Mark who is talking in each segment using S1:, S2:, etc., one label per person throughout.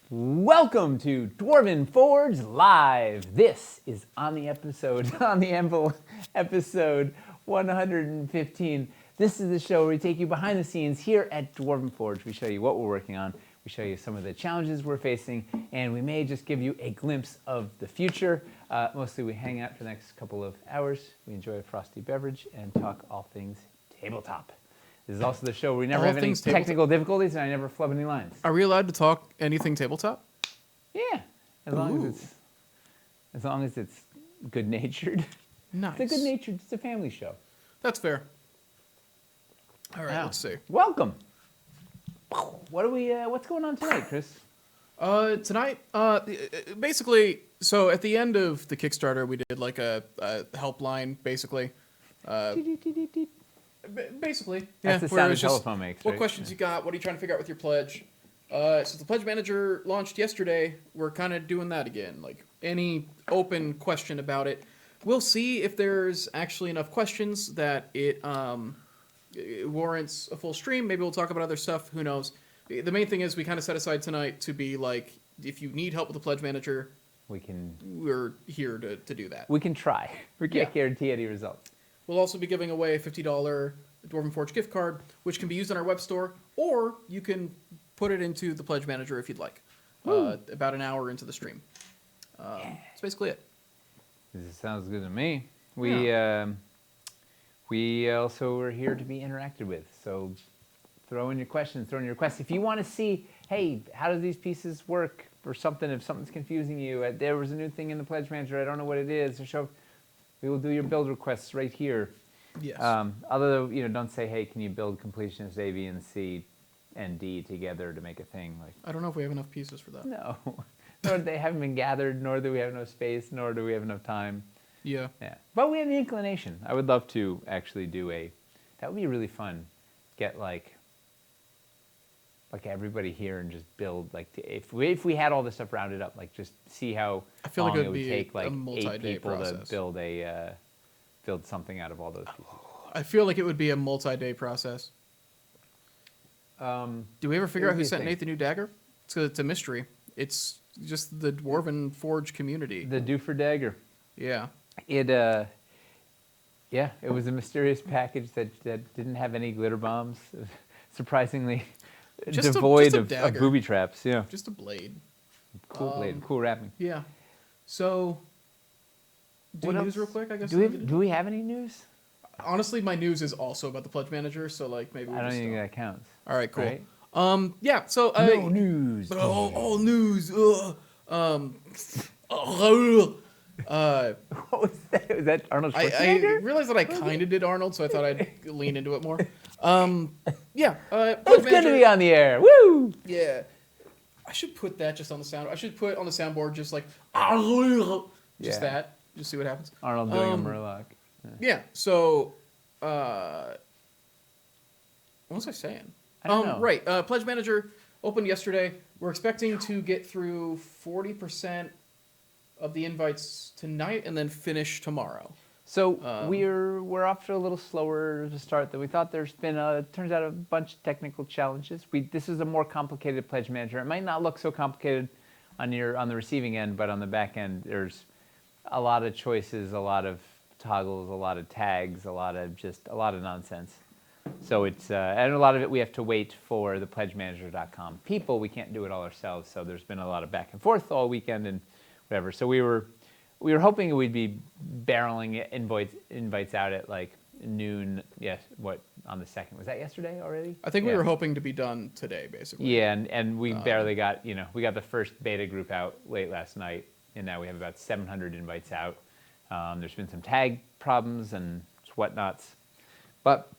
S1: Welcome to Dwarven Forge Live. This is on the Anvil episode 115. This is the show where we take you behind the scenes here at Dwarven Forge. We show you what we're working on. We show you some of the challenges we're facing, and we may just give you a glimpse of the future. Mostly we hang out for the next couple of hours. We enjoy a frosty beverage and talk all things tabletop. This is also the show where we never have any technical difficulties and I never flub any lines.
S2: Are we allowed to talk anything tabletop?
S1: Yeah, as long as it's good-natured.
S2: Nice.
S1: It's a good-natured. It's a family show.
S2: That's fair. All right, let's see.
S1: Welcome. What's going on tonight, Chris?
S2: Tonight, basically, so at the end of the Kickstarter, we did like a helpline, basically. Basically,
S1: that's the sound a telephone makes.
S2: What
S1: right?
S2: questions you got? What are you trying to figure out with your pledge? Since the pledge manager launched yesterday, we're kind of doing that again. Like any open question about it, we'll see if there's actually enough questions that it warrants a full stream. Maybe we'll talk about other stuff. Who knows? The main thing is we kind of set aside tonight to be like, if you need help with the pledge manager, we're here to do that.
S1: We can try. We can't guarantee any results.
S2: We'll also be giving away a $50 Dwarven Forge gift card, which can be used on our web store, or you can put it into the pledge manager if you'd like. About an hour into the stream. That's basically it.
S1: This sounds good to me. We also are here to be interacted with. So throw in your questions, throw in your requests. If you want to see, hey, how do these pieces work or something, if something's confusing you, there was a new thing in the pledge manager, I don't know what it is, or we will do your build requests right here.
S2: Yes.
S1: Although, don't say, hey, can you build completionist A, B, and C and D together to make a thing? Like,
S2: I don't know if we have enough pieces for that.
S1: No. Nor they haven't been gathered, nor do we have enough space, nor do we have enough time.
S2: Yeah.
S1: But we have the inclination. I would love to actually do that would be really fun. Get like everybody here and just build, like, if we had all this stuff rounded up, like, just see how
S2: I feel
S1: long
S2: like
S1: it would take, like, 8 people
S2: process.
S1: to build something out of all those pieces.
S2: I feel like it would be a multi-day process. Do we ever figure out who sent Nate the new dagger? It's a mystery. It's just the Dwarven Forge community.
S1: The Doofer dagger.
S2: Yeah.
S1: It was a mysterious package that didn't have any glitter bombs. Surprisingly,
S2: just
S1: devoid
S2: a
S1: of booby traps. Yeah.
S2: Just a blade.
S1: Cool blade. Cool wrapping.
S2: Yeah. So, news real quick, I guess.
S1: Do we have any news?
S2: Honestly, my news is also about the pledge manager, so like maybe
S1: I don't think that counts.
S2: All right, cool.
S1: Right?
S2: Yeah. So
S1: no news.
S2: All news.
S1: What was that? Was that Arnold
S2: Schwarzenegger? I realized that I kind of did Arnold, so I thought I'd lean into it more. It's
S1: good to be on the air. Woo!
S2: Yeah. I should put that just on the sound. I should put on the soundboard just like just that. Just see what happens.
S1: Arnold doing a Murloc.
S2: Yeah. So, what was I saying?
S1: I don't know.
S2: Right. Pledge manager opened yesterday. We're expecting to get through 40% of the invites tonight and then finish tomorrow.
S1: So we're off to a little slower to start than we thought. There's been turns out a bunch of technical challenges. This is a more complicated pledge manager. It might not look so complicated on the receiving end, but on the back end there's a lot of choices, a lot of toggles, a lot of tags, a lot of nonsense. So it's and a lot of it we have to wait for the pledgemanager.com people. We can't do it all ourselves. So there's been a lot of back and forth all weekend and whatever. So we were hoping we'd be barreling invites out at like noon. Yes, on the 2nd? Was that yesterday already?
S2: I think we were hoping to be done today, basically.
S1: Yeah, and we barely got we got the first beta group out late last night, and now we have about 700 invites out. There's been some tag problems and whatnots, but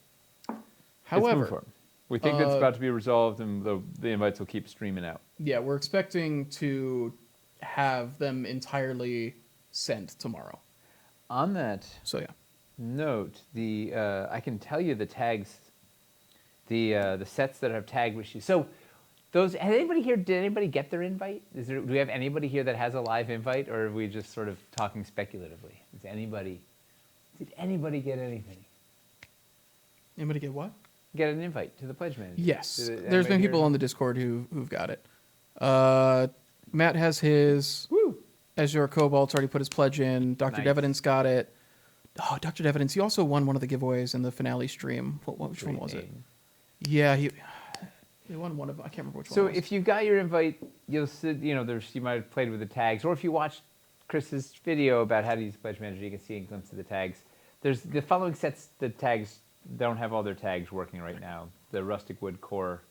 S2: however,
S1: we think it's about to be resolved, and the invites will keep streaming out.
S2: Yeah, we're expecting to have them entirely sent tomorrow.
S1: On that
S2: note,
S1: I can tell you the tags, the sets that have tag issues. So those, did anybody get their invite? Do we have anybody here that has a live invite, or are we just sort of talking speculatively? Is anybody? Did anybody get anything?
S2: Anybody get what?
S1: Get an invite to the pledge manager?
S2: Yes.
S1: Did
S2: There's been
S1: anybody
S2: people
S1: hear?
S2: on the Discord who've got it. Matt has his.
S1: Woo!
S2: Azure Cobalt's already put his pledge in. Dr.
S1: Nice.
S2: Devidence got it. Oh, Dr. Devidence, he also won one of the giveaways in the finale stream. Which one was it? Yeah, he won one of them. I can't remember which one.
S1: So
S2: it was.
S1: if you got your invite, you'll see, you might have played with the tags, or if you watched Chris's video about how to use Pledge Manager, you can see a glimpse of the tags. There's the following sets. The tags don't have all their tags working right now. The rustic wood core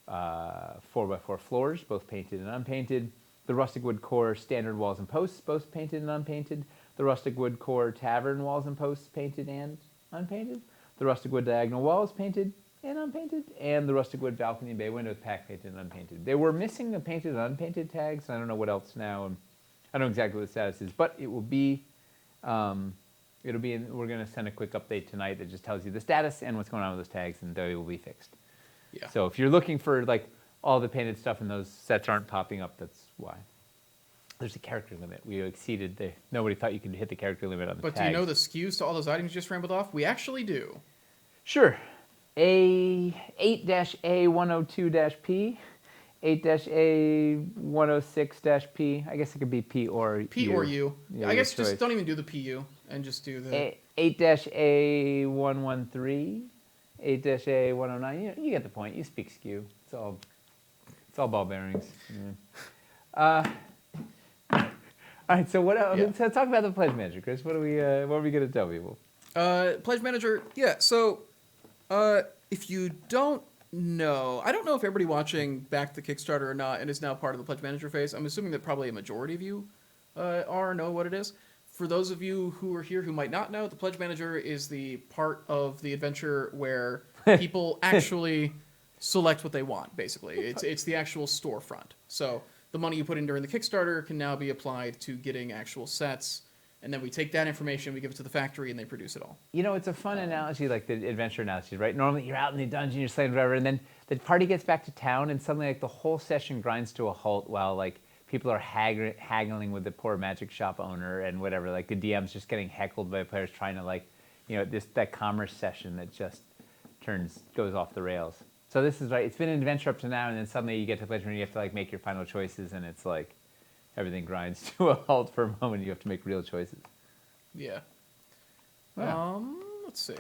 S1: 4x4 floors, both painted and unpainted. The rustic wood core standard walls and posts, both painted and unpainted. The rustic wood core tavern walls and posts, painted and unpainted. The rustic wood diagonal walls, painted and unpainted. And the rustic wood balcony and bay windows, pack painted and unpainted. They were missing the painted and unpainted tags. I don't know what else now. I don't know exactly what the status is, but it will be. We're going to send a quick update tonight that just tells you the status and what's going on with those tags, and they will be fixed.
S2: Yeah.
S1: So if you're looking for like all the painted stuff and those sets aren't popping up, that's why. There's a character limit. We exceeded nobody thought you could hit the character limit on the
S2: But
S1: tags.
S2: do you know the SKUs to all those items you just rambled off? We actually do.
S1: Sure. A8-A102-P, 8-A106-P. I guess it could be P or U.
S2: P or U.
S1: Yeah,
S2: I guess
S1: your
S2: just
S1: choice.
S2: don't even do the PU and just do the.
S1: 8-A113, 8-A109. You get the point. You speak SKU. It's all ball bearings. Yeah. All right. So what else?
S2: Yeah.
S1: So talk about the pledge manager, Chris. What are we going to tell people?
S2: Pledge Manager, yeah, so if you don't know, I don't know if everybody watching backed the Kickstarter or not and is now part of the Pledge Manager phase. I'm assuming that probably a majority of you know what it is. For those of you who are here who might not know, the Pledge Manager is the part of the adventure where people actually select what they want, basically. It's the actual storefront. So the money you put in during the Kickstarter can now be applied to getting actual sets. And then we take that information, we give it to the factory, and they produce it all.
S1: It's a fun analogy, like the adventure analogy, right? Normally you're out in the dungeon, you're slaying whatever, and then the party gets back to town, and suddenly like the whole session grinds to a halt while like people are haggling with the poor magic shop owner and whatever. Like the DM's just getting heckled by players trying to like, that commerce session that just goes off the rails. So this is right. It's been an adventure up to now, and then suddenly you get to the place where you have to like make your final choices, and it's like everything grinds to a halt for a moment. You have to make real choices.
S2: Yeah.
S1: Yeah.
S2: Let's see.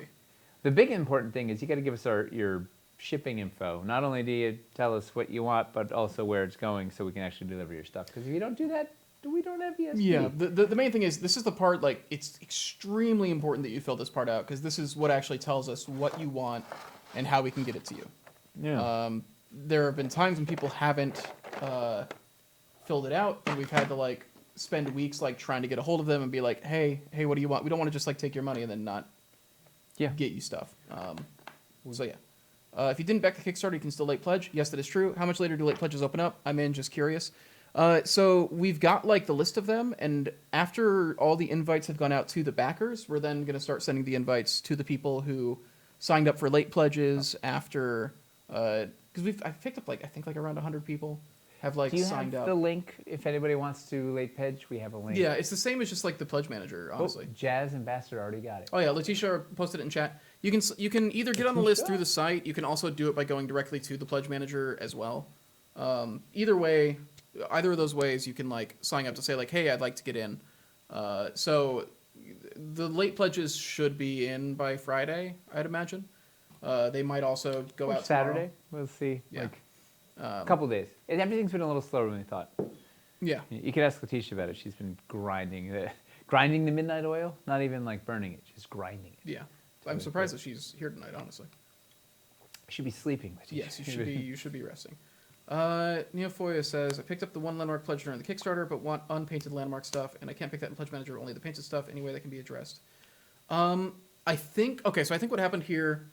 S1: The big important thing is you got to give us your shipping info. Not only do you tell us what you want, but also where it's going, so we can actually deliver your stuff. Because if you don't do that, we don't have ESP.
S2: Yeah. The main thing is this is the part, like, it's extremely important that you fill this part out because this is what actually tells us what you want and how we can get it to you.
S1: Yeah.
S2: There have been times when people haven't filled it out, and we've had to like spend weeks like trying to get a hold of them and be like, hey, what do you want? We don't want to just like take your money and then not get you stuff. So yeah. If you didn't back the Kickstarter, you can still late pledge. Yes, that is true. How much later do late pledges open up? I'm in, just curious. So we've got like the list of them, and after all the invites have gone out to the backers, we're then going to start sending the invites to the people who signed up for late pledges after, because I've picked up like, I think like around 100 people have like
S1: Do you
S2: signed
S1: have
S2: up.
S1: the link if anybody wants to late pledge? We have a link.
S2: Yeah, it's the same as just like the Pledge Manager, honestly.
S1: Jazz Ambassador already got it.
S2: Oh yeah, Letitia posted it in chat. You can either get on the list through the site. You can also do it by going directly to the Pledge Manager as well. Either way, either of those ways, you can like sign up to say like, hey, I'd like to get in. So the late pledges should be in by Friday, I'd imagine. They might also go out
S1: Saturday.
S2: tomorrow.
S1: We'll see.
S2: Yeah.
S1: Like a couple days. Everything's been a little slower than we thought.
S2: Yeah.
S1: You could ask Letitia about it. She's been grinding the midnight oil. Not even like burning it, just grinding it.
S2: Yeah. I'm surprised that she's here tonight, honestly.
S1: Should be sleeping. Letitia.
S2: Yes, you should be resting. Neofoya says, I picked up the one landmark pledge during the Kickstarter, but want unpainted landmark stuff, and I can't pick that in Pledge Manager, only the painted stuff, any way that can be addressed. I think what happened here,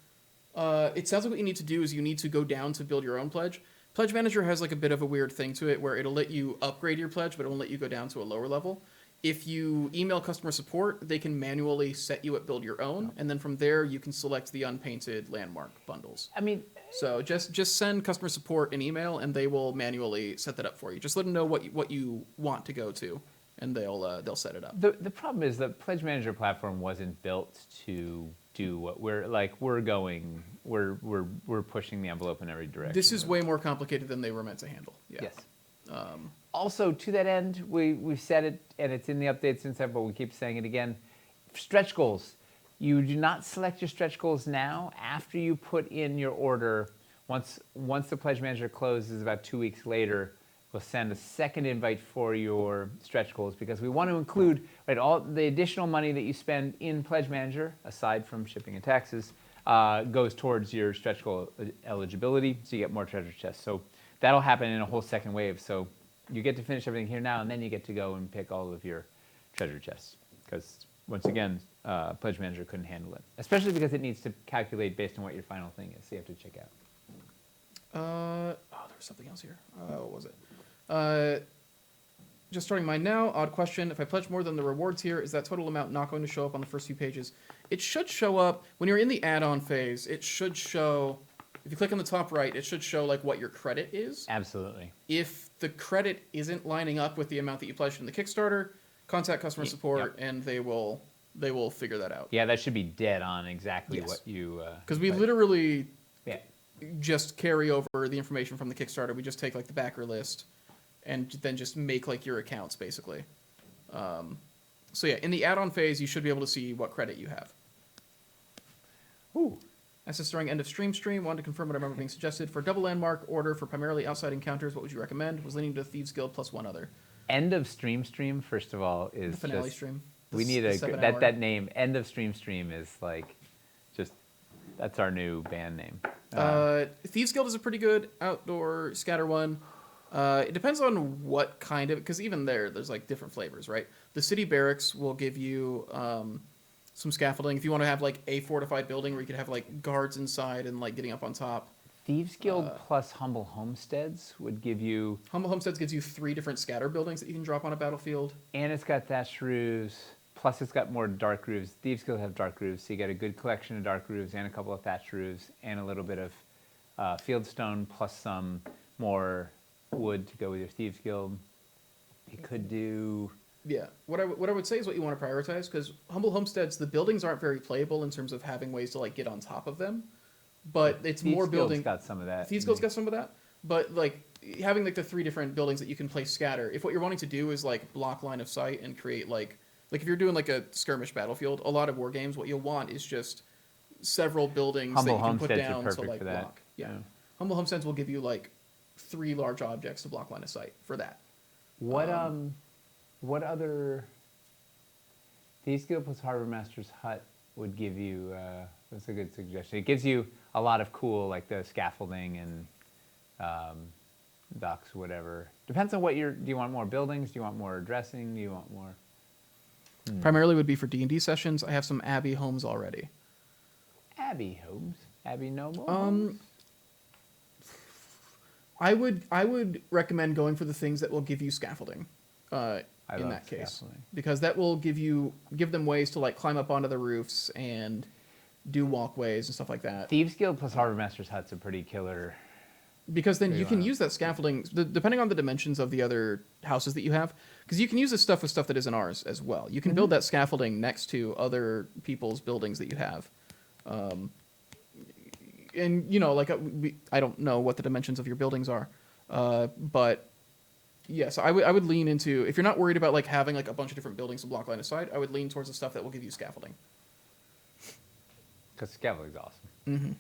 S2: it sounds like what you need to do is you need to go down to build your own pledge. Pledge Manager has like a bit of a weird thing to it where it'll let you upgrade your pledge, but it won't let you go down to a lower level. If you email customer support, they can manually set you at build your own, and then from there you can select the unpainted landmark bundles.
S1: I mean,
S2: So just send customer support an email, and they will manually set that up for you. Just let them know what you want to go to. and they'll set it up.
S1: The problem is the Pledge Manager platform wasn't built to do what we're pushing the envelope in every direction.
S2: This is way more complicated than they were meant to handle. Yeah.
S1: Yes. Also, to that end, we've said it, and it's in the update since then, but we keep saying it again. Stretch goals. You do not select your stretch goals now. After you put in your order, once the Pledge Manager closes about 2 weeks later, we'll send a second invite for your stretch goals, because we want to include all the additional money that you spend in Pledge Manager, aside from shipping and taxes, goes towards your stretch goal eligibility, so you get more treasure chests. So that'll happen in a whole second wave. So you get to finish everything here now, and then you get to go and pick all of your treasure chests. Because once again, Pledge Manager couldn't handle it, especially because it needs to calculate based on what your final thing is. So you have to check out.
S2: There was something else here. What was it? Just starting mine now. Odd question. If I pledge more than the rewards here, is that total amount not going to show up on the first few pages? It should show up when you're in the add-on phase. It should show, if you click on the top right, it should show like what your credit is.
S1: Absolutely.
S2: If the credit isn't lining up with the amount that you pledged in the Kickstarter, contact customer support, and they will figure that out.
S1: Yeah, that should be dead on exactly what you.
S2: Because we literally
S1: Yeah.
S2: just carry over the information from the Kickstarter. We just take like the backer list and then just make like your accounts basically. So yeah, in the add-on phase, you should be able to see what credit you have.
S1: Ooh.
S2: SS during end of stream. Wanted to confirm what I remember being suggested. For double landmark order for primarily outside encounters, what would you recommend? Was leaning to Thieves Guild plus one other.
S1: End of stream, first of all, is
S2: The finale
S1: just,
S2: stream.
S1: We need that name. End of stream is like, just, that's our new band name.
S2: Thieves Guild is a pretty good outdoor scatter one. It depends on what kind of, because even there's like different flavors, right? The city barracks will give you some scaffolding if you want to have like a fortified building where you could have like guards inside and like getting up on top.
S1: Thieves Guild plus Humble Homesteads would give you...
S2: Humble Homesteads gives you 3 different scatter buildings that you can drop on a battlefield.
S1: And it's got thatched roofs, plus it's got more dark roofs. Thieves Guild have dark roofs, so you get a good collection of dark roofs and a couple of thatched roofs and a little bit of fieldstone plus some more wood to go with your Thieves Guild. You could do...
S2: Yeah, what I would say is what you want to prioritize, because Humble Homesteads, the buildings aren't very playable in terms of having ways to like get on top of them. But it's
S1: Thieves
S2: more building.
S1: Guild's got some of that.
S2: Thieves Guild's got some of that, but like having like the 3 different buildings that you can place scatter. If what you're wanting to do is like block line of sight and create like if you're doing like a skirmish battlefield, a lot of war games, what you'll want is just several buildings
S1: Humble
S2: that you can put
S1: Homesteads are
S2: down to
S1: perfect
S2: like
S1: for that.
S2: block. Yeah. Humble Homesteads will give you like 3 large objects to block line of sight for that.
S1: What other Thieves Guild plus Harbor Master's Hut would give you? That's a good suggestion. It gives you a lot of cool, like the scaffolding and docks, whatever. Depends on what do you want more buildings? Do you want more dressing? Do you want more?
S2: Primarily would be for D&D sessions. I have some Abbey homes already.
S1: Abbey homes? Abbey noble homes?
S2: I would recommend going for the things that will give you scaffolding. In that case, because that will give them ways to like climb up onto the roofs and do walkways and stuff like that.
S1: Thieves Guild plus Harbor Master's Hut's a pretty killer.
S2: Because then you can use that scaffolding depending on the dimensions of the other houses that you have. Because you can use this stuff with stuff that isn't ours as well. You can build that scaffolding next to other people's buildings that you have. And you know, like I don't know what the dimensions of your buildings are, but. Yes, I would lean into, if you're not worried about like having like a bunch of different buildings to block line of sight, I would lean towards the stuff that will give you scaffolding.
S1: Because scaffolding's awesome.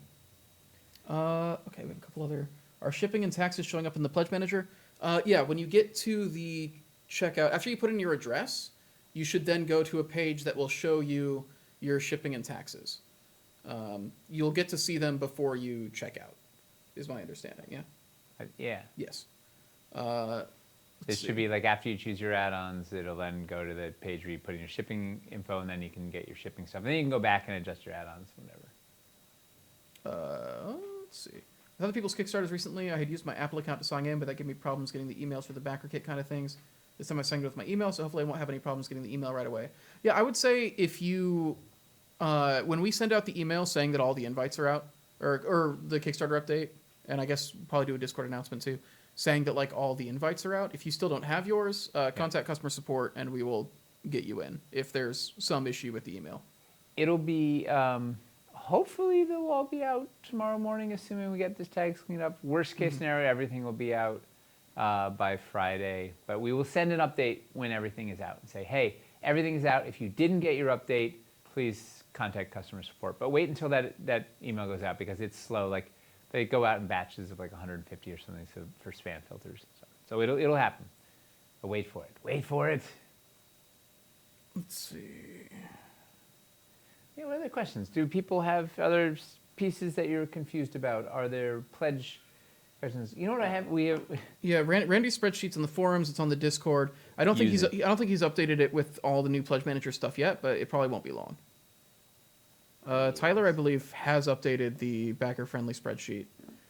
S2: Mm-hmm. Okay, we have a couple other. Are shipping and taxes showing up in the Pledge Manager? Yeah, when you get to the checkout, after you put in your address, you should then go to a page that will show you your shipping and taxes. You'll get to see them before you check out, is my understanding, yeah?
S1: Yeah.
S2: Yes.
S1: This should be like after you choose your add-ons, it'll then go to the page where you put in your shipping info, and then you can get your shipping stuff. And then you can go back and adjust your add-ons, whatever.
S2: Let's see. With other people's Kickstarters recently, I had used my Apple account to sign in, but that gave me problems getting the emails for the backer kit kind of things. This time I signed in with my email, so hopefully I won't have any problems getting the email right away. Yeah, I would say if you, when we send out the email saying that all the invites are out, or the Kickstarter update, and I guess we'll probably do a Discord announcement too, saying that like all the invites are out. If you still don't have yours, contact customer support and we will get you in if there's some issue with the email.
S1: It'll be, hopefully they'll all be out tomorrow morning, assuming we get this tags cleaned up. Worst case scenario, everything will be out by Friday. But we will send an update when everything is out and say, hey, everything is out. If you didn't get your update, please contact customer support. But wait until that email goes out because it's slow. Like they go out in batches of like 150 or something for spam filters. So it'll happen. But wait for it. Wait for it.
S2: Let's see.
S1: Yeah, what other questions? Do people have other pieces that you're confused about? Are there pledge questions? You know what I have? We have.
S2: Yeah, Randy's spreadsheet's in the forums. It's on the Discord. I don't think he's updated it with all the new Pledge Manager stuff yet, but it probably won't be long. Tyler, I believe, has updated the backer-friendly spreadsheet,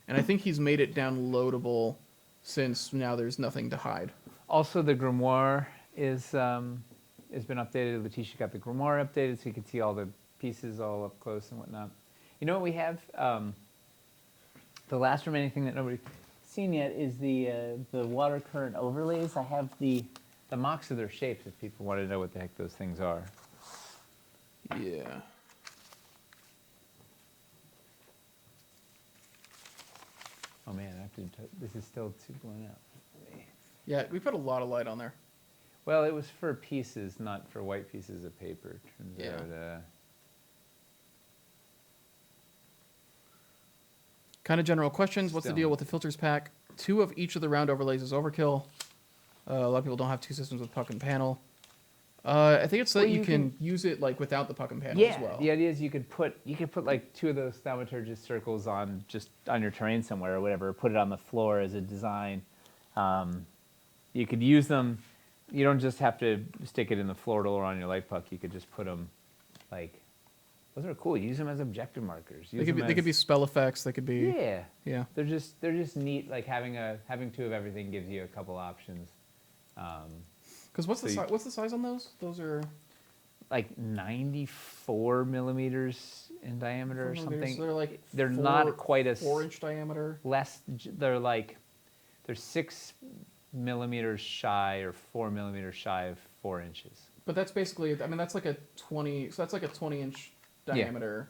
S2: and I think he's made it downloadable since now there's nothing to hide.
S1: Also, the grimoire has been updated. Letitia got the grimoire updated, so you can see all the pieces all up close and whatnot. You know what we have? The last remaining thing that nobody's seen yet is the water current overlays. I have the mocks of their shapes if people want to know what the heck those things are.
S2: Yeah.
S1: Oh man, this is still too blown out.
S2: Yeah, we put a lot of light on there.
S1: Well, it was for pieces, not for white pieces of paper. Turns out.
S2: Kind of general questions. What's the deal with the filters pack? 2 of each of the round overlays is overkill. A lot of people don't have 2 systems with puck and panel. I think it's that you can use it like without the puck and panel as well.
S1: The idea is you could put like 2 of those thaumaturgist circles on your terrain somewhere or whatever. Put it on the floor as a design. You could use them. You don't just have to stick it in the floor or on your light puck. You could just put them like. Those are cool. Use them as objective markers.
S2: They could be spell effects. They could be.
S1: Yeah. They're just neat. Like having 2 of everything gives you a couple options.
S2: Because what's the size on those? Those are
S1: like 94 millimeters in diameter or something.
S2: So
S1: they're not quite as
S2: 4-inch diameter.
S1: They're 6 millimeters shy or 4 millimeters shy of 4 inches.
S2: But that's basically. I mean, that's like a 20. So that's like a 20-inch diameter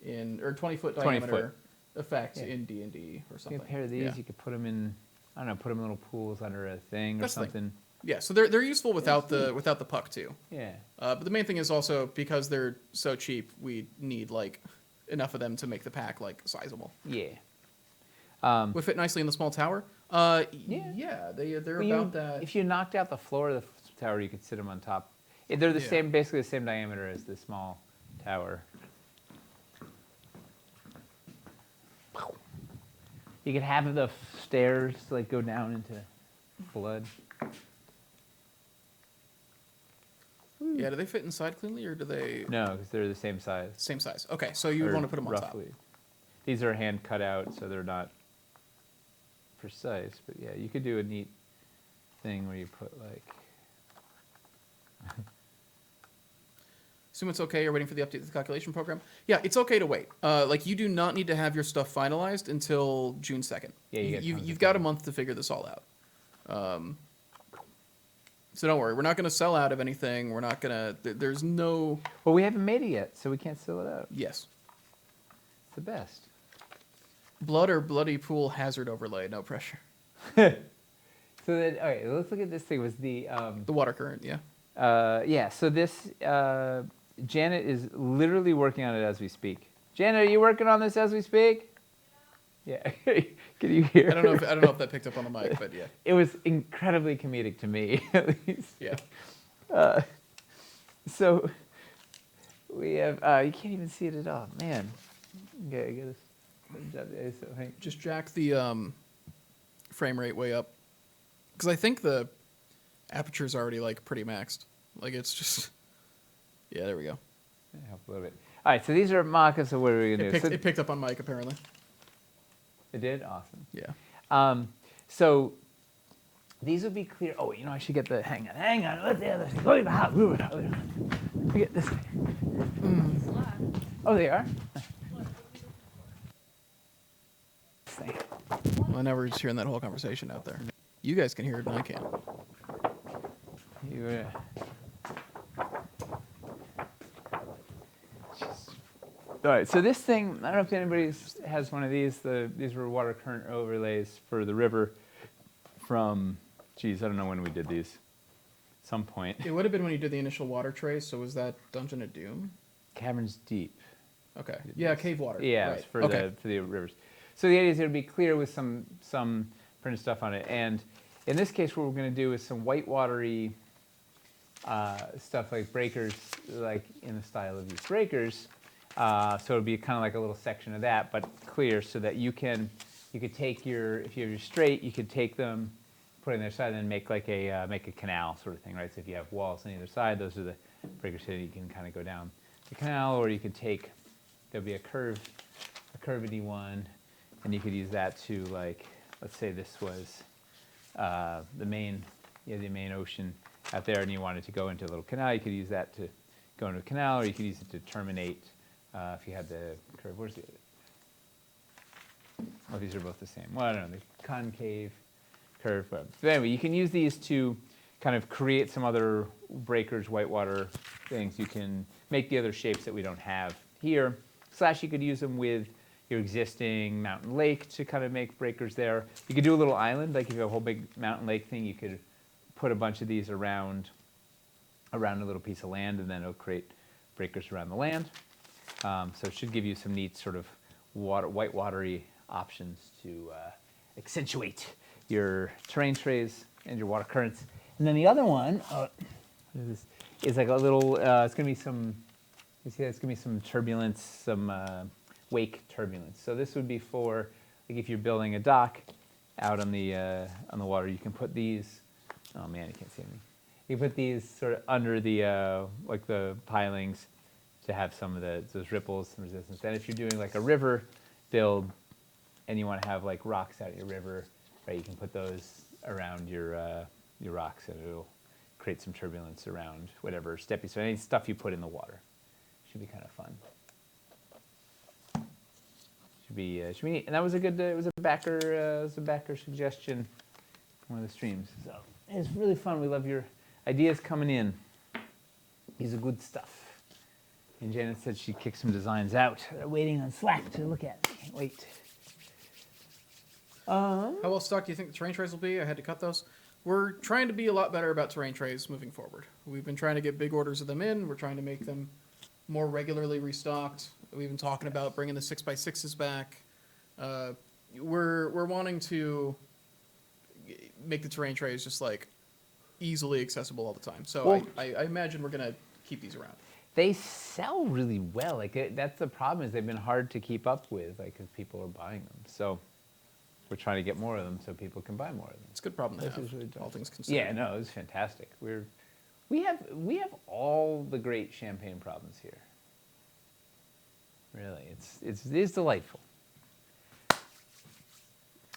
S2: or 20-foot diameter effect in D&D or something.
S1: You get a pair of these. You could put them in. I don't know. Put them in little pools under a thing or something.
S2: Yeah, so they're useful without the puck too.
S1: Yeah.
S2: But the main thing is also because they're so cheap, we need like enough of them to make the pack like sizable.
S1: Yeah.
S2: Would fit nicely in the small tower. Yeah, they're about that.
S1: If you knocked out the floor of the tower, you could sit them on top. They're the same, basically the same diameter as the small tower. You could have the stairs like go down into blood.
S2: Yeah, do they fit inside cleanly or do they?
S1: No, because they're the same size.
S2: Same size. Okay, so you would want to put them on top.
S1: These are hand cut out, so they're not precise. But yeah, you could do a neat thing where you put like.
S2: Assume it's okay. You're waiting for the update to the calculation program. Yeah, it's okay to wait. Like you do not need to have your stuff finalized until June 2nd.
S1: Yeah,
S2: you've got a month to figure this all out. So don't worry. We're not going to sell out of anything. We're not going to. There's no.
S1: Well, we haven't made it yet, so we can't sell it out.
S2: Yes.
S1: It's the best.
S2: Blood or bloody pool hazard overlay. No pressure.
S1: So then, all right. Let's look at this thing. Was the
S2: water current? Yeah.
S1: Yeah. So this. Janet is literally working on it as we speak. Janet, are you working on this as we speak? Yeah. Can you hear?
S2: I don't know if that picked up on the mic, but yeah.
S1: It was incredibly comedic to me, at least.
S2: Yeah.
S1: So we have. You can't even see it at all, man. Okay, I guess.
S2: Just jack the frame rate way up, because I think the aperture's already like pretty maxed. Like it's just. Yeah, there we go.
S1: Help a little bit. All right, so these are mock-ups of what are we going to do?
S2: It picked up on mic, apparently.
S1: It did? Awesome.
S2: Yeah.
S1: So these would be clear. Oh, I should get the... Hang on. What's the other thing? Let me get this thing. Oh, they are? This thing.
S2: Well, now we're just hearing that whole conversation out there. You guys can hear it, and I can't.
S1: You, all right, so this thing, I don't know if anybody has one of these. These were water current overlays for the river from, geez, I don't know when we did these. Some point.
S2: It would have been when you did the initial water trace, so was that Dungeon of Doom?
S1: Caverns Deep.
S2: Okay. Yeah, cave water.
S1: Yeah,
S2: right.
S1: it's for
S2: okay.
S1: the rivers. So the idea is it would be clear with some printed stuff on it. And in this case, what we're going to do is some white watery stuff like breakers, like in the style of these breakers. So it would be kind of like a little section of that, but clear, so that you could take your, if you have your straight, you could take them, put it on their side, and then make like make a canal sort of thing, right? So if you have walls on either side, those are the breakers so you can kind of go down the canal, or you could take, there'll be a curvedy one, and you could use that to, like, let's say this was the main ocean out there, and you wanted to go into a little canal, you could use that to go into a canal, or you could use it to terminate if you had the curve. Where's the other? Well, these are both the same. Well, I don't know, the concave curve. But anyway, you can use these to kind of create some other breakers, whitewater things. You can make the other shapes that we don't have here. Slash, you could use them with your existing mountain lake to kind of make breakers there. You could do a little island, like if you have a whole big mountain lake thing, you could put a bunch of these around a little piece of land, and then it'll create breakers around the land. So it should give you some neat sort of white watery options to accentuate your terrain trays and your water currents. And then the other one is like a little, it's going to be some, you see that it's going to be some turbulence, some wake turbulence. So this would be for, like if you're building a dock out on the water, you can put these, oh man, you can't see anything. You put these sort of under the, like the pilings to have some of those ripples and resistance. And if you're doing like a river build and you want to have like rocks out of your river, right, you can put those around your rocks, and it'll create some turbulence around whatever step you, so any stuff you put in the water. Should be kind of fun. Should be neat. And that was a good, it was a backer suggestion, one of the streams. So it's really fun. We love your ideas coming in. These are good stuff. And Janet said she kicked some designs out. They're waiting on Slack to look at. Can't wait.
S2: How well stocked do you think the terrain trays will be? I had to cut those. We're trying to be a lot better about terrain trays moving forward. We've been trying to get big orders of them in. We're trying to make them more regularly restocked. We've been talking about bringing the 6x6s back. We're wanting to make the terrain trays just like easily accessible all the time. So
S1: Well,
S2: I imagine we're gonna keep these around.
S1: they sell really well. Like that's the problem, is they've been hard to keep up with, like, because people are buying them. So we're trying to get more of them so people can buy more of them.
S2: It's a good problem to
S1: This
S2: have,
S1: is really
S2: all things considered.
S1: Yeah, no, it's fantastic. We have all the great champagne problems here. Really, it's delightful.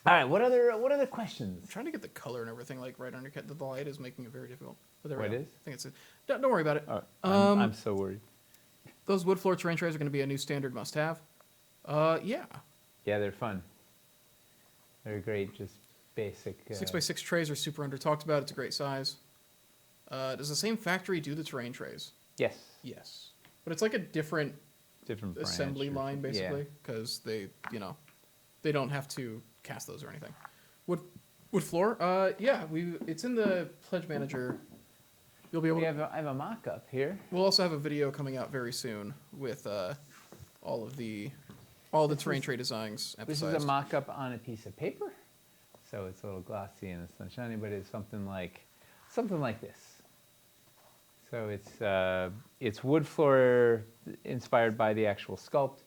S1: All right, what other questions?
S2: I'm trying to get the color and everything like right under the light is making it very difficult. But there we
S1: What
S2: go.
S1: is?
S2: I think it's don't worry about it.
S1: Oh, I'm so worried.
S2: Those wood floor terrain trays are going to be a new standard must-have. Yeah.
S1: Yeah, they're fun. They're great, just basic.
S2: 6x6 trays are super under talked about. It's a great size. Does the same factory do the terrain trays?
S1: Yes.
S2: Yes. But it's like a different
S1: Different
S2: assembly
S1: branch or-
S2: line, basically, because they don't have to cast those or anything. Wood floor? Yeah, it's in the Pledge Manager. You'll be able
S1: Yeah.
S2: to...
S1: I have a mock-up here.
S2: We'll also have a video coming out very soon with all the terrain tray designs
S1: This
S2: emphasized.
S1: is a mock-up on a piece of paper, so it's a little glossy and it's not shiny, but it's something like this. So it's wood floor inspired by the actual sculpt,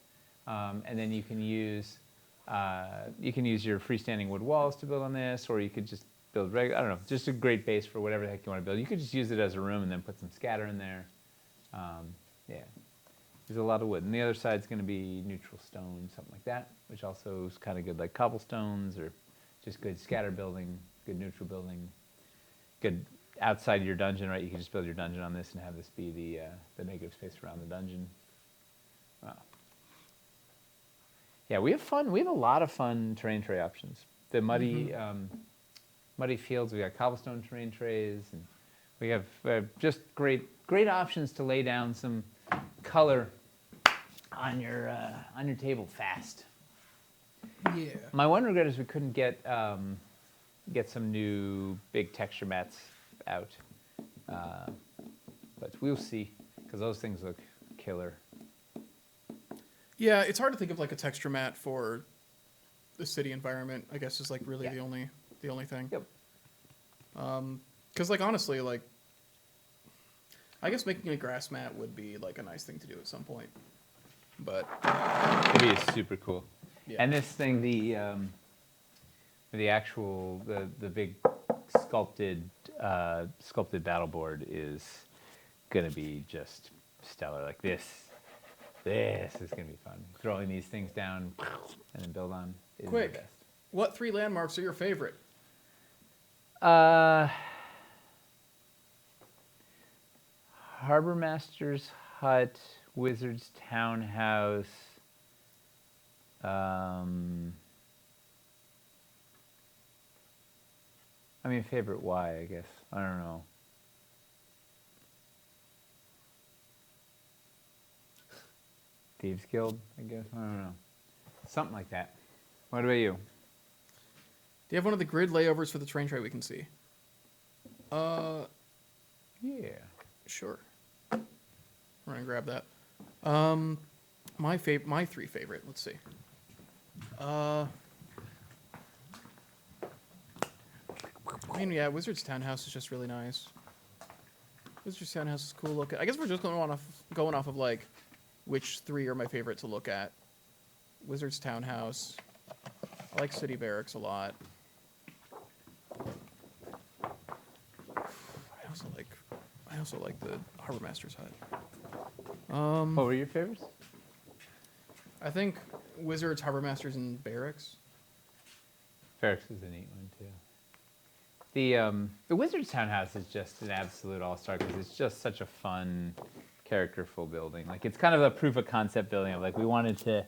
S1: and then you can use your freestanding wood walls to build on this, or you could just build I don't know, just a great base for whatever the heck you want to build. You could just use it as a room and then put some scatter in there. Yeah, there's a lot of wood, and the other side's going to be neutral stone, something like that, which also is kind of good, like cobblestones, or just good scatter building, good neutral building, good outside your dungeon, right? You can just build your dungeon on this and have this be the negative space around the dungeon. Wow. Yeah, we have fun. We have a lot of fun terrain tray options. the muddy fields. We got cobblestone terrain trays, and we have just great options to lay down some color on your table fast.
S2: Yeah.
S1: My one regret is we couldn't get some new big texture mats out, but we'll see because those things look killer.
S2: Yeah, it's hard to think of like a texture mat for the city environment. I guess is like really the only thing.
S1: Yep.
S2: Because like honestly, like I guess making a grass mat would be like a nice thing to do at some point. But
S1: It'd be super cool.
S2: yeah.
S1: And this thing, the actual the big sculpted battle board is gonna be just stellar. Like this is gonna be fun. Throwing these things down and then build on is
S2: Quick.
S1: the best.
S2: What 3 landmarks are your favorite?
S1: Harbor Master's Hut, Wizard's Townhouse. I mean, favorite why, I guess. I don't know. Thieves Guild, I guess. I don't know. Something like that. What about you?
S2: Do you have one of the grid layovers for the train tray we can see?
S1: Yeah.
S2: Sure. We're gonna grab that. My 3 favorite. Let's see. I mean, yeah, Wizard's Townhouse is just really nice. Wizard's Townhouse is cool looking. I guess we're just going off of like which 3 are my favorite to look at. Wizard's Townhouse. I like City Barracks a lot. I also like the Harbor Master's Hut.
S1: What were your favorites?
S2: I think Wizards, Harbor Masters, and Barracks.
S1: Barracks is a neat one too. The Wizard's Townhouse is just an absolute all-star because it's just such a fun, characterful building. Like it's kind of a proof of concept building of like we wanted to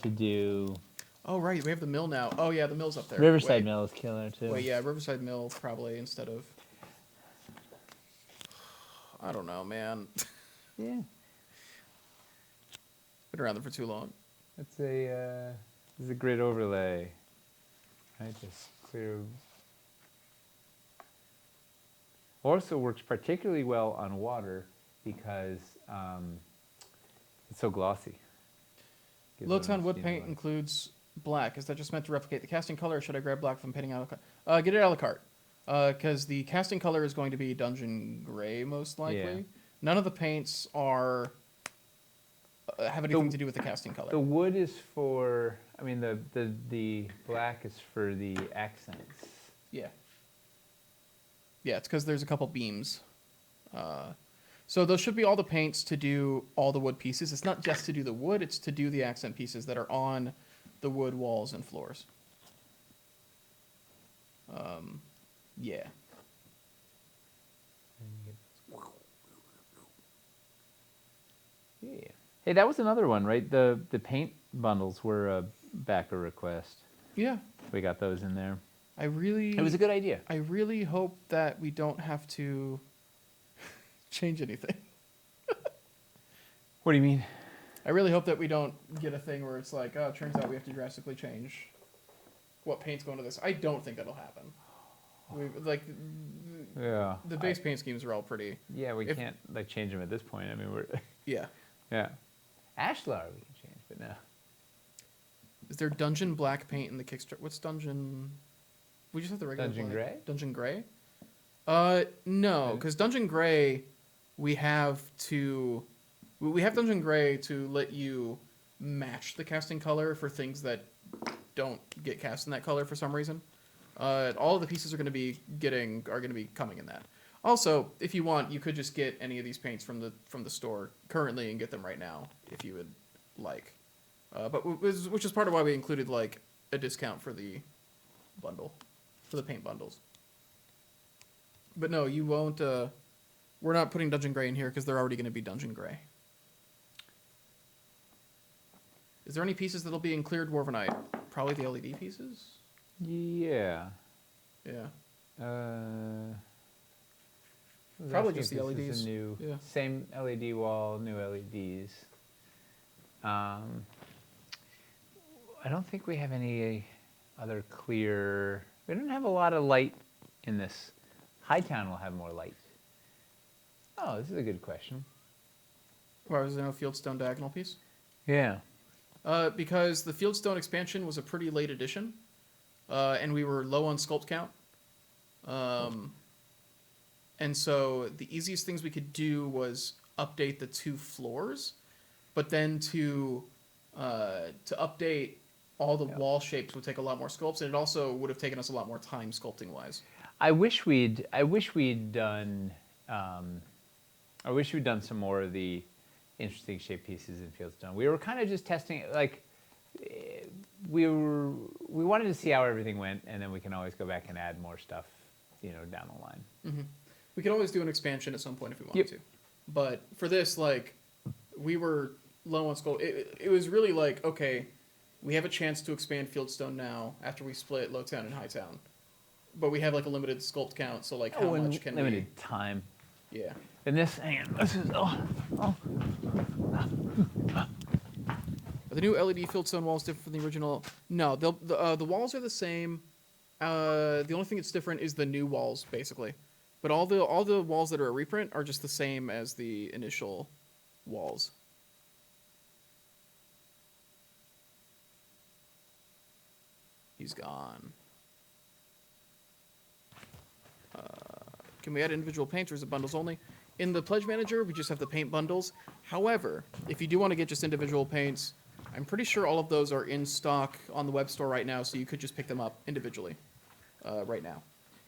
S1: do.
S2: Oh right, we have the mill now. Oh yeah, the mill's up there.
S1: Riverside Mill is killer too.
S2: Wait, yeah, Riverside Mill probably instead of. I don't know, man.
S1: Yeah.
S2: Been around them for too long.
S1: That's a grid overlay. Right, just clear. Also works particularly well on water because it's so glossy. Gives
S2: Lowtown
S1: it
S2: wood
S1: a
S2: paint
S1: look.
S2: includes black. Is that just meant to replicate the casting color, or should I grab black from painting a la carte? Get it a la carte. Because the casting color is going to be dungeon gray, most likely.
S1: Yeah.
S2: None of the paints are have anything to do with the casting color.
S1: The wood is for. I mean, the black is for the accents.
S2: Yeah. Yeah, it's because there's a couple beams. So those should be all the paints to do all the wood pieces. It's not just to do the wood, it's to do the accent pieces that are on the wood walls and floors. Yeah.
S1: Yeah. Hey, that was another one, right? The paint bundles were a backer request.
S2: Yeah.
S1: We got those in there.
S2: It
S1: It was a good idea.
S2: I really hope that we don't have to change anything.
S1: What do you mean?
S2: I really hope that we don't get a thing where it's like, oh, it turns out we have to drastically change what paint's going to this. I don't think that'll happen.
S1: Yeah.
S2: The base paint schemes are all pretty.
S1: Yeah, we can't like change them at this point. I mean, we're
S2: Yeah.
S1: yeah. Ashlar we can change, but no.
S2: Is there dungeon black paint in the Kickstarter? What's dungeon? We just have the regular
S1: Dungeon
S2: black.
S1: gray?
S2: Dungeon gray? No, because dungeon gray, we have dungeon gray to let you match the casting color for things that don't get cast in that color for some reason. All of the pieces are going to be coming in that. Also, if you want, you could just get any of these paints from the store currently and get them right now if you would like. Which is part of why we included like a discount for the bundle, for the paint bundles. But no, you won't. We're not putting dungeon gray in here because they're already going to be dungeon gray. Is there any pieces that'll be in clear dwarvenite? Probably the LED pieces.
S1: Yeah.
S2: Yeah.
S1: Was
S2: Probably
S1: asking
S2: just
S1: if
S2: the
S1: this is
S2: LEDs.
S1: a new,
S2: Yeah.
S1: same LED wall, new LEDs. I don't think we have any other clear. We don't have a lot of light in this. Hightown will have more light. Oh, this is a good question.
S2: Why was there no Fieldstone diagonal piece?
S1: Yeah.
S2: Because the Fieldstone expansion was a pretty late addition, and we were low on sculpt count. And so the easiest things we could do was update the 2 floors, but then to update all the wall shapes would take a lot more sculpts, and it also would have taken us a lot more time sculpting wise.
S1: I wish we'd done some more of the interesting shaped pieces in Fieldstone. We were kind of just testing it, like we wanted to see how everything went, and then we can always go back and add more stuff, down the line.
S2: Mm-hmm. We could always do an expansion at some point if we wanted to, but for this, like, we were low on sculpt. It was really like, okay, we have a chance to expand Fieldstone now after we split Lowtown and Hightown, but we have like a limited sculpt count, so like how much can
S1: limited time.
S2: Yeah.
S1: And this, this is
S2: Are the new LED Fieldstone walls different from the original? No, the walls are the same. The only thing that's different is the new walls, basically. But all the walls that are a reprint are just the same as the initial walls. He's gone. Can we add individual paints, or is it bundles only? In the Pledge Manager, we just have the paint bundles. However, if you do want to get just individual paints, I'm pretty sure all of those are in stock on the web store right now, so you could just pick them up individually right now.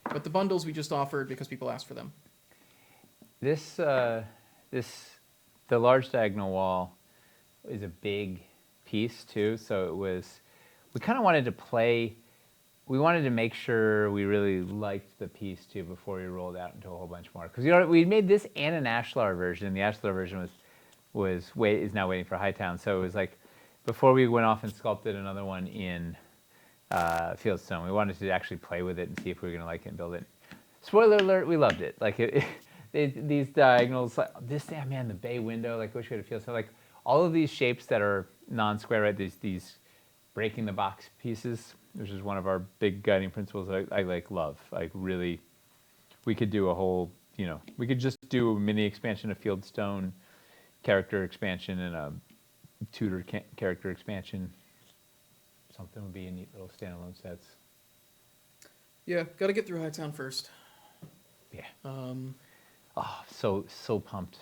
S2: But the bundles we just offered because people asked for them.
S1: the large diagonal wall is a big piece too, so we kind of wanted to play. We wanted to make sure we really liked the piece too before we rolled out into a whole bunch more. Because we made this and an Ashlar version. The Ashlar version is now waiting for Hightown. So it was like before we went off and sculpted another one in Fieldstone, we wanted to actually play with it and see if we were going to like it and build it. Spoiler alert: we loved it. Like these diagonals, like this thing, man, the bay window. Like wish we had a Fieldstone. Like all of these shapes that are non-square, right? These breaking the box pieces, which is one of our big guiding principles that I like love. Like really, we could do a whole, we could just do a mini expansion of Fieldstone, character expansion, and a Tudor character expansion. Something would be a neat little standalone sets.
S2: Yeah, got to get through Hightown first.
S1: Yeah. Oh, so pumped.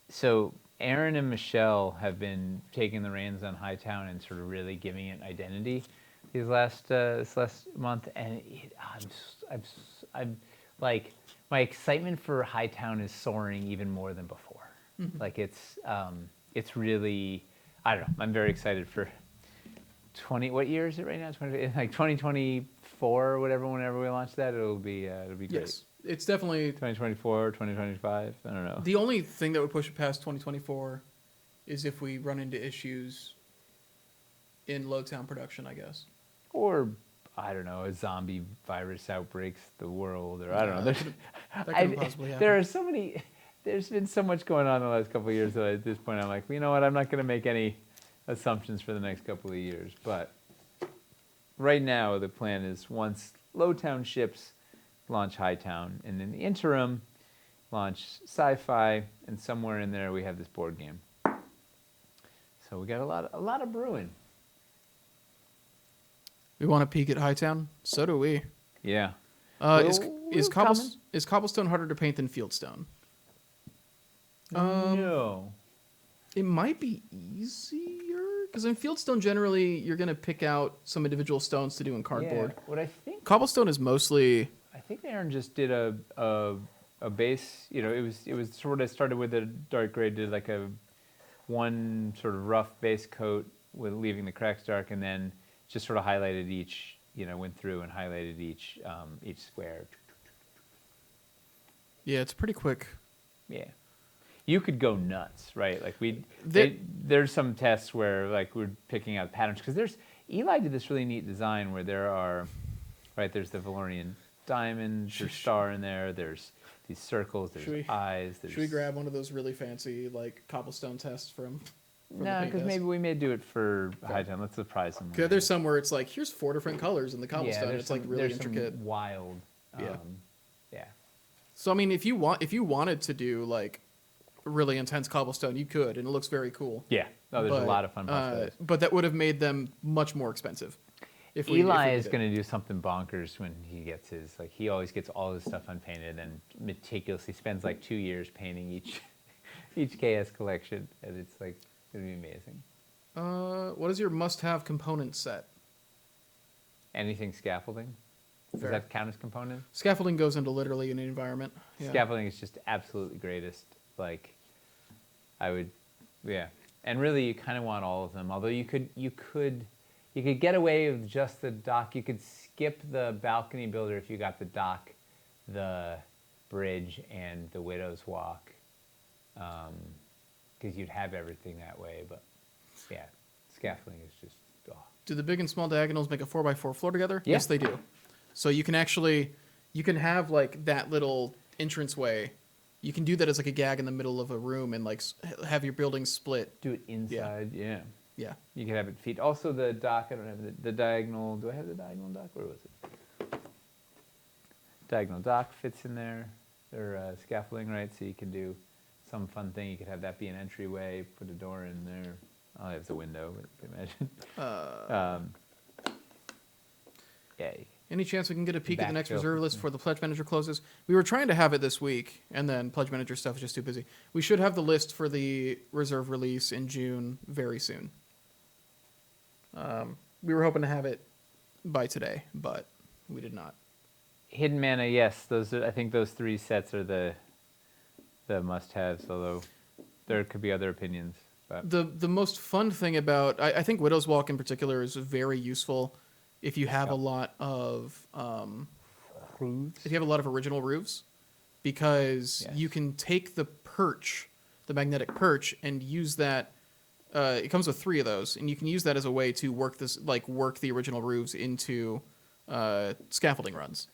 S1: So Aaron and Michelle have been taking the reins on Hightown and sort of really giving it identity this last month, and I'm like, my excitement for Hightown is soaring even more than before. Mm-hmm. Like it's really, I don't know. I'm very excited for 20. What year is it right now? 2024 or whatever. Whenever we launch that, it'll be great.
S2: Yes, it's definitely
S1: 2024, 2025. I don't know.
S2: The only thing that would push it past 2024 is if we run into issues in Lowtown production, I guess.
S1: Or, I don't know, a zombie virus outbreaks the world, or I don't know.
S2: That couldn't possibly happen.
S1: There are so many. There's been so much going on the last couple of years that at this point I'm like, you know what? I'm not going to make any assumptions for the next couple of years. But right now, the plan is once Lowtown ships, launch Hightown, and in the interim, launch Sci-Fi, and somewhere in there we have this board game. So we got a lot of brewing.
S2: We want to peek at Hightown. So do we.
S1: Yeah.
S2: Is cobblestone harder to paint than fieldstone?
S1: No.
S2: It might be easier because in fieldstone generally you're gonna pick out some individual stones to do in cardboard.
S1: Yeah. What I think
S2: cobblestone is mostly.
S1: I think Aaron just did a base. It was sort of started with a dark gray, did like a one sort of rough base coat with leaving the cracks dark, and then just sort of highlighted each. Went through and highlighted each square.
S2: Yeah, it's pretty quick.
S1: Yeah. You could go nuts, right? Like there's some tests where like we're picking out patterns because Eli did this really neat design where there are right? There's the Valorian diamonds, there's star in there, there's these circles, there's eyes. There's...
S2: Should we grab one of those really fancy like cobblestone tests from
S1: no, because maybe we may do it for Hightown. Let's surprise them.
S2: Okay, there's some where it's like, here's 4 different colors in the cobblestone. It's like really intricate.
S1: Some wild. Yeah.
S2: So I mean, if you wanted to do like really intense cobblestone, you could, and it looks very cool.
S1: Yeah. Oh, there's a lot of fun possibilities.
S2: But that would have made them much more expensive.
S1: Eli is going to do something bonkers when he gets his, like, he always gets all his stuff unpainted and meticulously spends like 2 years painting each KS collection, and it's like going to be amazing.
S2: What is your must-have component set?
S1: Anything scaffolding? Does that count as component?
S2: Scaffolding goes into literally any environment. Yeah.
S1: Scaffolding is just absolutely greatest. Like, I would, yeah. And really, you kind of want all of them. Although you could get away with just the dock. You could skip the balcony builder if you got the dock, the bridge, and the Widow's Walk, because you'd have everything that way. But yeah, scaffolding is just. Oh.
S2: Do the big and small diagonals make a 4x4 floor together?
S1: Yeah.
S2: Yes, they do. So you can have like that little entranceway. You can do that as like a gag in the middle of a room and like have your building split.
S1: Do it inside, yeah.
S2: Yeah.
S1: You could have it feet. Also the dock, I don't have the diagonal. Do I have the diagonal dock? Where was it? Diagonal dock fits in there. Or scaffolding, right? So you can do some fun thing. You could have that be an entryway, put a door in there. Oh, there's a window, but you can imagine. Yeah.
S2: Any chance we can get a peek at the next reserve list before the Pledge Manager closes? We were trying to have it this week, and then Pledge Manager stuff is just too busy. We should have the list for the reserve release in June very soon. We were hoping to have it by today, but we did not.
S1: Hidden Mana, yes. I think those 3 sets are the must-haves, although there could be other opinions. But.
S2: The most fun thing about... I think Widow's Walk in particular is very useful if you have a lot of original roofs, because you can take the perch, the magnetic perch, and use that. It comes with 3 of those, and you can use that as a way to work the original roofs into scaffolding runs.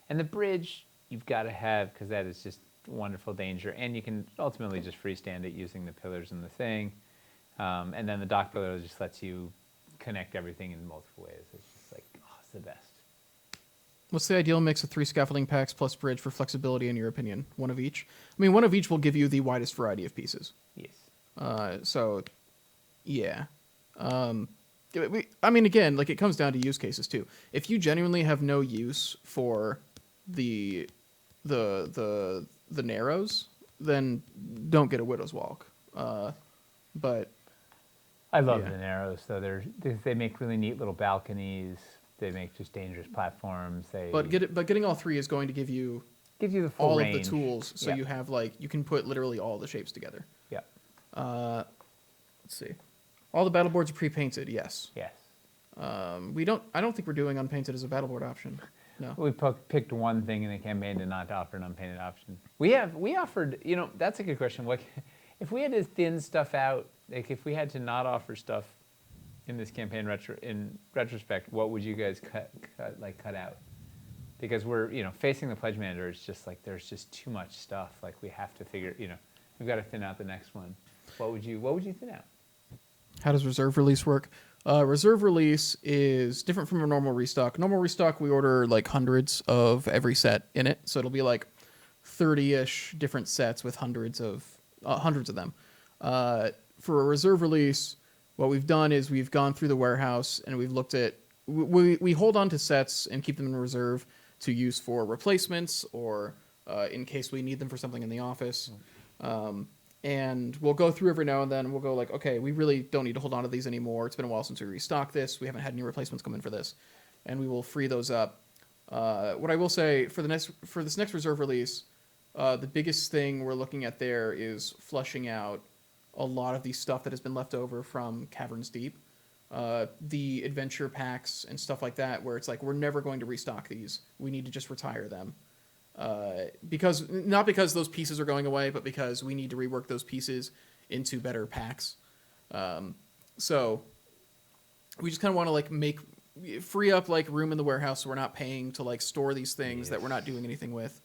S2: And
S1: the bridge you've got to have, because that is just wonderful danger, and you can ultimately just freestand it using the pillars and the thing, and then the dock pillar just lets you connect everything in multiple ways. It's just like, oh, it's the best.
S2: What's the ideal mix of 3 scaffolding packs plus bridge for flexibility, in your opinion? One of each? I mean, one of each will give you the widest variety of pieces.
S1: Yes.
S2: So, yeah. I mean, again, like, it comes down to use cases, too. If you genuinely have no use for the narrows, then don't get a Widow's Walk. But...
S1: I love the narrows, though. They make really neat little balconies. They make just dangerous platforms.
S2: But getting all 3 is going to give you
S1: the full
S2: all
S1: range.
S2: of the tools, so you have you can put literally all the shapes together.
S1: Yeah.
S2: Let's see. All the battle boards are pre-painted. Yes.
S1: Yes.
S2: I don't think we're doing unpainted as a battle board option. No.
S1: We picked one thing in the campaign to not offer an unpainted option. We offered. That's a good question. Like, if we had to thin stuff out. Like, if we had to not offer stuff in this campaign in retrospect, what would you guys cut out? Because we're, facing the Pledge Manager, it's just like there's just too much stuff. Like, we have to figure, we've got to thin out the next one. What would you thin out?
S2: How does reserve release work? Reserve release is different from a normal restock. Normal restock, we order like hundreds of every set in it, so it'll be like 30-ish different sets with hundreds of them. For a reserve release, what we've done is we've gone through the warehouse and we've looked at... We hold on to sets and keep them in reserve to use for replacements or in case we need them for something in the office. And we'll go through every now and then and we'll go like, okay, we really don't need to hold on to these anymore. It's been a while since we restocked this. We haven't had any replacements come in for this. And we will free those up. What I will say, for this next reserve release, the biggest thing we're looking at there is flushing out a lot of the stuff that has been left over from Caverns Deep. The adventure packs and stuff like that, where it's like, we're never going to restock these. We need to just retire them. Not because those pieces are going away, but because we need to rework those pieces into better packs. So we just kind of want to like make free up like room in the warehouse so we're not paying to like store these things that we're not doing anything with.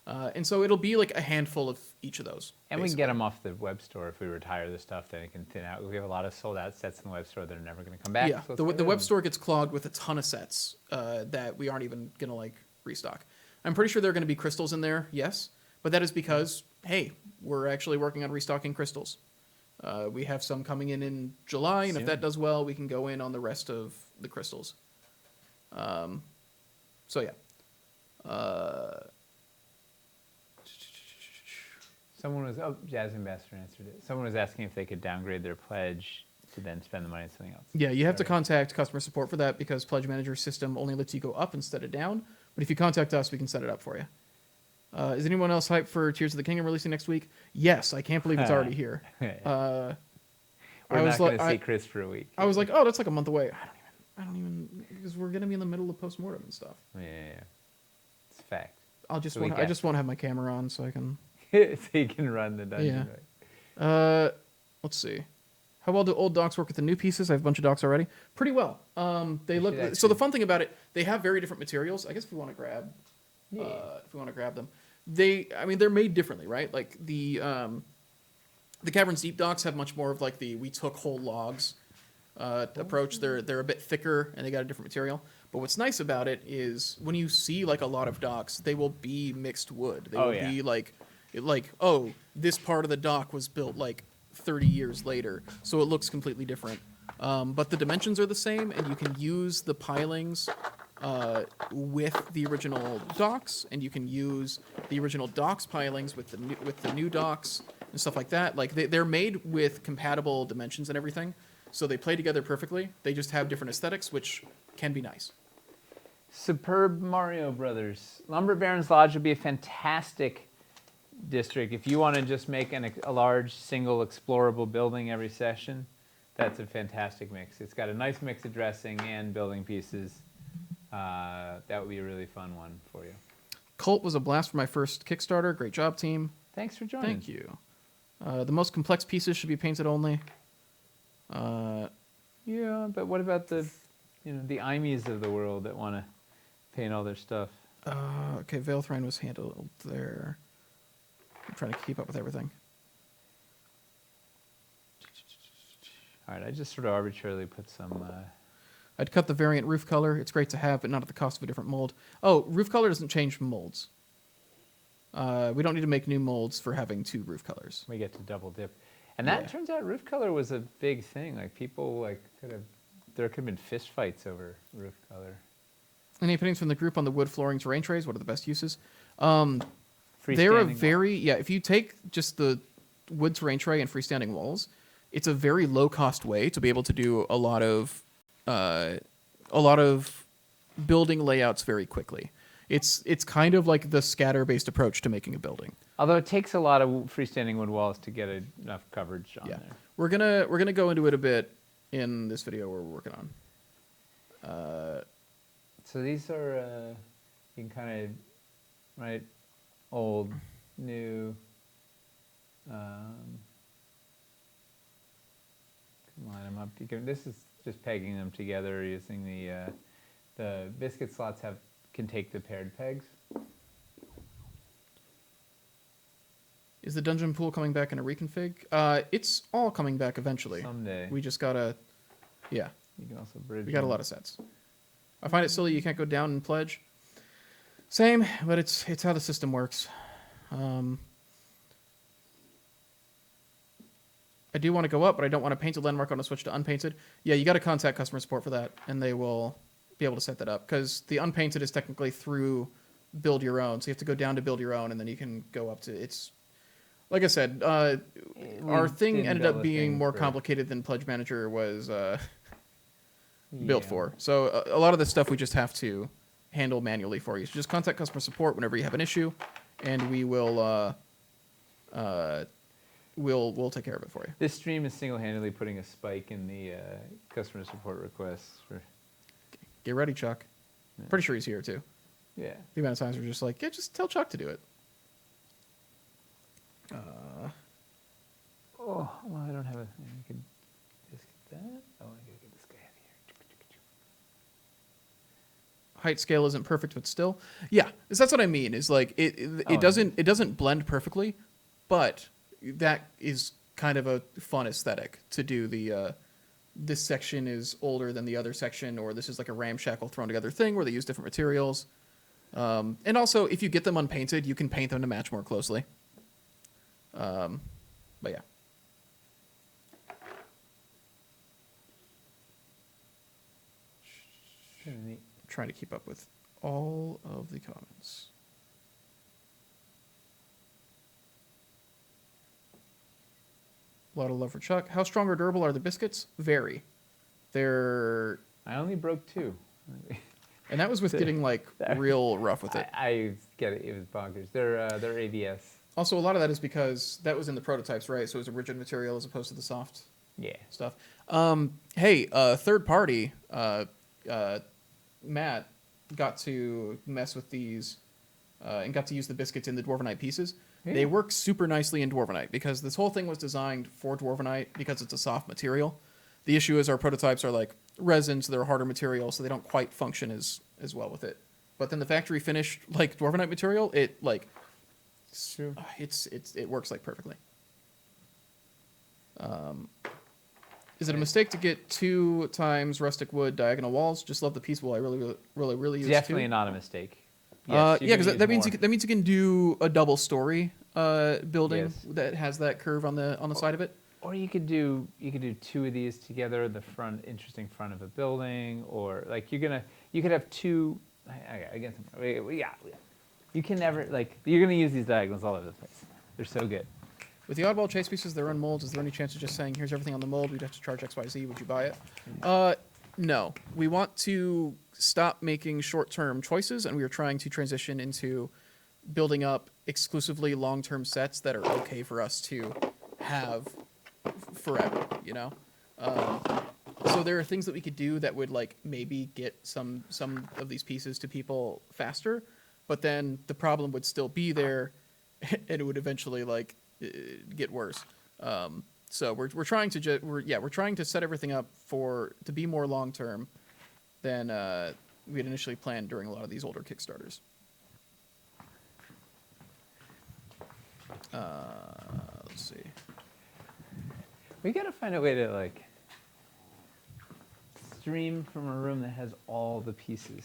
S2: And so it'll be like a handful of each of those.
S1: And we can get them off the web store if we retire the stuff. Then it can thin out. We have a lot of sold out sets in the web store that are never going to come back.
S2: Yeah,
S1: So
S2: the web store gets clogged with a ton of sets that we aren't even gonna like restock. I'm pretty sure there are going to be crystals in there, yes, but that is because hey, we're actually working on restocking crystals. We have some coming in July, and if that does well, we can go in on the rest of the crystals. So yeah.
S1: Someone was Jazz Ambassador answered it. Someone was asking if they could downgrade their pledge to then spend the money on something else.
S2: Yeah, you have to contact customer support for that because Pledge Manager system only lets you go up instead of down. But if you contact us, we can set it up for you. Is anyone else hyped for Tears of the Kingdom releasing next week? Yes, I can't believe it's already here.
S1: We're not going to see Chris for a week.
S2: I was like, oh, that's like a month away. I don't even, because we're going to be in the middle of postmortem and stuff.
S1: Yeah. It's fact.
S2: I just want to have my camera on so I can.
S1: So you can run the dungeon.
S2: Yeah. Right. Let's see. How well do old docks work with the new pieces? I have a bunch of docks already. Pretty well. They look. So the fun thing about it, they have very different materials. I guess if we want to grab, them, they're made differently, right? Like the Caverns Deep docks have much more of like we took whole logs approach. They're a bit thicker and they got a different material. But what's nice about it is when you see like a lot of docks, they will be mixed wood. They will be like this part of the dock was built like 30 years later, so it looks completely different. But the dimensions are the same, and you can use the pilings with the original docks, and you can use the original docks pilings with the new docks and stuff like that. Like they're made with compatible dimensions and everything, so they play together perfectly. They just have different aesthetics, which can be nice.
S1: Superb Mario Brothers. Lumber Baron's Lodge would be a fantastic district if you want to just make a large single explorable building every session. That's a fantastic mix. It's got a nice mix of dressing and building pieces. That would be a really fun one for you.
S2: Cult was a blast for my first Kickstarter. Great job, team.
S1: Thanks for joining.
S2: Thank you. The most complex pieces should be painted only.
S1: Yeah, but what about the Imies of the world that want to paint all their stuff?
S2: Okay, Veilthrain was handled there. I'm trying to keep up with everything.
S1: All right, I just sort of arbitrarily put some...
S2: I'd cut the variant roof color. It's great to have, but not at the cost of a different mold. Oh, roof color doesn't change molds. We don't need to make new molds for having two roof colors.
S1: We get to double dip. And that turns out roof color was a big thing. Like people there could have been fist fights over roof color.
S2: Any opinions from the group on the wood flooring terrain trays? What are the best uses? They're a if you take just the wood terrain tray and freestanding walls, it's a very low cost way to be able to do a lot of building layouts very quickly. It's kind of like the scatter based approach to making a building.
S1: Although it takes a lot of freestanding wood walls to get enough coverage on there.
S2: We're gonna go into it a bit in this video we're working on.
S1: So these are you can kind of write old, new. Come line them up. This is just pegging them together using the biscuit slots can take the paired pegs.
S2: Is the dungeon pool coming back in a reconfig? It's all coming back eventually.
S1: Someday.
S2: We just gotta,
S1: You can also bridge.
S2: We got a lot of sets. I find it silly you can't go down and pledge. Same, but it's how the system works. I do want to go up, but I don't want to paint a landmark on a switch to unpainted. Yeah, you got to contact customer support for that, and they will be able to set that up, because the unpainted is technically through build your own, so you have to go down to build your own, and then you can go up to it's. Like I said, our thing ended up being more complicated than Pledge Manager was built for. So a lot of this stuff we just have to handle manually for you. So just contact customer support whenever you have an issue, and we will we'll take care of it for you.
S1: This stream is single-handedly putting a spike in the customer support requests.
S2: Get ready, Chuck.
S1: Yeah.
S2: Pretty sure he's here too.
S1: Yeah.
S2: The amount of times we're just like, yeah, just tell Chuck to do it.
S1: Well, I don't have a. I could just get that. Oh, I gotta get this guy out of here.
S2: height scale isn't perfect, but still, yeah, that's what I mean. Is like it doesn't blend perfectly, but that is kind of a fun aesthetic to do. This section is older than the other section, or this is like a ramshackle thrown together thing where they use different materials. And also, if you get them unpainted, you can paint them to match more closely. But yeah. Trying to keep up with all of the comments. A lot of love for Chuck. How strong or durable are the biscuits? Very. They're...
S1: I only broke 2.
S2: And that was with getting like real rough with it.
S1: I get it. It was bonkers. They're ABS.
S2: Also, a lot of that is because that was in the prototypes, right? So it was a rigid material as opposed to the soft stuff. Hey, third party, Matt got to mess with these and got to use the biscuits in the Dwarvenite pieces. Yeah. They work super nicely in Dwarvenite because this whole thing was designed for Dwarvenite because it's a soft material. The issue is our prototypes are like resins, so they're a harder material, so they don't quite function as well with it. But then the factory finished like Dwarvenite material, it like it works like perfectly. Is it a mistake to get 2 times rustic wood diagonal walls? Just love the piece wall. I really use
S1: definitely
S2: 2.
S1: Not a mistake.
S2: Yes, yeah, because that means you can do a double story building that has that curve on the side of it.
S1: Or you could do 2 of these together, the interesting front of a building, or like you could have 2. I guess you can never you're gonna use these diagonals all over the place. They're so good.
S2: With the oddball chase pieces, their own molds, is there any chance of just saying, here's everything on the mold, we'd have to charge XYZ, would you buy it? No. We want to stop making short-term choices, and we are trying to transition into building up exclusively long-term sets that are okay for us to have forever, you know? So there are things that we could do that would like maybe get some of these pieces to people faster, but then the problem would still be there, and it would eventually like get worse. So we're trying to set everything up to be more long term than we had initially planned during a lot of these older Kickstarters. Let's see.
S1: We gotta find a way to like stream from a room that has all the pieces.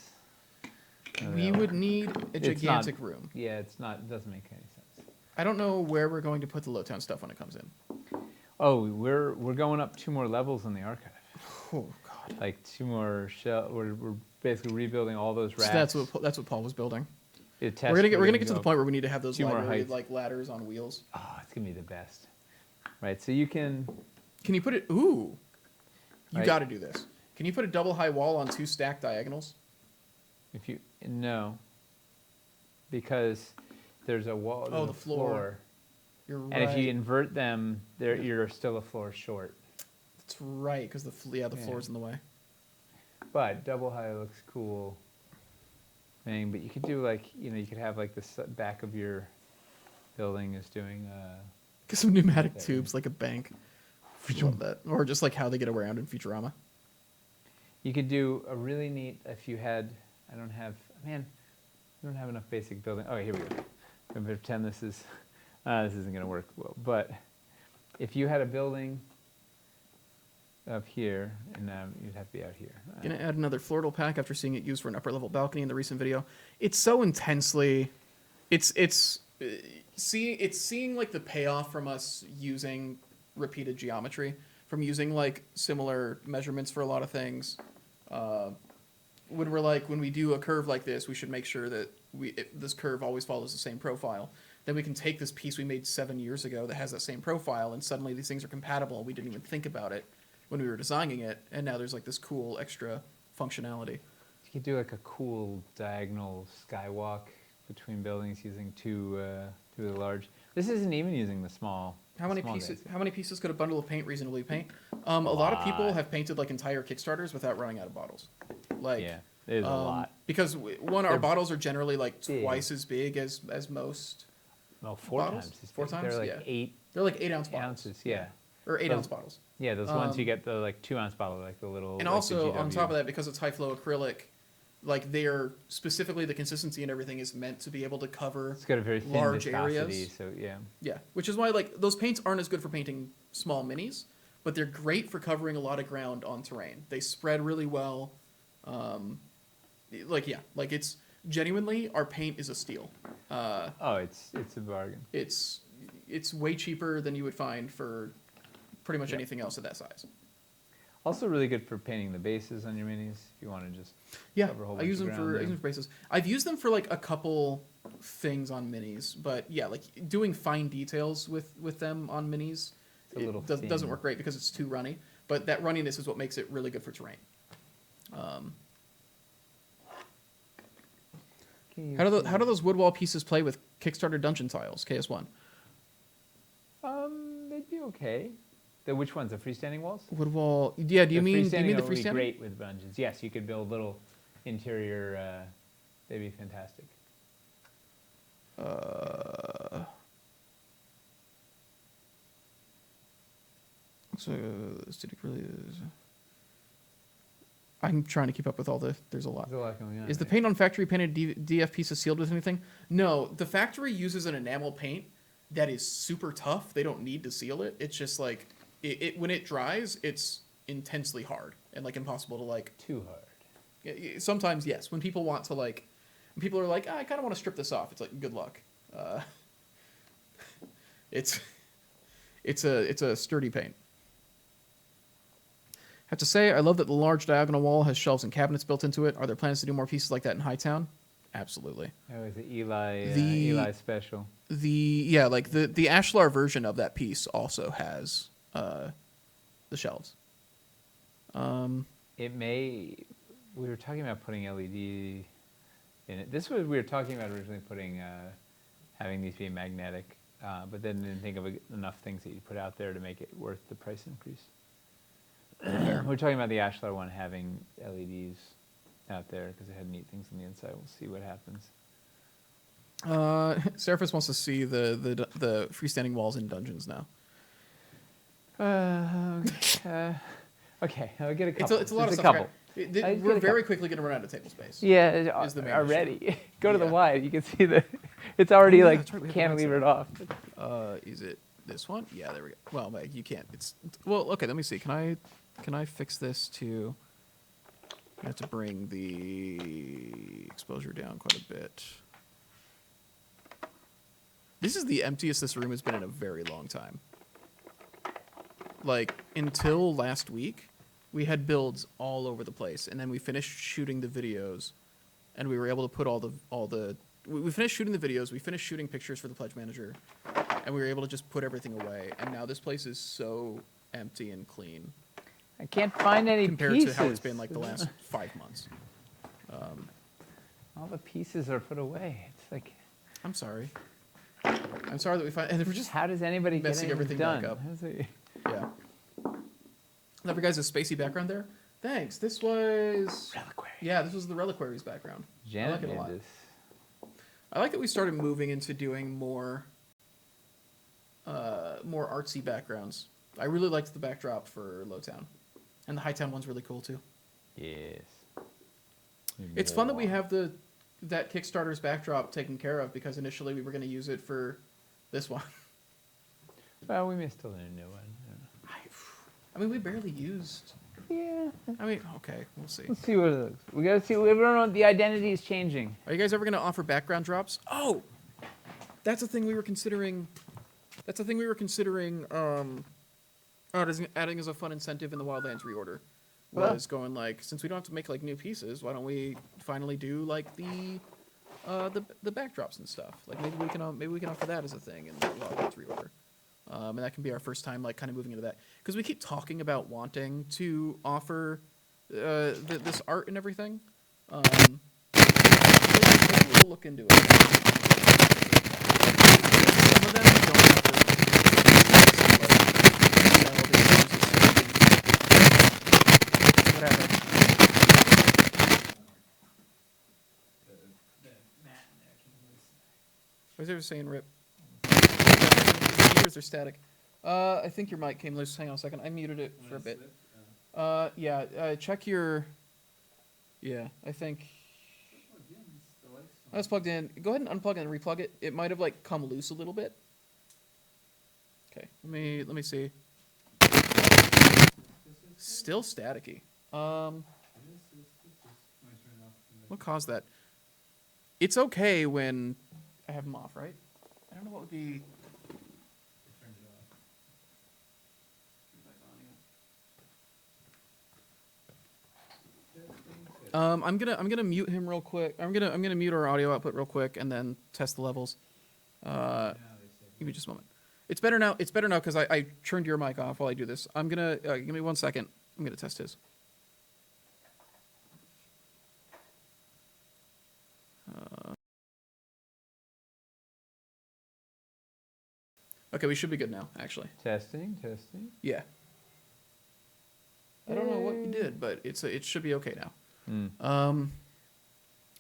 S2: We would need a gigantic room.
S1: Yeah, it doesn't make any sense.
S2: I don't know where we're going to put the Lowtown stuff when it comes in.
S1: Oh, we're going up 2 more levels in the archive.
S2: Oh God!
S1: Like 2 more shell. We're basically rebuilding all those racks.
S2: So that's what Paul was building.
S1: We're
S2: gonna get to the point where we need to have those
S1: 2 more
S2: library like ladders on wheels.
S1: Oh, it's gonna be the best. Right. So you can.
S2: Can you put it? Ooh. You
S1: Right.
S2: got to do this. Can you put a double high wall on 2 stacked diagonals?
S1: No. Because there's a wall.
S2: Oh, the floor. You're right.
S1: And if you invert them, you're still a floor short.
S2: That's right, because the floor's in the way.
S1: But double high looks cool. Thing, but you could do you could have like the back of your building is doing.
S2: Get some pneumatic tubes like a bank. Love that. Or just like how they get around in Futurama.
S1: You could do a really neat if you had. I don't have enough basic building. Oh, here we go. I'm gonna pretend this isn't gonna work well. But if you had a building up here, and you'd have to be out here.
S2: Gonna add another floral pack after seeing it used for an upper level balcony in the recent video. It's so intensely, it's seeing like the payoff from us using repeated geometry, from using like similar measurements for a lot of things. When we do a curve like this, we should make sure that this curve always follows the same profile. Then we can take this piece we made 7 years ago that has that same profile, and suddenly these things are compatible. We didn't even think about it when we were designing it, and now there's like this cool extra functionality.
S1: You could do like a cool diagonal skywalk between buildings using two of the large. This isn't even using the small.
S2: How many pieces could a bundle of paint reasonably paint? A lot of people have painted like entire Kickstarters without running out of bottles.
S1: Yeah, it is a lot.
S2: Because our bottles are generally like twice as big as most.
S1: No, 4
S2: bottles?
S1: times.
S2: 4 times.
S1: They're like 8.
S2: They're like 8-ounce bottles.
S1: Ounces, yeah.
S2: Or 8-ounce bottles.
S1: Yeah, those ones you get the like 2-ounce bottle, like the little.
S2: And
S1: like
S2: also
S1: the
S2: on top of that, because it's high flow acrylic, Like they are specifically the consistency and everything is meant to be able to cover
S1: It's got a very thin
S2: large
S1: viscosity,
S2: areas.
S1: so yeah.
S2: Yeah, which is why like those paints aren't as good for painting small minis, but they're great for covering a lot of ground on terrain. They spread really well. Like it's genuinely our paint is a steal.
S1: Oh, it's a bargain.
S2: It's way cheaper than you would find for pretty much
S1: Yeah.
S2: anything else of that size.
S1: Also really good for painting the bases on your minis if you want to just
S2: Yeah,
S1: cover a whole
S2: I
S1: bunch
S2: use
S1: of
S2: them
S1: ground
S2: for
S1: there.
S2: I use them for bases. I've used them for like a couple things on minis, but yeah, like doing fine details with them on minis,
S1: It's a little
S2: doesn't
S1: thin.
S2: work great because it's too runny. But that runniness is what makes it really good for terrain.
S1: Okay,
S2: How do those wood wall pieces play with Kickstarter dungeon tiles? KS1.
S1: They'd be okay. Which ones? The freestanding walls?
S2: Wood wall. Yeah. Do you mean the
S1: would be
S2: freestanding?
S1: great with dungeons. Yes, you could build little interior. They'd be fantastic.
S2: So aesthetic really is. I'm trying to keep up with all the. There's a lot.
S1: There's a lot going on.
S2: Is the
S1: there.
S2: paint on factory painted DF pieces sealed with anything? No, the factory uses an enamel paint that is super tough. They don't need to seal it. It's just like when it dries, it's intensely hard and like impossible to like.
S1: Too hard.
S2: Sometimes yes, when people want to like, when people are like, I kind of want to strip this off. It's like good luck. It's a sturdy paint. Have to say, I love that the large diagonal wall has shelves and cabinets built into it. Are there plans to do more pieces like that in Hightown? Absolutely.
S1: That was the Eli
S2: The-
S1: special.
S2: The Ashlar version of that piece also has the shelves.
S1: It may. We were talking about putting LED in it. This was we were talking about originally putting having these be magnetic, but then didn't think of enough things that you put out there to make it worth the price increase. We're talking about the Ashlar one having LEDs out there because it had neat things on the inside. We'll see what happens.
S2: Seraphis wants to see the freestanding walls in dungeons now.
S1: Okay, I'll get a couple.
S2: It's a lot of
S1: Just
S2: stuff.
S1: couple.
S2: Right? We're very quickly going to run out of table space.
S1: Yeah,
S2: is the main
S1: already. Go to the
S2: Yeah.
S1: wide. You can see it's already
S2: Oh, yeah,
S1: like
S2: that's right, we have the wide
S1: cantilevered off.
S2: Is it this one? Yeah, there we go. Well, you can't. Well, okay. Let me see. Can I fix this to? I have to bring the exposure down quite a bit. This is the emptiest this room has been in a very long time. Like until last week, we had builds all over the place, and then we finished shooting the videos, and we were able to put all the. We finished shooting the videos. We finished shooting pictures for the pledge manager, and we were able to just put everything away. And now this place is so empty and clean
S1: I can't find any
S2: compared
S1: pieces.
S2: to how it's been like the last 5 months.
S1: All the pieces are put away. It's like,
S2: I'm sorry. I'm sorry that we find, and we're just
S1: how does anybody get
S2: messing
S1: anything
S2: everything
S1: done?
S2: back up.
S1: How's it-
S2: yeah. Love you guys' spacey background there. Thanks. This was
S1: Reliquary.
S2: yeah. This was the Reliquaries background.
S1: Janet
S2: I like it a
S1: made
S2: lot.
S1: this.
S2: I like that we started moving into doing more artsy backgrounds. I really liked the backdrop for Lowtown, and the Hightown one's really cool too.
S1: Yes.
S2: It's fun that we have that Kickstarter's backdrop taken care of because initially we were going to use it for this one.
S1: Well, we may still need a new one.
S2: I mean, we barely used.
S1: Yeah.
S2: I mean, okay, we'll see.
S1: Let's see what it looks. We gotta see. We don't know. The identity is changing.
S2: Are you guys ever going to offer background drops? Oh, that's a thing we were considering. That's a thing we were considering. Adding as a fun incentive in the Wildlands reorder was going like, since we don't have to make like new pieces, why don't we finally do like the backdrops and stuff? Like maybe we can offer that as a thing in the Wildlands reorder. And that can be our first time, like, kind of moving into that. Because we keep talking about wanting to offer this art and everything. We'll look into it. Some of them don't have whatever. I was ever saying rip. Are static. I think your mic came loose. Hang on a second. I muted it for a bit. Yeah. Check your. Yeah, I think That's plugged in. Go ahead and unplug and replug it. It might have like come loose a little bit. Okay, let me see. Still staticky. What caused that? It's okay when I have them off, right? I don't know what would be. I'm gonna mute him real quick. I'm gonna mute our audio output real quick and then test the levels. Give me just a moment. It's better now. It's better now because I turned your mic off while I do this. I'm gonna give me 1 second. I'm gonna test his. Okay, we should be good now. Actually.
S1: Testing.
S2: Yeah. I don't know what you did, but it should be okay now.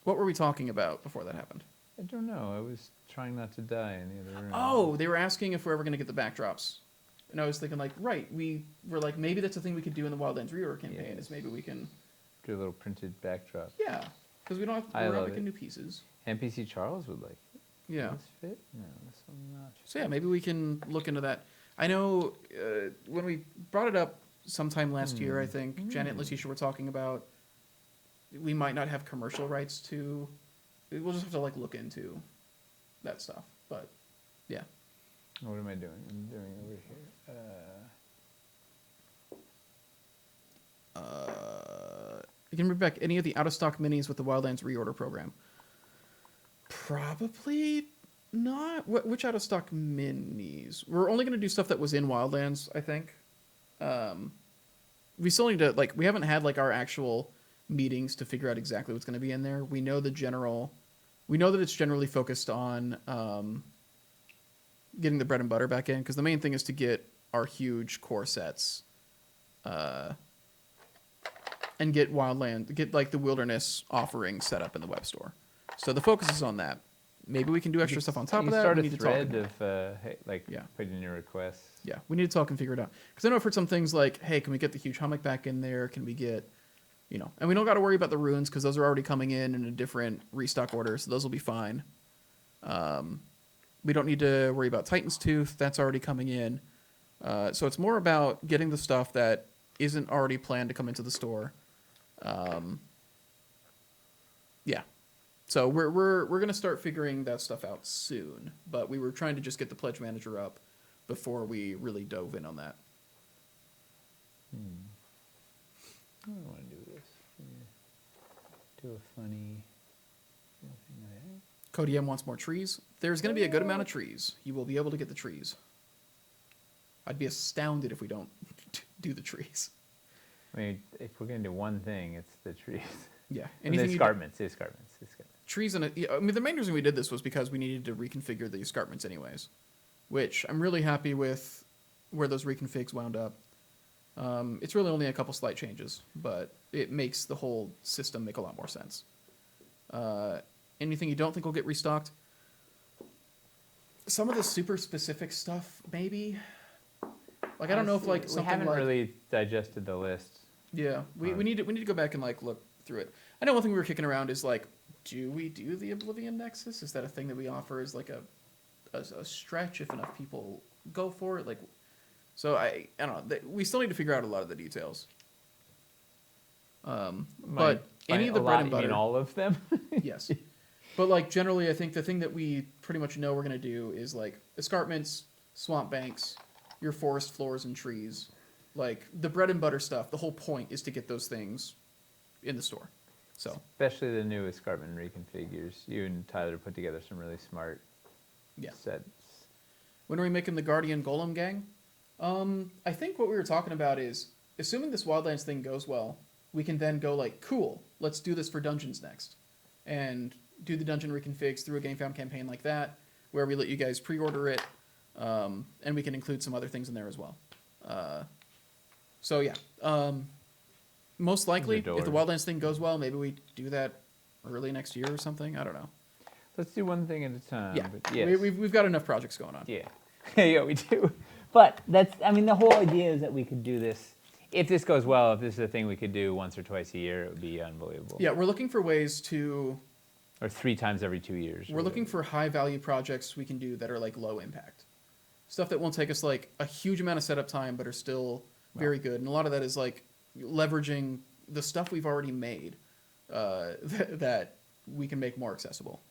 S2: What were we talking about before that happened?
S1: I don't know. I was trying not to die in the other room.
S2: Oh, they were asking if we're ever going to get the backdrops. And I was thinking, like, right, we were like, maybe that's a thing we could do in the Wildlands reorder campaign,
S1: Yes.
S2: is maybe we can...
S1: Do a little printed backdrop.
S2: Yeah, because we don't have
S1: I
S2: we're not
S1: love
S2: making
S1: it.
S2: new pieces.
S1: NPC Charles would like it.
S2: Yeah.
S1: Does this fit? No, this one not.
S2: So yeah, maybe we can look into that. I know when we brought it up sometime last year, I think, Janet and Letitia were talking about we might not have commercial rights to... We'll just have to, like, look into that stuff. But, yeah.
S1: What am I doing? I'm doing over here.
S2: You can bring back any of the out-of-stock minis with the Wildlands reorder program. Probably not. Which out-of-stock minis? We're only going to do stuff that was in Wildlands, I think. We still need to, like, we haven't had, like, our actual meetings to figure out exactly what's going to be in there. We know we know that it's generally focused on getting the bread and butter back in, because the main thing is to get our huge core sets and get like the wilderness offering set up in the web store. So the focus is on that. Maybe we can do extra stuff on top of that.
S1: Start
S2: We
S1: a
S2: need to talk
S1: thread of
S2: Yeah.
S1: put in your requests.
S2: Yeah, we need to talk and figure it out. Because I know I've heard some things like, hey, can we get the huge hummock back in there? Can we get, and we don't got to worry about the ruins because those are already coming in a different restock order, so those will be fine. We don't need to worry about Titan's Tooth. That's already coming in. So it's more about getting the stuff that isn't already planned to come into the store. Yeah. So we're going to start figuring that stuff out soon, but we were trying to just get the pledge manager up before we really dove in on that.
S1: I don't want to do this. Do a funny thing I have.
S2: Cody M wants more trees. There's going to be a good amount of trees. You will be able to get the trees. I'd be astounded if we don't do the trees.
S1: I mean, if we're going to do one thing, it's the trees.
S2: Yeah.
S1: And the escarpments.
S2: Trees and I mean, the main reason we did this was because we needed to reconfigure the escarpments anyways, which I'm really happy with where those reconfigs wound up. It's really only a couple slight changes, but it makes the whole system make a lot more sense. Anything you don't think will get restocked? Some of the super specific stuff, maybe. Like, I don't know if like something
S1: we haven't
S2: like
S1: really digested the list.
S2: yeah, we need to go back and like look through it. I know one thing we were kicking around is like, do we do the Oblivion Nexus? Is that a thing that we offer as like a stretch if enough people go for it? Like, so I don't know. We still need to figure out a lot of the details. But any of the bread and butter,
S1: in all of them.
S2: yes. But like generally, I think the thing that we pretty much know we're gonna do is like escarpments, swamp banks, your forest floors and trees, like the bread and butter stuff. The whole point is to get those things in the store. So
S1: Especially the new escarpment reconfigures. You and Tyler put together some really smart sets.
S2: when are we making the Guardian Golem gang? I think what we were talking about is, assuming this Wildlands thing goes well, we can then go like, cool, let's do this for dungeons next. And do the dungeon reconfigs through a Game Found campaign like that, where we let you guys pre-order it, and we can include some other things in there as well. So yeah, most likely, if the Wildlands thing goes well, maybe we do that early next year or something. I don't know.
S1: Let's do one thing at a time.
S2: Yeah,
S1: But yes.
S2: we've got enough projects going on.
S1: Yeah. Yeah, we do. But the whole idea is that we could do this. If this goes well, if this is a thing we could do once or twice a year, it would be unbelievable.
S2: Yeah, we're looking for ways to
S1: Or 3 times every 2 years.
S2: We're looking for high value projects we can do that are like low impact. Stuff that won't take us like a huge amount of setup time, but are still very good. And a lot of that is like leveraging the stuff we've already made that we can make more accessible.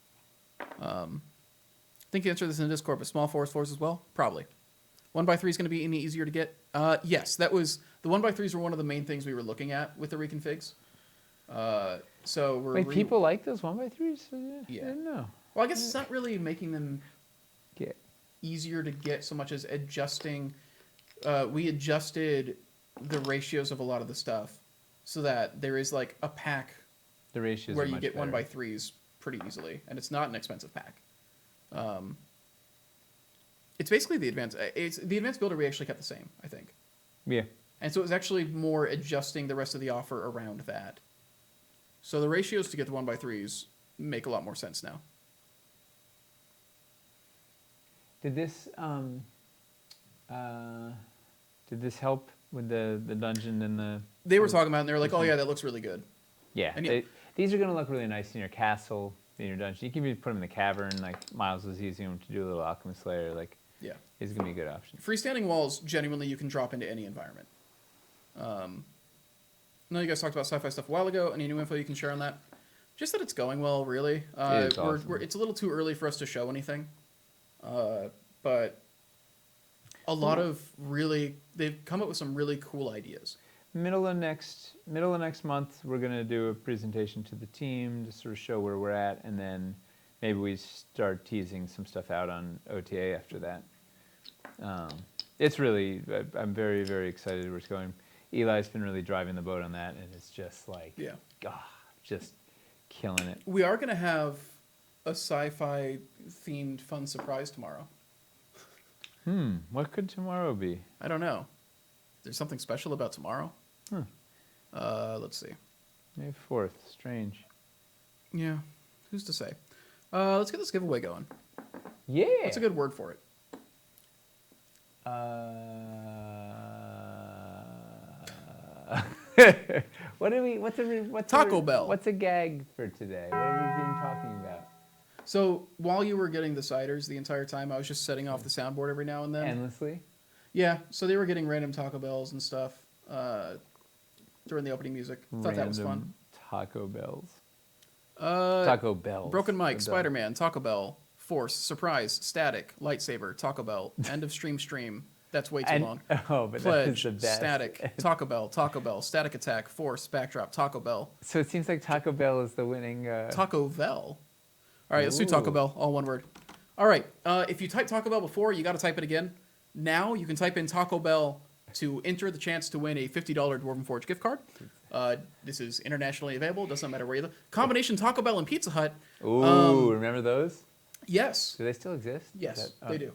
S2: I think you answered this in the Discord, but small forest floors as well? Probably. 1x3 is going to be any easier to get? Yes, that was the 1x3s were one of the main things we were looking at with the reconfigs. So we're
S1: Wait, people like those 1x3s?
S2: Yeah.
S1: I didn't know.
S2: Well, I guess it's not really making them
S1: Yeah.
S2: easier to get so much as adjusting. We adjusted the ratios of a lot of the stuff so that there is like a pack
S1: The ratios
S2: where
S1: are
S2: you
S1: much
S2: get
S1: better.
S2: 1x3s pretty easily, and it's not an expensive pack. It's basically the advanced builder we actually kept the same, I think.
S1: Yeah.
S2: And so it was actually more adjusting the rest of the offer around that. So the ratios to get the 1x3s make a lot more sense now.
S1: Did this help with the dungeon and the?
S2: They were talking about it, and they were like, "Oh yeah, that looks really good."
S1: Yeah,
S2: And
S1: these are going to look really nice in your castle, in your dungeon. You can even put them in the cavern, like Miles was using them to do a little alchemist layer. Like,
S2: Yeah.
S1: it's going to be a good option.
S2: Freestanding walls, genuinely, you can drop into any environment. I know you guys talked about sci-fi stuff a while ago. Any new info you can share on that? Just that it's going well, really.
S1: It is awesome.
S2: It's a little too early for us to show anything. But a lot of they've come up with some really cool ideas.
S1: Middle of next month, we're going to do a presentation to the team to sort of show where we're at, and then maybe we start teasing some stuff out on OTA after that. It's really, I'm very, very excited where it's going. Eli's been really driving the boat on that, and it's just like, just killing it.
S2: We are going to have a sci-fi themed fun surprise tomorrow.
S1: What could tomorrow be?
S2: I don't know. There's something special about tomorrow. Let's see.
S1: May 4th, strange.
S2: Yeah, who's to say? Let's get this giveaway going.
S1: Yeah.
S2: What's a good word for it?
S1: What's
S2: Taco Bell.
S1: What's a gag for today? What have we been talking about?
S2: So while you were getting the ciders the entire time, I was just setting off the soundboard every now and then.
S1: Endlessly?
S2: Yeah, so they were getting random Taco Bells and stuff during the opening music. Thought that was fun.
S1: Taco Bells.
S2: Uh,
S1: Taco Bells.
S2: Broken Mike,
S1: The
S2: Spider-Man, Taco Bell, Force, Surprise, Static, Lightsaber, Taco Bell, End of Stream. That's way too long.
S1: Oh, but
S2: Pledge,
S1: that is the best.
S2: Static, Taco Bell, Static Attack, Force, Backdrop, Taco Bell.
S1: So it seems like Taco Bell is the winning.
S2: Taco Bell. All right, let's do Taco
S1: Ooh.
S2: Bell, all one word. All right, if you type Taco Bell before, you got to type it again. Now you can type in Taco Bell to enter the chance to win a $50 Dwarven Forge gift card. This is internationally available. Doesn't matter where you live. Combination Taco Bell and Pizza Hut.
S1: Ooh, remember those?
S2: Yes.
S1: Do they still exist?
S2: Yes, they do.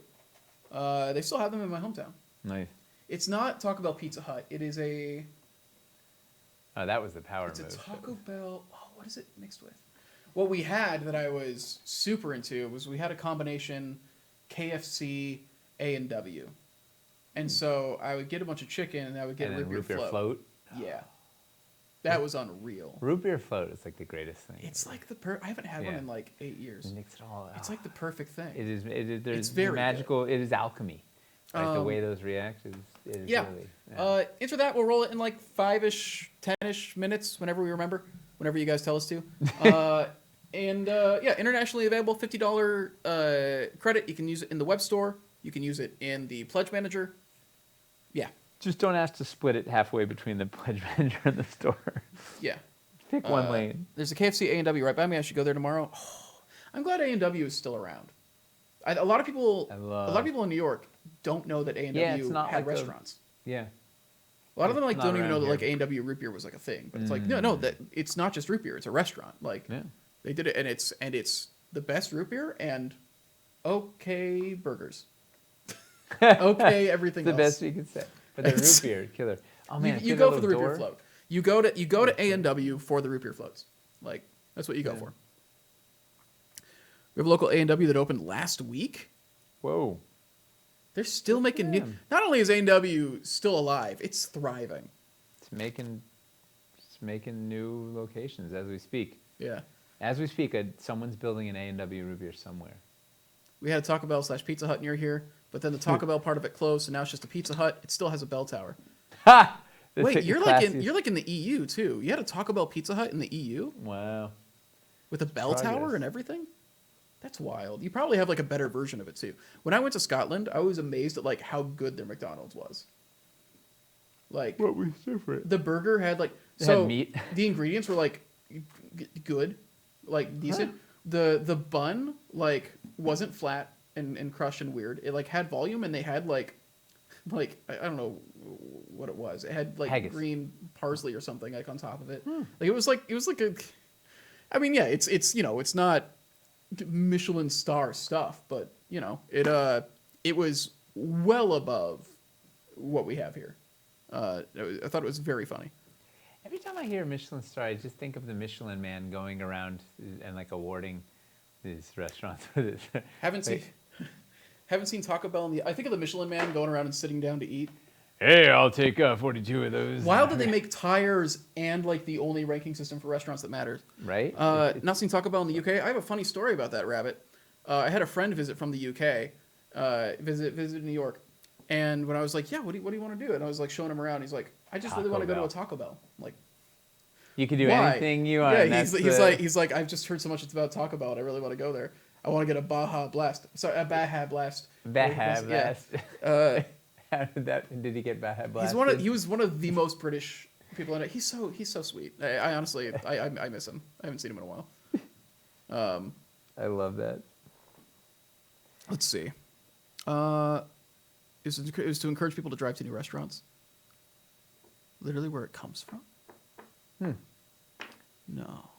S2: They still have them in my hometown.
S1: Nice.
S2: It's not Taco Bell Pizza Hut. It is a...
S1: Oh, that was the power
S2: It's
S1: move.
S2: a Taco Bell... Oh, what is it mixed with? What we had that I was super into was we had a combination KFC, A&W. And so I would get a bunch of chicken and I would get
S1: And then
S2: root beer float. Yeah. That was unreal.
S1: Root beer float is like the greatest thing.
S2: It's like I haven't had one in like 8 years.
S1: You mix it all out.
S2: It's like the perfect thing.
S1: It is. There's
S2: It's very
S1: magical. It is alchemy. Like the way those react is
S2: Yeah.
S1: really.
S2: Enter that. We'll roll it in like 5-ish, 10-ish minutes whenever we remember, whenever you guys tell us to. Yeah, internationally available, $50 credit. You can use it in the web store. You can use it in the Pledge Manager. Yeah.
S1: Just don't ask to split it halfway between the pledge manager and the store.
S2: Yeah.
S1: Pick one lane.
S2: There's a KFC A&W right by me. I should go there tomorrow. Oh, I'm glad A&W is still around. A lot of people in New York don't know that A&W
S1: it's not
S2: had
S1: like
S2: restaurants.
S1: Yeah.
S2: A lot of them
S1: It's not
S2: don't even
S1: around
S2: know that
S1: here.
S2: like A&W root beer was like a thing. But it's like no, that it's not just root beer. It's a restaurant. Like they did it, and it's the best root beer and okay burgers. Okay, everything
S1: The
S2: else.
S1: best we could say. But the root beer killer. Oh man,
S2: You go for the root beer float. You go to A&W for the root beer floats. Like that's what you go for. We have a local A&W that opened last week.
S1: Whoa.
S2: They're still making new. Not only is A&W still alive, it's thriving.
S1: It's making new locations as we speak.
S2: Yeah.
S1: As we speak, someone's building an A&W root beer somewhere.
S2: We had a Taco Bell / Pizza Hut near here, but then the Taco Bell part of it closed, and now it's just a Pizza Hut. It still has a bell tower.
S1: Ha!
S2: Wait, you're like in the EU too. You had a Taco Bell Pizza Hut in the EU
S1: Wow.
S2: with a bell tower and everything? That's wild. You probably have like a better version of it too. When I went to Scotland, I was amazed at like how good their McDonald's was. Like
S1: What was different?
S2: the burger had like
S1: It had meat.
S2: The ingredients were like good, like decent. The bun like wasn't flat and crushed and weird. It like had volume, and they had like I don't know what it was. It had like
S1: Haggis.
S2: green parsley or something like on top of it. Like it was like a. I mean, yeah, it's you know, it's not Michelin star stuff, but you know, it was well above what we have here. I thought it was very funny.
S1: Every time I hear a Michelin star, I just think of the Michelin Man going around and like awarding these restaurants for this.
S2: Haven't seen Taco Bell I think of the Michelin Man going around and sitting down to eat.
S1: Hey, I'll take 42 of those.
S2: Why do they make tires and like the only ranking system for restaurants that matters?
S1: Right?
S2: Not seen Taco Bell in the UK. I have a funny story about that, Rabbit. I had a friend visit from the UK, visit New York, and when I was like, "Yeah, what do you want to do?" and I was like showing him around, he's like, "I just really want to go to a Taco Bell." I'm like,
S1: you can do
S2: why?
S1: anything you want.
S2: Yeah, he's like, I've just heard so much about Taco Bell, and I really want to go there. I want to get a Baja Blast. Sorry, a Baja Blast.
S1: Baja Blast.
S2: Yeah.
S1: How did he get Baja Blast?
S2: He was one of the most British people in it. He's so sweet. I honestly I miss him. I haven't seen him in a while.
S1: I love that.
S2: Let's see. It was to encourage people to drive to new restaurants. Literally where it comes from. No.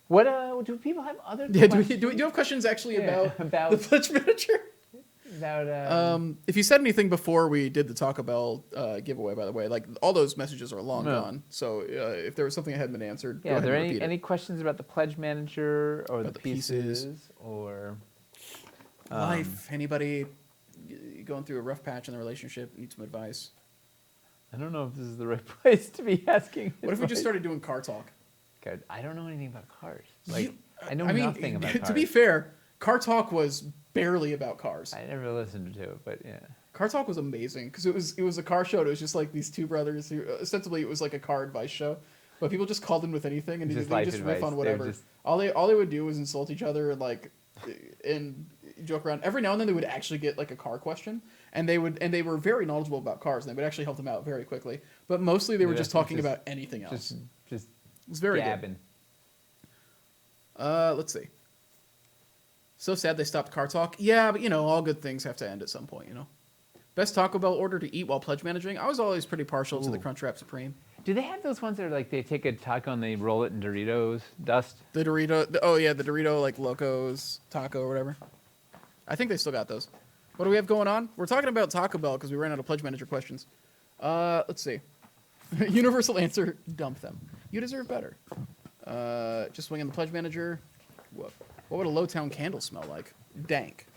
S1: What do people have other?
S2: Yeah.
S1: questions?
S2: Do we have questions actually
S1: Yeah,
S2: about the pledge manager?
S1: About
S2: If you said anything before we did the Taco Bell giveaway, by the way, like all those messages are long gone. So if there was something that hadn't been answered,
S1: yeah. Are there
S2: repeat it.
S1: any questions about the pledge manager or
S2: About
S1: the
S2: the pieces.
S1: pieces or
S2: Life? Anybody going through a rough patch in the relationship need some advice?
S1: I don't know if this is the right place to be asking.
S2: What if we just
S1: advice.
S2: started doing car talk?
S1: God, I don't know anything about cars. Like I know
S2: I mean,
S1: nothing about cars.
S2: To be fair, car talk was barely about cars.
S1: I never listened to it, but yeah.
S2: Car talk was amazing because it was a car show. And it was just like these two brothers who ostensibly it was like a car advice show, but people just called in with anything and
S1: Just
S2: they
S1: life
S2: just riff
S1: advice.
S2: on
S1: They
S2: whatever.
S1: were just-
S2: All they would do was insult each other and joke around. Every now and then they would actually get like a car question, and they were very knowledgeable about cars, and they would actually help them out very quickly. But mostly they were just talking about anything else.
S1: Just
S2: It was very
S1: gabbing.
S2: good. Let's see. So sad they stopped car talk. Yeah, but you know, all good things have to end at some point, you know. Best Taco Bell order to eat while pledge managing. I was always pretty partial to the Crunchwrap Supreme.
S1: Do they have those ones that are like they take a taco and they roll it in Doritos dust?
S2: The Dorito, the Dorito like Locos Taco or whatever. I think they still got those. What do we have going on? We're talking about Taco Bell because we ran out of pledge manager questions. Let's see. Universal answer: dump them. You deserve better. Just swinging the pledge manager. What would a Lowtown candle smell like? Dank.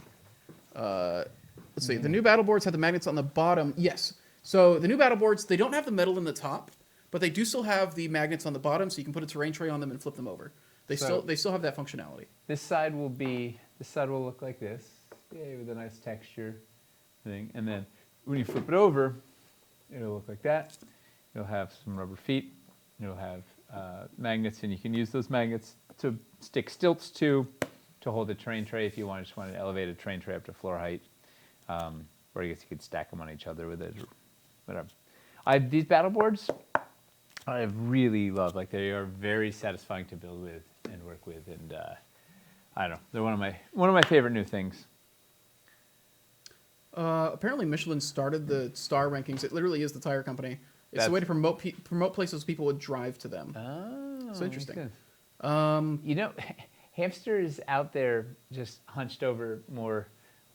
S2: Let's see. The new battle boards have the magnets on the bottom. Yes. So the new battle boards, they don't have the metal in the top, but they do still have the magnets on the bottom, so you can put a terrain tray on them and flip them over. They still have that functionality.
S1: This side will look like this, yay, with a nice texture thing. And then when you flip it over, it'll look like that. It'll have some rubber feet. It'll have magnets, and you can use those magnets to stick stilts to hold the terrain tray if you just want to elevate a terrain tray up to floor height. Or I guess you could stack them on each other with it, or whatever. These battle boards, I really love. Like they are very satisfying to build with and work with, and I don't know. They're one of my favorite new things.
S2: Apparently, Michelin started the star rankings. It literally is the tire company. It's a way to promote places people would drive to them.
S1: Oh,
S2: so interesting.
S1: You know, Hamster is out there just hunched over more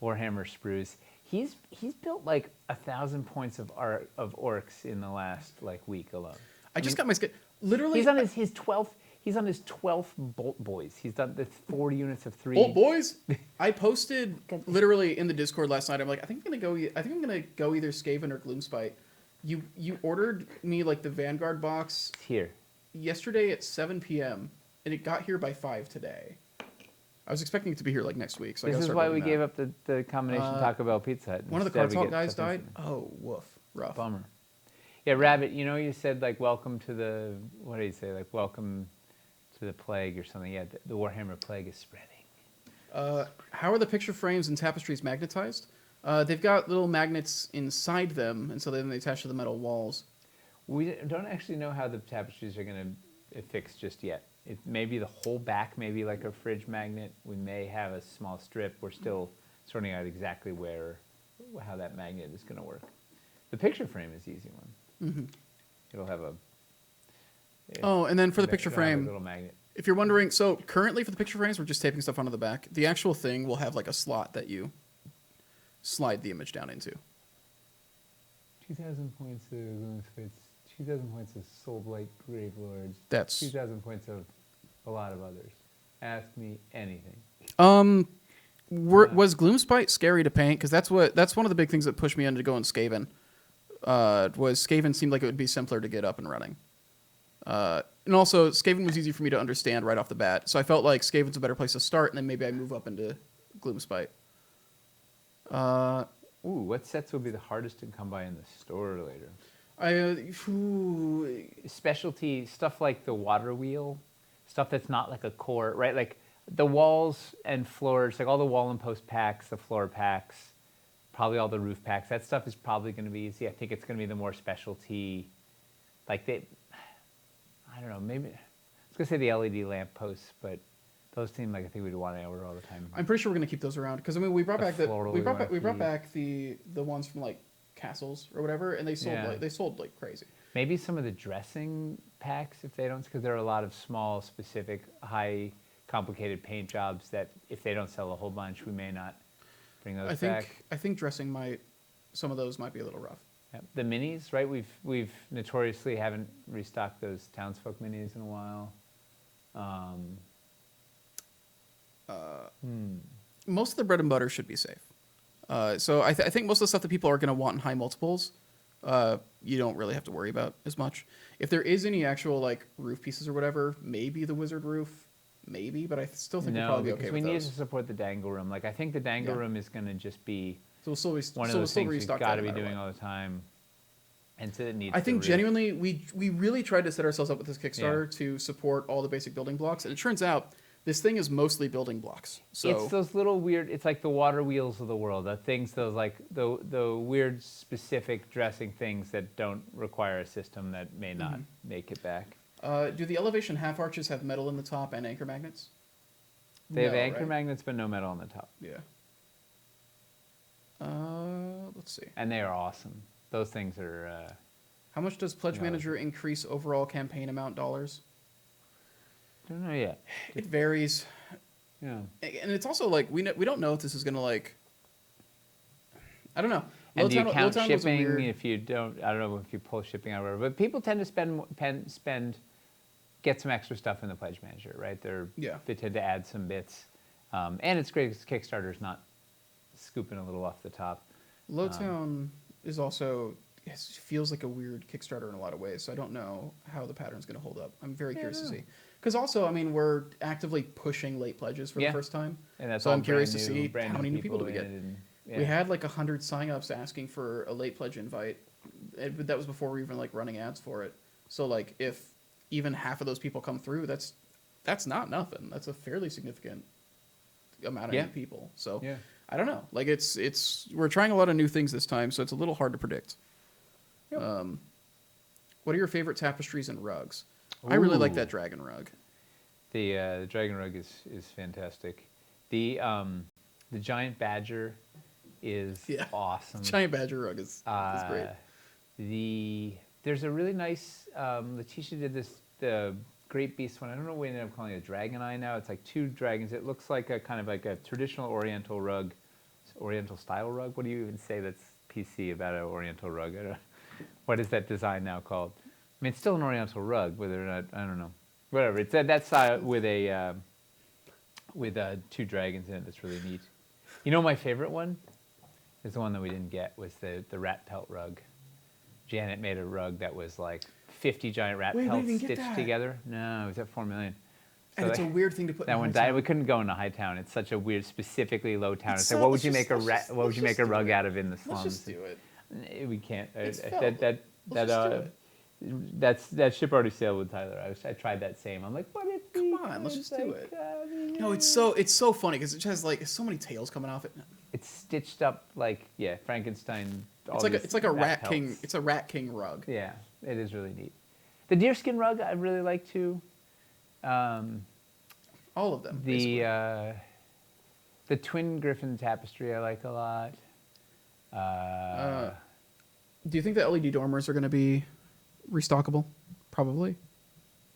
S1: Warhammer sprues. He's built like 1,000 points of orcs in the last like week alone.
S2: I just got my literally.
S1: He's on his 12th. He's on his 12th Bolt Boys. He's done the 40 units of 3.
S2: Bolt Boys. I posted literally in the Discord last night. I'm like, I think I'm gonna go either Skaven or Gloomspite. You ordered me like the Vanguard box
S1: Here.
S2: yesterday at 7 p.m. and it got here by 5 today. I was expecting it to be here like next week. So I
S1: This
S2: gotta
S1: is
S2: start
S1: why
S2: building
S1: we
S2: that.
S1: gave up the combination Taco Bell Pizza Hut.
S2: One of the
S1: Instead, we
S2: cartel
S1: get
S2: guys
S1: stuff
S2: died.
S1: instantly.
S2: Oh, woof, rough.
S1: Bummer. Yeah, Rabbit, you know, you said like welcome to the, what do you say, like welcome to the plague or something. Yeah, the Warhammer plague is spreading.
S2: How are the picture frames and tapestries magnetized? They've got little magnets inside them, and so then they attach to the metal walls.
S1: We don't actually know how the tapestries are going to fix just yet. It may be the whole back, maybe like a fridge magnet. We may have a small strip. We're still sorting out exactly how that magnet is going to work. The picture frame is the easy one.
S2: Mm-hmm.
S1: It'll have a...
S2: Oh, and then for the picture
S1: it'll have a
S2: frame,
S1: little magnet.
S2: if you're wondering, so currently for the picture frames, we're just taping stuff onto the back. The actual thing will have like a slot that you slide the image down into.
S1: 2,000 points of 2,000 points of Soul Blight Grave Lords.
S2: That's
S1: 2,000 points of a lot of others. Ask me anything.
S2: was Gloomspite scary to paint? Because that's one of the big things that pushed me into going Skaven. Was Skaven seemed like it would be simpler to get up and running. And also, Skaven was easy for me to understand right off the bat. So I felt like Skaven's a better place to start, and then maybe I move up into Gloomspite.
S1: Ooh, what sets will be the hardest to come by in the store later? Specialty stuff like the water wheel, stuff that's not like a core, right? Like the walls and floors, like all the wall and post packs, the floor packs, probably all the roof packs. That stuff is probably going to be easy. I think it's going to be the more specialty, like I don't know, maybe, I was going to say the LED lamp posts, but those seem like I think we'd want to order all the time.
S2: I'm pretty sure we're gonna keep those around because I mean we brought back the ones from like castles or whatever, and they sold like crazy.
S1: Maybe some of the dressing packs if they don't, because there are a lot of small, specific, high, complicated paint jobs that if they don't sell a whole bunch, we may not bring those back.
S2: I think dressing some of those might be a little rough.
S1: Yeah. The minis, right? We've notoriously haven't restocked those Townsfolk minis in a while.
S2: Most of the bread and butter should be safe. So I think most of the stuff that people are going to want in high multiples, you don't really have to worry about as much. If there is any actual like roof pieces or whatever, maybe the wizard roof, maybe, but I still think we'll probably be okay with those.
S1: No, because we need to support the dangle room. Like I think the dangle room is going to just be one of those things we've got to be doing all the time. And so it needs.
S2: I think genuinely we really tried to set ourselves up with this Kickstarter to support all the basic building blocks, and it turns out this thing is mostly building blocks. So
S1: it's those little weird. It's like the water wheels of the world. The things, those like the weird specific dressing things that don't require a system that may not make it back.
S2: Do the elevation half arches have metal in the top and anchor magnets?
S1: They have anchor magnets, but no metal on the top.
S2: Yeah. Let's see.
S1: And they are awesome. Those things are.
S2: How much does Pledge Manager increase overall campaign amount dollars?
S1: Don't know yet.
S2: It varies.
S1: Yeah.
S2: And it's also like we don't know if this is gonna like. I don't know.
S1: And do you count shipping if you don't? I don't know if you pull shipping out or whatever. But people tend to get some extra stuff in the Pledge Manager, right? They tend to add some bits, and it's great because Kickstarter's not scooping a little off the top.
S2: Lowtown is also feels like a weird Kickstarter in a lot of ways. So I don't know how the pattern's going to hold up. I'm very curious to see. Because also, I mean, we're actively pushing late pledges for the first time.
S1: And that's
S2: so I'm curious to see how many new people do we get.
S1: Yeah.
S2: We had like 100 signups asking for a late pledge invite. But that was before we were even like running ads for it. So like if even half of those people come through, that's not nothing. That's a fairly significant amount of new people. So I don't know. Like we're trying a lot of new things this time, so it's a little hard to predict. Yep. What are your favorite tapestries and rugs? Ooh. I really like that dragon rug.
S1: The dragon rug is fantastic. The giant badger is awesome.
S2: Giant badger rug is great.
S1: There's a really nice Letitia did the Great Beast one. I don't know what we ended up calling it, a dragon eye now. It's like two dragons. It looks like a kind of like a traditional Oriental rug, Oriental style rug. What do you even say that's PC about an Oriental rug? What is that design now called? I mean, it's still an Oriental rug, whether or not, I don't know. Whatever. It's that style with two dragons in it. That's really neat. You know, my favorite one is the one that we didn't get, was the rat pelt rug. Janet made a rug that was like 50 giant rat pelts stitched together. No, it was at $4 million.
S2: And it's a weird thing to put
S1: That
S2: in
S1: one
S2: Hightown.
S1: died. We couldn't go into Hightown. It's such a weird, specifically low town. It's like,
S2: so-
S1: what would
S2: let's
S1: you
S2: just-
S1: make a
S2: let's just-
S1: what would
S2: let's
S1: you make
S2: just
S1: a
S2: do
S1: rug
S2: it.
S1: out of in the
S2: Let's
S1: slums?
S2: just do it.
S1: We can't.
S2: It's
S1: That
S2: felt. Let's just do it.
S1: that ship already sailed with Tyler. I tried that same. I'm like, what if we
S2: Come on, let's
S1: could,
S2: just do
S1: like,
S2: it. No, it's so funny because it just has like so many tails coming off it.
S1: It's stitched up like Frankenstein.
S2: It's like a rat king. It's a rat king rug.
S1: Yeah, it is really neat. The deerskin rug I really like too.
S2: All of them. basically.
S1: The twin griffin tapestry I like a lot.
S2: Do you think the LED dormers are going to be restockable? Probably.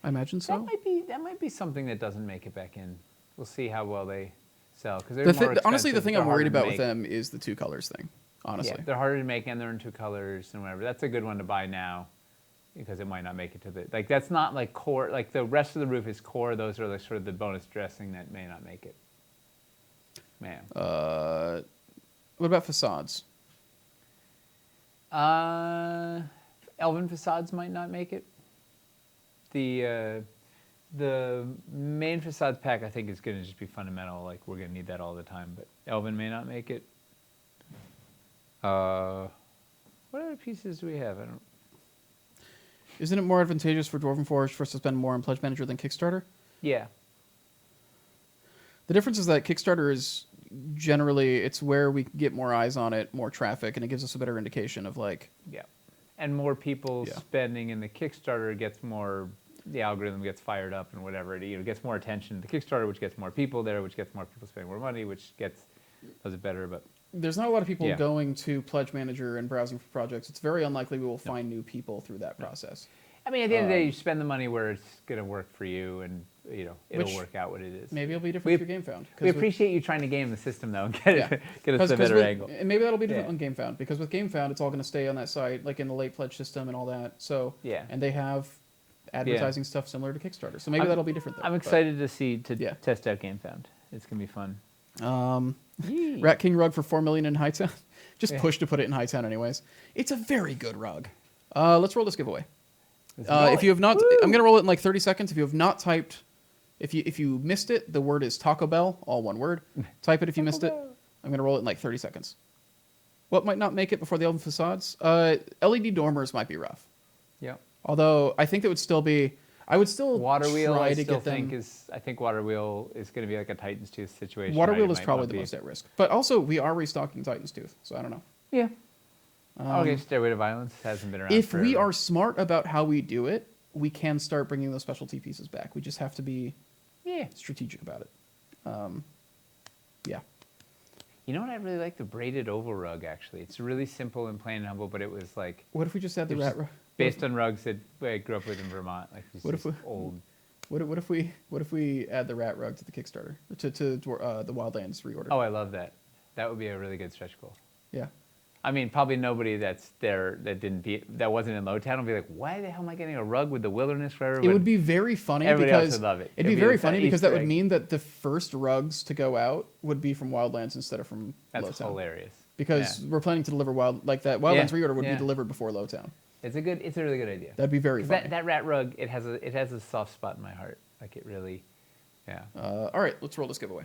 S2: I imagine so.
S1: That might be something that doesn't make it back in. We'll see how well they sell because
S2: Honestly, the thing I'm worried about with them is the 2 colors thing. Honestly.
S1: Yeah, they're harder to make and they're in 2 colors and whatever. That's a good one to buy now because it might not make it to the that's not like core. Like the rest of the roof is core. Those are like sort of the bonus dressing that may not make it. Man.
S2: What about facades?
S1: Elven facades might not make it. The main facades pack I think is going to just be fundamental. Like we're going to need that all the time. But Elven may not make it. What other pieces do we have? I don't.
S2: Isn't it more advantageous for Dwarven Forge for us to spend more on Pledge Manager than Kickstarter?
S1: Yeah.
S2: The difference is that Kickstarter is generally it's where we get more eyes on it, more traffic, and it gives us a better indication of like.
S1: Yeah. And more people
S2: Yeah.
S1: spending in the Kickstarter gets more. The algorithm gets fired up and whatever it gets more attention to the Kickstarter, which gets more people there, which gets more people spending more money, which does it better. But
S2: There's not a lot of people
S1: Yeah.
S2: going to Pledge Manager and browsing for projects. It's very unlikely we will find new people through that process.
S1: I mean, at the end of the day, you spend the money where it's going to work for you, and it'll
S2: Which
S1: work out what it is.
S2: Maybe it'll be different through GameFound.
S1: We appreciate you trying to game the system though, and get us a better angle.
S2: And maybe that'll be different
S1: Yeah.
S2: on GameFound because with GameFound, it's all going to stay on that site, like in the late pledge system and all that. So
S1: Yeah.
S2: and they have advertising stuff similar to Kickstarter. So maybe
S1: I'm-
S2: that'll be different. Though,
S1: I'm
S2: but-
S1: excited to
S2: Yeah.
S1: test out GameFound. It's gonna be fun. Yee.
S2: Rat King rug for $4 million in Hightown. Just
S1: Yeah.
S2: push to put it in Hightown, anyways. It's a very good rug. Let's roll this giveaway.
S1: Let's roll
S2: If
S1: it.
S2: you have not,
S1: Woo!
S2: I'm gonna roll it in like 30 seconds. If you have not typed, if you missed it, the word is Taco Bell, all one word. Type it if you missed it. I'm gonna roll it in like 30 seconds. What might not make it before the Elven facades? LED dormers might be rough.
S1: Yep.
S2: Although I think that would still be. I would still
S1: Water wheel,
S2: try
S1: I
S2: to
S1: still
S2: get them.
S1: think water wheel is going to be like a Titan's Tooth situation.
S2: Water
S1: right?
S2: wheel
S1: It
S2: is
S1: might
S2: probably
S1: not
S2: the
S1: be-
S2: most at risk. But also, we are restocking Titan's Tooth, so I don't know.
S1: Yeah. Okay, Stairway to Violence hasn't been around.
S2: If we
S1: forever.
S2: are smart about how we do it, we can start bringing those specialty pieces back. We just have to be strategic about it. Yeah.
S1: You know what I really like? The braided oval rug. Actually, it's really simple and plain and humble, but it was like
S2: What if we just had the
S1: It's
S2: rat
S1: just
S2: rug?
S1: based on rugs that I grew up with in Vermont. Like these
S2: What if
S1: just
S2: we-
S1: old.
S2: What if we add the rat rug to the Kickstarter to the Wildlands reorder?
S1: Oh, I love that. That would be a really good stretch goal.
S2: Yeah.
S1: I mean, probably nobody that's there that wasn't in Lowtown will be like, why the hell am I getting a rug with the wilderness forever?
S2: It would be very funny
S1: everybody else
S2: because
S1: would love it.
S2: it'd
S1: It'd
S2: be
S1: be
S2: very
S1: a
S2: funny because that
S1: Easter
S2: would
S1: egg.
S2: mean that the first rugs to go out would be from Wildlands instead of from
S1: That's
S2: Lowtown.
S1: hilarious.
S2: Because
S1: Yeah.
S2: we're planning to deliver that Wildlands
S1: Yeah,
S2: reorder would
S1: yeah.
S2: be delivered before Lowtown.
S1: It's a really good idea.
S2: That'd be very
S1: 'Cause
S2: funny.
S1: that rat rug, it has a soft spot in my heart. Like it really, yeah.
S2: All right, let's roll this giveaway.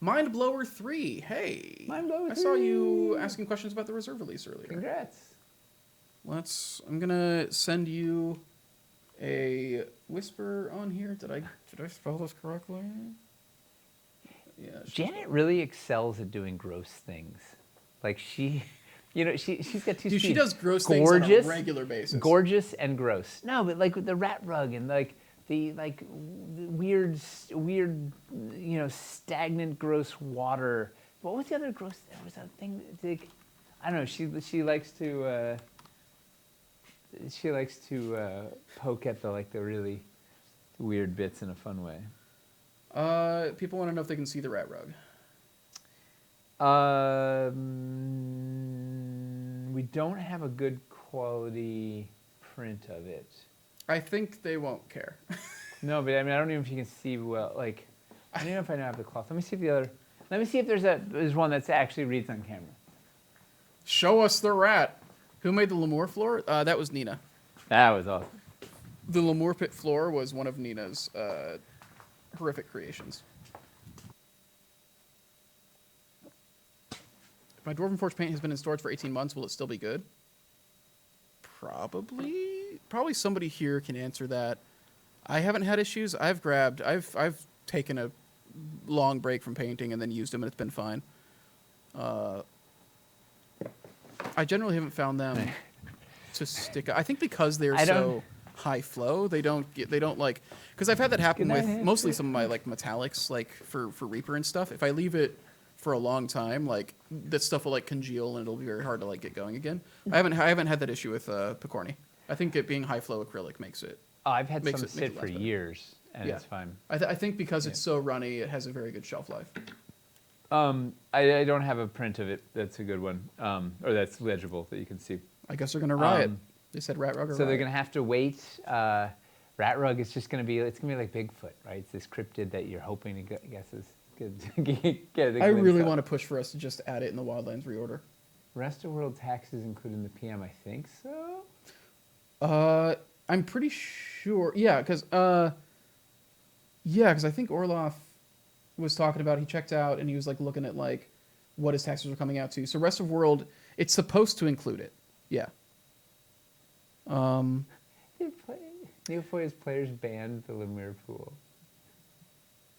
S2: Mind Blower 3. Hey.
S1: Mind Blower
S2: I saw you
S1: 3.
S2: asking questions about the reserve release earlier.
S1: Congrats.
S2: I'm gonna send you a whisper on here. Did I spell this correctly? Yeah.
S1: Janet really excels at doing gross things. Like she's got two.
S2: Dude, she
S1: speeds.
S2: does gross things on a
S1: Gorgeous,
S2: regular basis.
S1: Gorgeous and gross. No, but like with the rat rug and like the weird, stagnant, gross water. What was the other gross? There was that thing. Like, I don't know. She likes to. She likes to poke at the really weird bits in a fun way.
S2: People want to know if they can see the rat rug.
S1: We don't have a good quality print of it.
S2: I think they won't care.
S1: No, but I mean, I don't even know if you can see well. Like, I don't know if I have the cloth. Let me see if the other. Let me see if there's one that actually reads on camera.
S2: Show us the rat. Who made the Lemoore floor? That was Nina.
S1: That was awesome.
S2: The Lemur Pit floor was one of Nina's horrific creations. My Dwarven Forge paint has been in storage for 18 months. Will it still be good? Probably. Probably somebody here can answer that. I haven't had issues. I've taken a long break from painting and then used them, and it's been fine. I generally haven't found them to stick. I think because they're so high flow, they don't like. Because I've had that happen with mostly some of my like metallics, like for Reaper and stuff. If I leave it for a long time, like that stuff will like congeal and it'll be very hard to like get going again. I haven't had that issue with Picorni. I think it being high flow acrylic makes it.
S1: Oh, I've had some sit for years and it's fine.
S2: I think because it's so runny, it has a very good shelf life.
S1: I don't have a print of it. That's a good one, or that's legible that you can see.
S2: I guess they're gonna riot. They said rat rug. Or
S1: so
S2: riot.
S1: they're gonna have to wait. Rat rug is just gonna be. It's gonna be like Bigfoot, right? It's this cryptid that you're hoping to guess is good. Get
S2: I really want to push for us to just add it in the Wildlands reorder.
S1: Rest of world taxes included in the PM. I think so.
S2: I'm pretty sure. Yeah, because I think Orloff was talking about. He checked out and he was like looking at like what his taxes were coming out to. So rest of world, it's supposed to include it. Yeah.
S1: Neofoya's players banned the Lemur pool.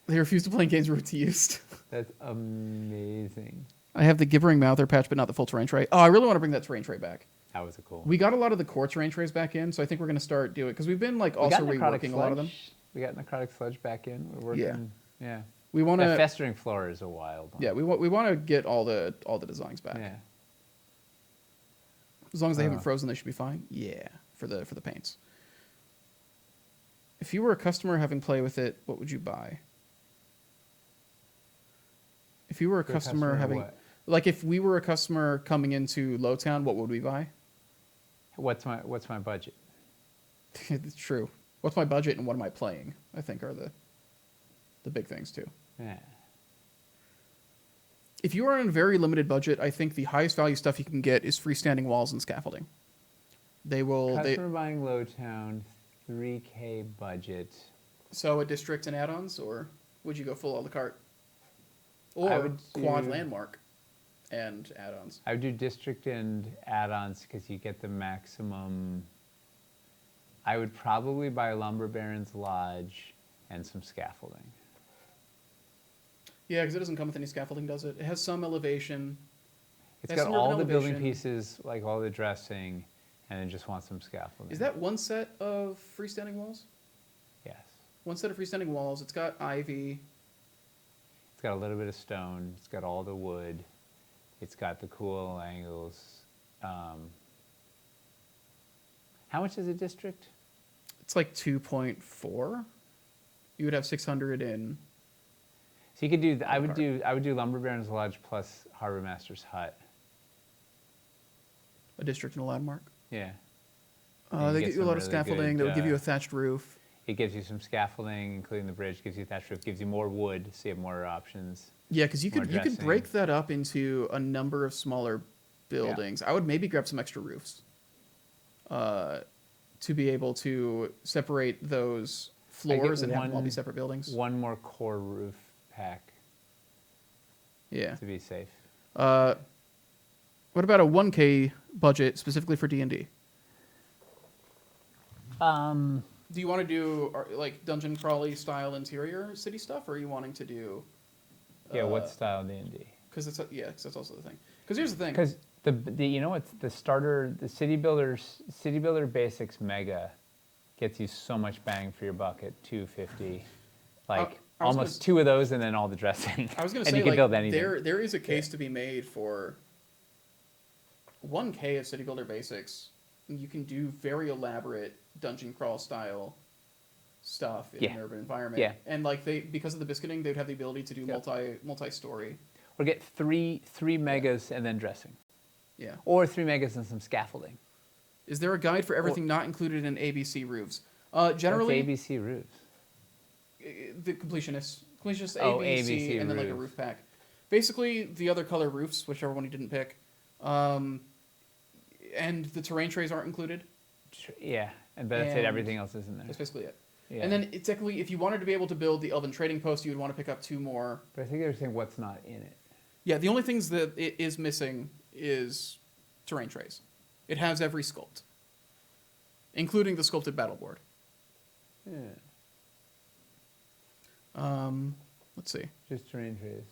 S2: They refuse to play in games where it's used.
S1: That's amazing.
S2: I have the Gibbering Mouther patch, but not the full terrain tray. Oh, I really want to bring that terrain tray back.
S1: That was a cool one.
S2: We got a lot of the core terrain trays back in, so I think we're going to start doing it because we've been like also reworking a lot of them.
S1: We got Necrotic Sludge back in. We're working. Yeah.
S2: We want to.
S1: That Festering Floor is a wild one.
S2: Yeah, we want to get all the designs back.
S1: Yeah.
S2: As long as they haven't frozen, they should be fine. Yeah, for the paints. If you were a customer having play with it, what would you buy? If you were a customer having, like, if we were a customer coming into Lowtown, what would we buy?
S1: What's my budget?
S2: It's true. What's my budget and what am I playing? I think are the big things too.
S1: Yeah.
S2: If you are on a very limited budget, I think the highest value stuff you can get is freestanding walls and scaffolding. They will.
S1: Customer buying Lowtown, 3K budget.
S2: So a district and add-ons, or would you go full a la carte? Or quad landmark and add-ons.
S1: I would do district and add-ons because you get the maximum. I would probably buy Lumber Baron's Lodge and some scaffolding.
S2: Yeah, because it doesn't come with any scaffolding, does it? It has some elevation.
S1: It's got all the building pieces, like all the dressing, and it just wants some scaffolding.
S2: Is that one set of freestanding walls?
S1: Yes.
S2: One set of freestanding walls. It's got ivy.
S1: It's got a little bit of stone. It's got all the wood. It's got the cool angles. How much is a district?
S2: It's like 2.4. You would have 600 in.
S1: So you could do. I would do Lumber Baron's Lodge plus Harbor Master's Hut.
S2: A district and a landmark.
S1: Yeah.
S2: They get you a lot of scaffolding. They would give you a thatched roof.
S1: It gives you some scaffolding, including the bridge. Gives you a thatched roof. Gives you more wood, so you have more options.
S2: Yeah, because you could break that up into a number of smaller buildings. Yeah. I would maybe grab some extra roofs. To be able to separate those floors and have them all be separate buildings.
S1: One more core roof pack.
S2: Yeah.
S1: To be safe.
S2: What about a 1K budget specifically for D&D? Do you want to do like dungeon crawly style interior city stuff, or are you wanting to do?
S1: Yeah, what style D&D?
S2: Because that's also the thing. Because here's the thing.
S1: Because the you know what's the starter, the city builder basics mega gets you so much bang for your buck at $250, like almost two of those and then all the dressing.
S2: I was going to say,
S1: you can
S2: like,
S1: build anything.
S2: There is a case to be made for 1K of city builder basics. You can do very elaborate dungeon crawl style stuff in an urban environment. Yeah. And like because of the biscuiting, they'd have the ability to do multi-story.
S1: Or get three megas and then dressing.
S2: Yeah.
S1: Or 3 megas and some scaffolding.
S2: Is there a guide for everything not included in ABC roofs? Generally,
S1: what's ABC roofs?
S2: The completionists, ABC, and then like a roof pack. Basically, the other color roofs, whichever one you didn't pick, and the terrain trays aren't included.
S1: Yeah, but that's it.
S2: And
S1: Everything else isn't there.
S2: That's basically it.
S1: Yeah.
S2: And then technically, if you wanted to be able to build the Elven Trading Post, you would want to pick up 2 more.
S1: But I think they were saying what's not in it.
S2: Yeah, the only things that it is missing is terrain trays. It has every sculpt, including the sculpted battle board.
S1: Yeah.
S2: Let's see.
S1: Just terrain trays.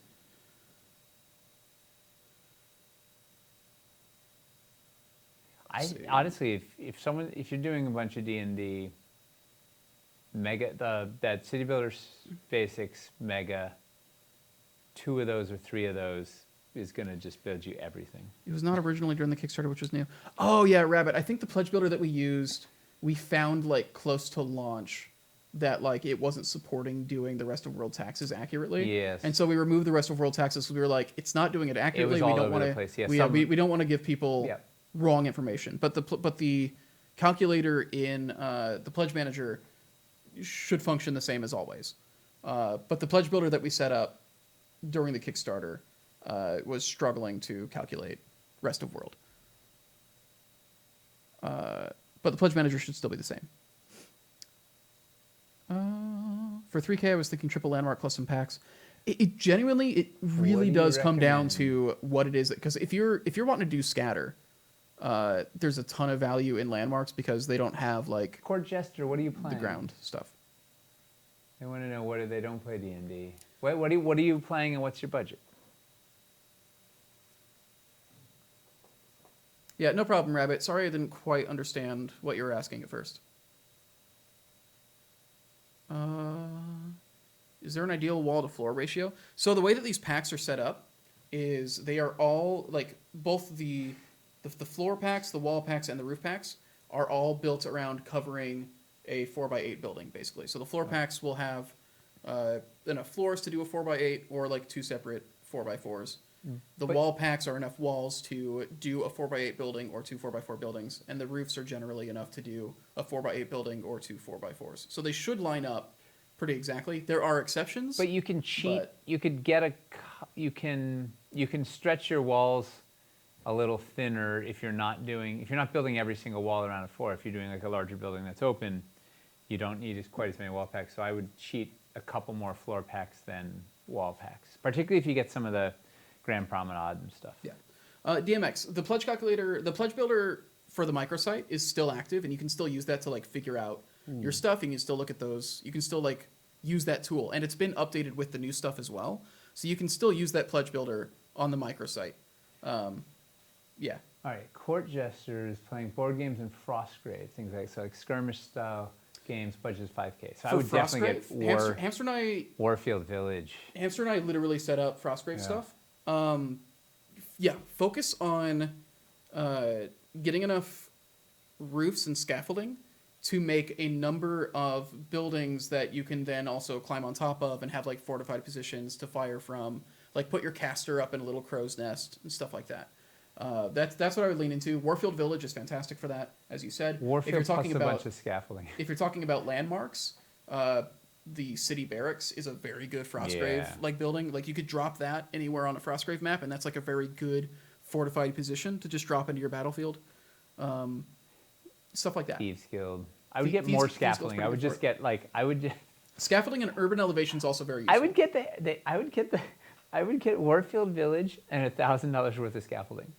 S2: See.
S1: Honestly, if you're doing a bunch of D&D, that City Builders Basics Mega, 2 of those or 3 of those is going to just build you everything.
S2: It was not originally during the Kickstarter, which was new. Oh yeah, Rabbit. I think the pledge builder that we used, we found like close to launch that like it wasn't supporting doing the rest of world taxes accurately.
S1: Yes.
S2: And so we removed the rest of world taxes. So we were like, it's not doing it accurately.
S1: all
S2: We don't
S1: over
S2: want
S1: the
S2: to.
S1: place. Yeah,
S2: We don't want to give people
S1: Yeah.
S2: wrong information. But the calculator in the pledge manager should function the same as always. But the pledge builder that we set up during the Kickstarter was struggling to calculate rest of world. But the pledge manager should still be the same. For 3K, I was thinking triple landmark custom packs. It genuinely, it really
S1: do you
S2: does come down
S1: recommend?
S2: to what it is. Because if you're wanting to do scatter, there's a ton of value in landmarks because they don't have like
S1: Court Jester, what are you
S2: the
S1: playing?
S2: ground stuff.
S1: They want to know what they don't play D&D. What are you playing and what's your budget?
S2: Yeah, no problem, Rabbit. Sorry I didn't quite understand what you were asking at first. Is there an ideal wall to floor ratio? So the way that these packs are set up is they are all like both the floor packs, the wall packs, and the roof packs are all built around covering a 4x8 building, basically. So the floor packs will have enough floors to do a 4x8 or like 2 separate 4x4s. The wall packs are enough walls to do a 4x8 building or 2 4x4 buildings, and the roofs are generally enough to do a 4x8 building or 2 4x4s. So they should line up pretty exactly. There are exceptions.
S1: But you can cheat.
S2: But-
S1: You could get you can stretch your walls a little thinner if you're not building every single wall around a floor. If you're doing like a larger building that's open, you don't need quite as many wall packs. So I would cheat a couple more floor packs than wall packs, particularly if you get some of the Grand Promenade and stuff.
S2: Yeah. DMX, the pledge calculator, the pledge builder for the microsite is still active, and you can still use that to like figure out your stuff. You can still look at those. You can still like use that tool, and it's been updated with the new stuff as well. So you can still use that pledge builder on the microsite. Yeah.
S1: All right, Court Jesters playing board games and Frostgrave, things like skirmish style games. Budget is $5K. So I would definitely get
S2: Hamster and I
S1: Warfield Village.
S2: Hamster and I literally set up Frostgrave stuff. Yeah, focus on getting enough roofs and scaffolding to make a number of buildings that you can then also climb on top of and have like fortified positions to fire from. Like put your caster up in a little crow's nest and stuff like that. That's what I would lean into. Warfield Village is fantastic for that, as you said.
S1: Warfield plus a bunch of scaffolding.
S2: If you're talking about landmarks, the city barracks is a very good Frostgrave like building. Like you could drop that anywhere on a Frostgrave map, and that's like a very good fortified position to just drop into your battlefield. Stuff like that.
S1: Thieves Guild. I would get more scaffolding. I would just get
S2: scaffolding and urban elevation is also very useful.
S1: I would get Warfield Village and $1,000 worth of scaffolding.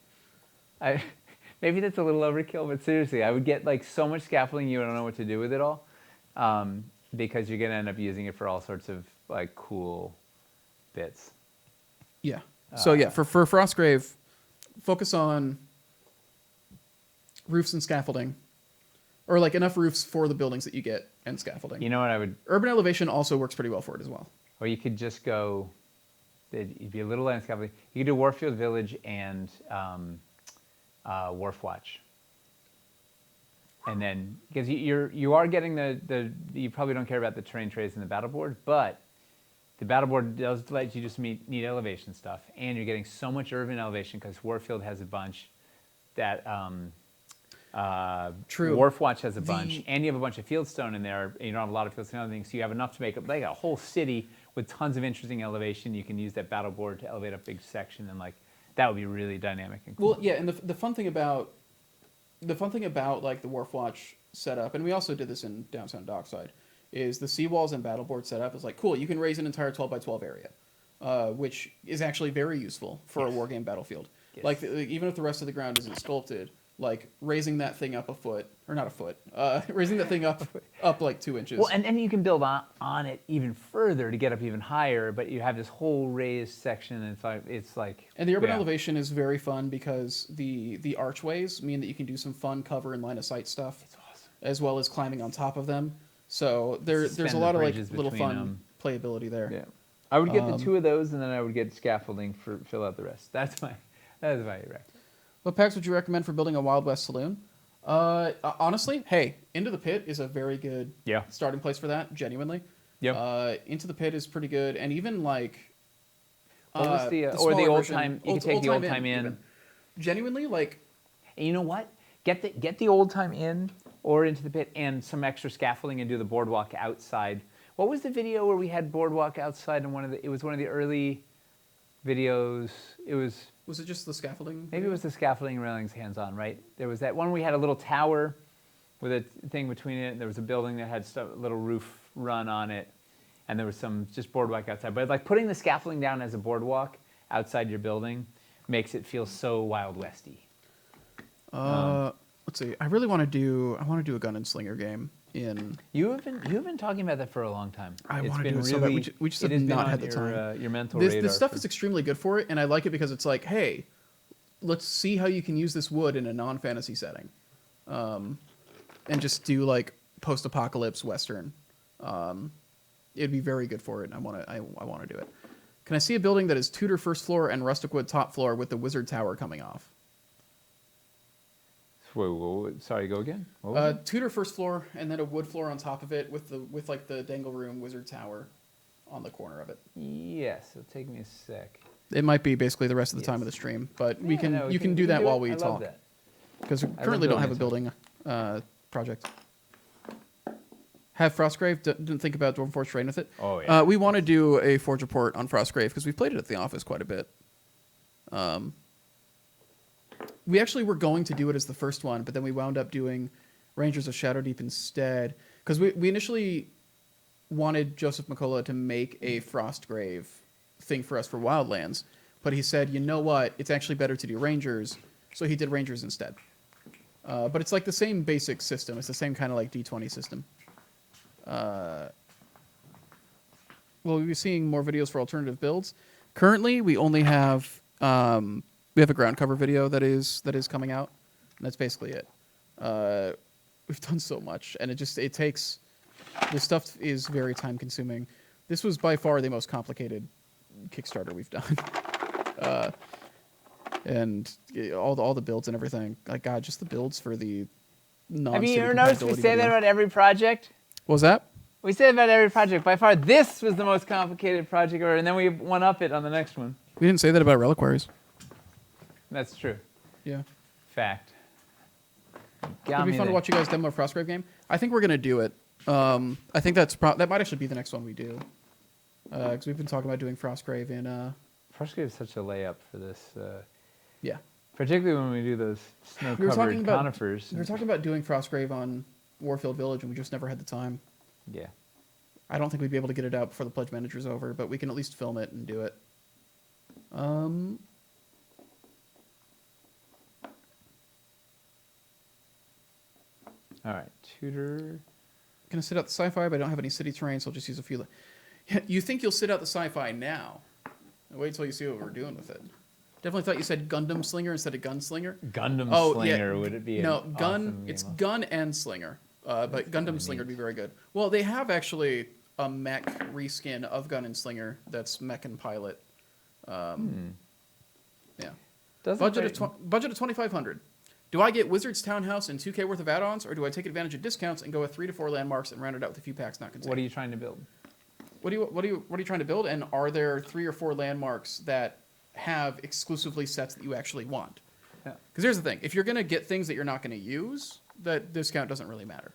S1: Maybe that's a little overkill, but seriously, I would get like so much scaffolding you don't know what to do with it all, because you're gonna end up using it for all sorts of like cool bits.
S2: Yeah. So yeah, for Frostgrave, focus on roofs and scaffolding, or like enough roofs for the buildings that you get and scaffolding.
S1: You know what I would?
S2: Urban elevation also works pretty well for it as well.
S1: Or you could just go. It'd be a little land scaffolding. You could do Warfield Village and Wharf Watch. And then, because you are getting you probably don't care about the terrain trays in the battle board, but the battle board does let you just need elevation stuff, and you're getting so much urban elevation because Warfield has a bunch, that
S2: True.
S1: Wharf Watch has a bunch, and you have a bunch of fieldstone in there. And you don't have a lot of fieldstone and other things, so you have enough to make like a whole city with tons of interesting elevation. You can use that battle board to elevate a big section, and like that would be really dynamic and cool.
S2: Well, yeah, and the fun thing about the fun thing about like the Warfwatch setup, and we also did this in Downtown Dockside, is the seawalls and battleboard setup is like cool. You can raise an entire 12 by 12 area, which is actually very useful for a wargame battlefield.
S1: Yes.
S2: Like even if the rest of the ground isn't sculpted, like raising that thing up a foot or not a foot, raising that thing up like 2 inches.
S1: Well, and then you can build on it even further to get up even higher, but you have this whole raised section, and it's like.
S2: And the urban elevation is very fun because the archways mean that you can do some fun cover and line of sight stuff.
S1: It's awesome.
S2: As well as climbing on top of them. So there's a lot of like little fun playability there.
S1: Yeah, I would get the 2 of those, and then I would get scaffolding for fill out the rest. That is my rec.
S2: What packs would you recommend for building a Wild West saloon? Honestly, hey, Into the Pit is a very good starting place for that. Genuinely, Into the Pit is pretty good, and even like
S1: what was the old time? You can take the old time in.
S2: Even. Genuinely, like,
S1: and you know what? Get the old time in or Into the Pit and some extra scaffolding and do the boardwalk outside. What was the video where we had boardwalk outside and it was one of the early videos.
S2: Was it just the scaffolding?
S1: Maybe it was the scaffolding railings hands-on, right? There was that one where we had a little tower with a thing between it. There was a building that had a little roof run on it, and there was some just boardwalk outside. But like putting the scaffolding down as a boardwalk outside your building makes it feel so Wild Westy.
S2: Let's see. I really want to do. I want to do a gun and slinger game.
S1: You have been talking about that for a long time.
S2: I want to do it so bad. We just have not had the time.
S1: Your mental radar.
S2: This stuff is extremely good for it, and I like it because it's like, hey, let's see how you can use this wood in a non-fantasy setting, and just do like post-apocalypse Western. It'd be very good for it. And I want to do it. Can I see a building that is Tudor first floor and rustic wood top floor with the wizard tower coming off?
S1: Wait, sorry, go again.
S2: Tudor first floor and then a wood floor on top of it with like the dangle room wizard tower on the corner of it.
S1: Yes, it'll take me a sec.
S2: It might be basically the rest of the time of the stream, but you can do that while we talk. Because we currently don't have a building project. Have Frostgrave? Didn't think about Dwarven Forge Terrain with it.
S1: Oh yeah.
S2: We want to do a Forge report on Frostgrave because we've played it at the office quite a bit. We actually were going to do it as the first one, but then we wound up doing Rangers of Shadowdeep instead. Because we initially wanted Joseph McCullough to make a Frostgrave thing for us for Wildlands. But he said, you know what? It's actually better to do Rangers. So he did Rangers instead. But it's like the same basic system. It's the same kind of like D20 system. Well, we'll be seeing more videos for alternative builds. Currently, we only have... we have a ground cover video that is coming out, and that's basically it. We've done so much, and it takes. This stuff is very time consuming. This was by far the most complicated Kickstarter we've done, and all the builds and everything. Like God, just the builds for the non.
S1: Have you ever noticed we say that about every project?
S2: What was that?
S1: We say that about every project. By far, this was the most complicated project ever, and then we one up it on the next one.
S2: We didn't say that about Reliquaries.
S1: That's true.
S2: Yeah.
S1: Fact.
S2: It'd be fun to watch you guys demo a Frostgrave game. I think we're gonna do it. I think that might actually be the next one we do. Because we've been talking about doing Frostgrave in.
S1: Frostgrave is such a layup for this.
S2: Yeah.
S1: Particularly when we do those snow-covered conifers.
S2: We were talking about doing Frostgrave on Warfield Village, and we just never had the time.
S1: Yeah.
S2: I don't think we'd be able to get it out before the Pledge Manager's over, but we can at least film it and do it.
S1: All right, Tudor.
S2: Gonna sit out the sci-fi, but I don't have any city terrain, so I'll just use a few. You think you'll sit out the sci-fi now? Wait till you see what we're doing with it. Definitely thought you said Gundam Slinger instead of Gunslinger.
S1: Gundam Slinger, would it be?
S2: No,
S1: awesome
S2: it's Gun and Slinger. But Gundam Slinger would be very good. Well, they have actually a mech reskin of Gun and Slinger that's mech and pilot. Yeah. Budget of $2,500. Do I get Wizard's Townhouse and 2K worth of add-ons, or do I take advantage of discounts and go with 3 to 4 landmarks and round it out with a few packs not contained?
S1: What are you trying to build?
S2: What are you trying to build? And are there 3 or 4 landmarks that have exclusively sets that you actually want?
S1: Yeah.
S2: Because here's the thing: if you're going to get things that you're not going to use, that discount doesn't really matter.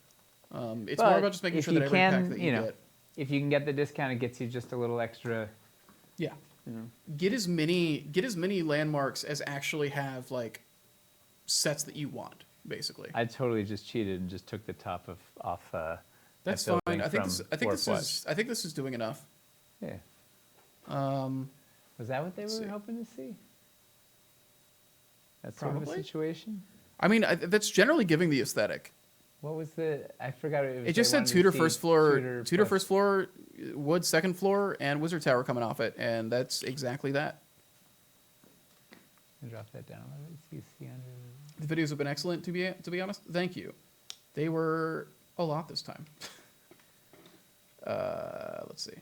S2: It's more about just making sure that every pack that you get.
S1: If you can get the discount, it gets you just a little extra.
S2: Yeah. Get as many landmarks as actually have like sets that you want. basically.
S1: I totally just cheated and just took the top off.
S2: That's
S1: that
S2: fine.
S1: building
S2: I think
S1: from
S2: I think this is doing enough.
S1: Yeah.
S2: Um,
S1: Was that what they were
S2: Let's see.
S1: hoping to see? That sort of a
S2: Probably.
S1: situation?
S2: I mean, that's generally giving the aesthetic.
S1: What was I forgot.
S2: It just said Tudor first floor, Tudor first floor, wood second floor, and wizard tower coming off it, and that's exactly that.
S1: Drop that down. See under.
S2: The videos have been excellent, to be honest. Thank you. They were a lot this time. Let's see.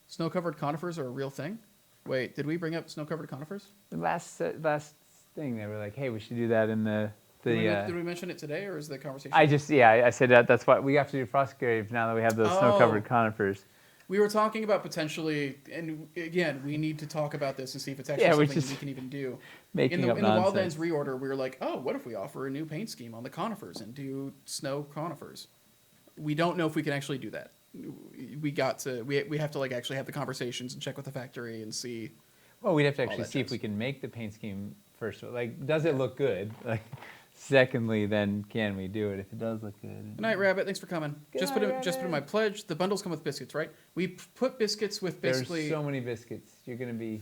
S2: Snow-covered conifers are a real thing. Wait, did we bring up snow-covered conifers?
S1: The last thing they were like, hey, we should do that in the.
S2: Did we mention it today, or is the conversation?
S1: I said that. That's why we have to do frost grave now that we have those snow-covered conifers.
S2: We were talking about potentially, and again, we need to talk about this and see if it's actually something we can even do.
S1: Making
S2: in the
S1: up nonsense.
S2: Wildlands reorder, we were like, oh, what if we offer a new paint scheme on the conifers and do snow conifers? We don't know if we can actually do that. We have to like actually have the conversations and check with the factory and see.
S1: Well, we'd have to
S2: all
S1: actually
S2: that
S1: see if
S2: jazz.
S1: we can make the paint scheme first. Like, does it look good? Like, secondly, then can we do it if it does look good?
S2: Good night, Rabbit. Thanks for coming.
S1: Good
S2: Just
S1: night,
S2: put in my
S1: Rabbit.
S2: pledge. The bundles come with biscuits, right? We put biscuits with basically.
S1: There's so many biscuits. You're gonna be.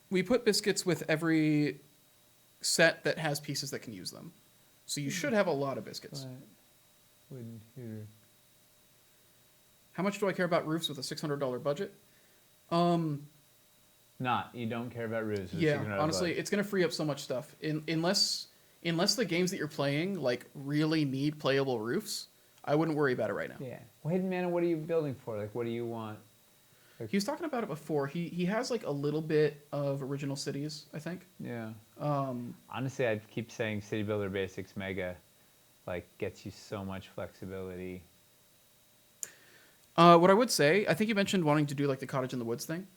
S2: We put biscuits with every set that has pieces that can use them. So you should have a lot of biscuits.
S1: Wooden shooter.
S2: How much do I care about roofs with a $600 budget?
S1: Not. You don't care about roofs. with
S2: Yeah,
S1: $600
S2: honestly,
S1: bucks.
S2: it's going to free up so much stuff. Unless the games that you're playing like really need playable roofs, I wouldn't worry about it right now.
S1: Yeah. Well, Hidden Mana, what are you building for? Like, what do you want?
S2: He was talking about it before. He has like a little bit of original cities, I think.
S1: Yeah. Honestly, I'd keep saying City Builder Basics Mega, like, gets you so much flexibility.
S2: What I would say, I think you mentioned wanting to do like the cottage in the woods thing.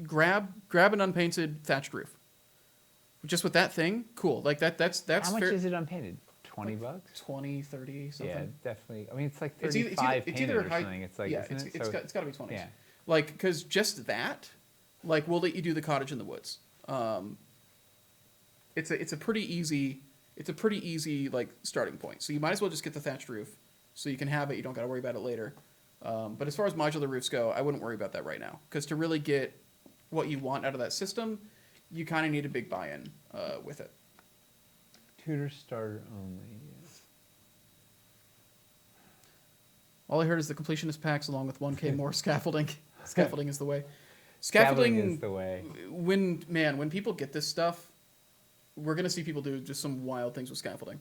S2: Grab an unpainted thatched roof. Just with that thing, cool. Like that's
S1: How much
S2: fair.
S1: is it unpainted? $20?
S2: 20, 30, something.
S1: Yeah, definitely. I mean, it's like
S2: It's
S1: 35
S2: it's
S1: painted or
S2: high-
S1: something. It's like,
S2: yeah,
S1: isn't it?
S2: it's
S1: So-
S2: got to be 20s.
S1: Yeah.
S2: Like, because just that, like, we'll let you do the cottage in the woods. It's a pretty easy like starting point. So you might as well just get the thatched roof, so you can have it. You don't got to worry about it later. But as far as modular roofs go, I wouldn't worry about that right now, because to really get what you want out of that system, you kind of need a big buy-in with it.
S1: Tutor starter only. Yes.
S2: All I heard is the completionist packs along with 1K more scaffolding. Scaffolding is the way.
S1: Scaffolding is the way.
S2: When people get this stuff, we're gonna see people do just some wild things with scaffolding.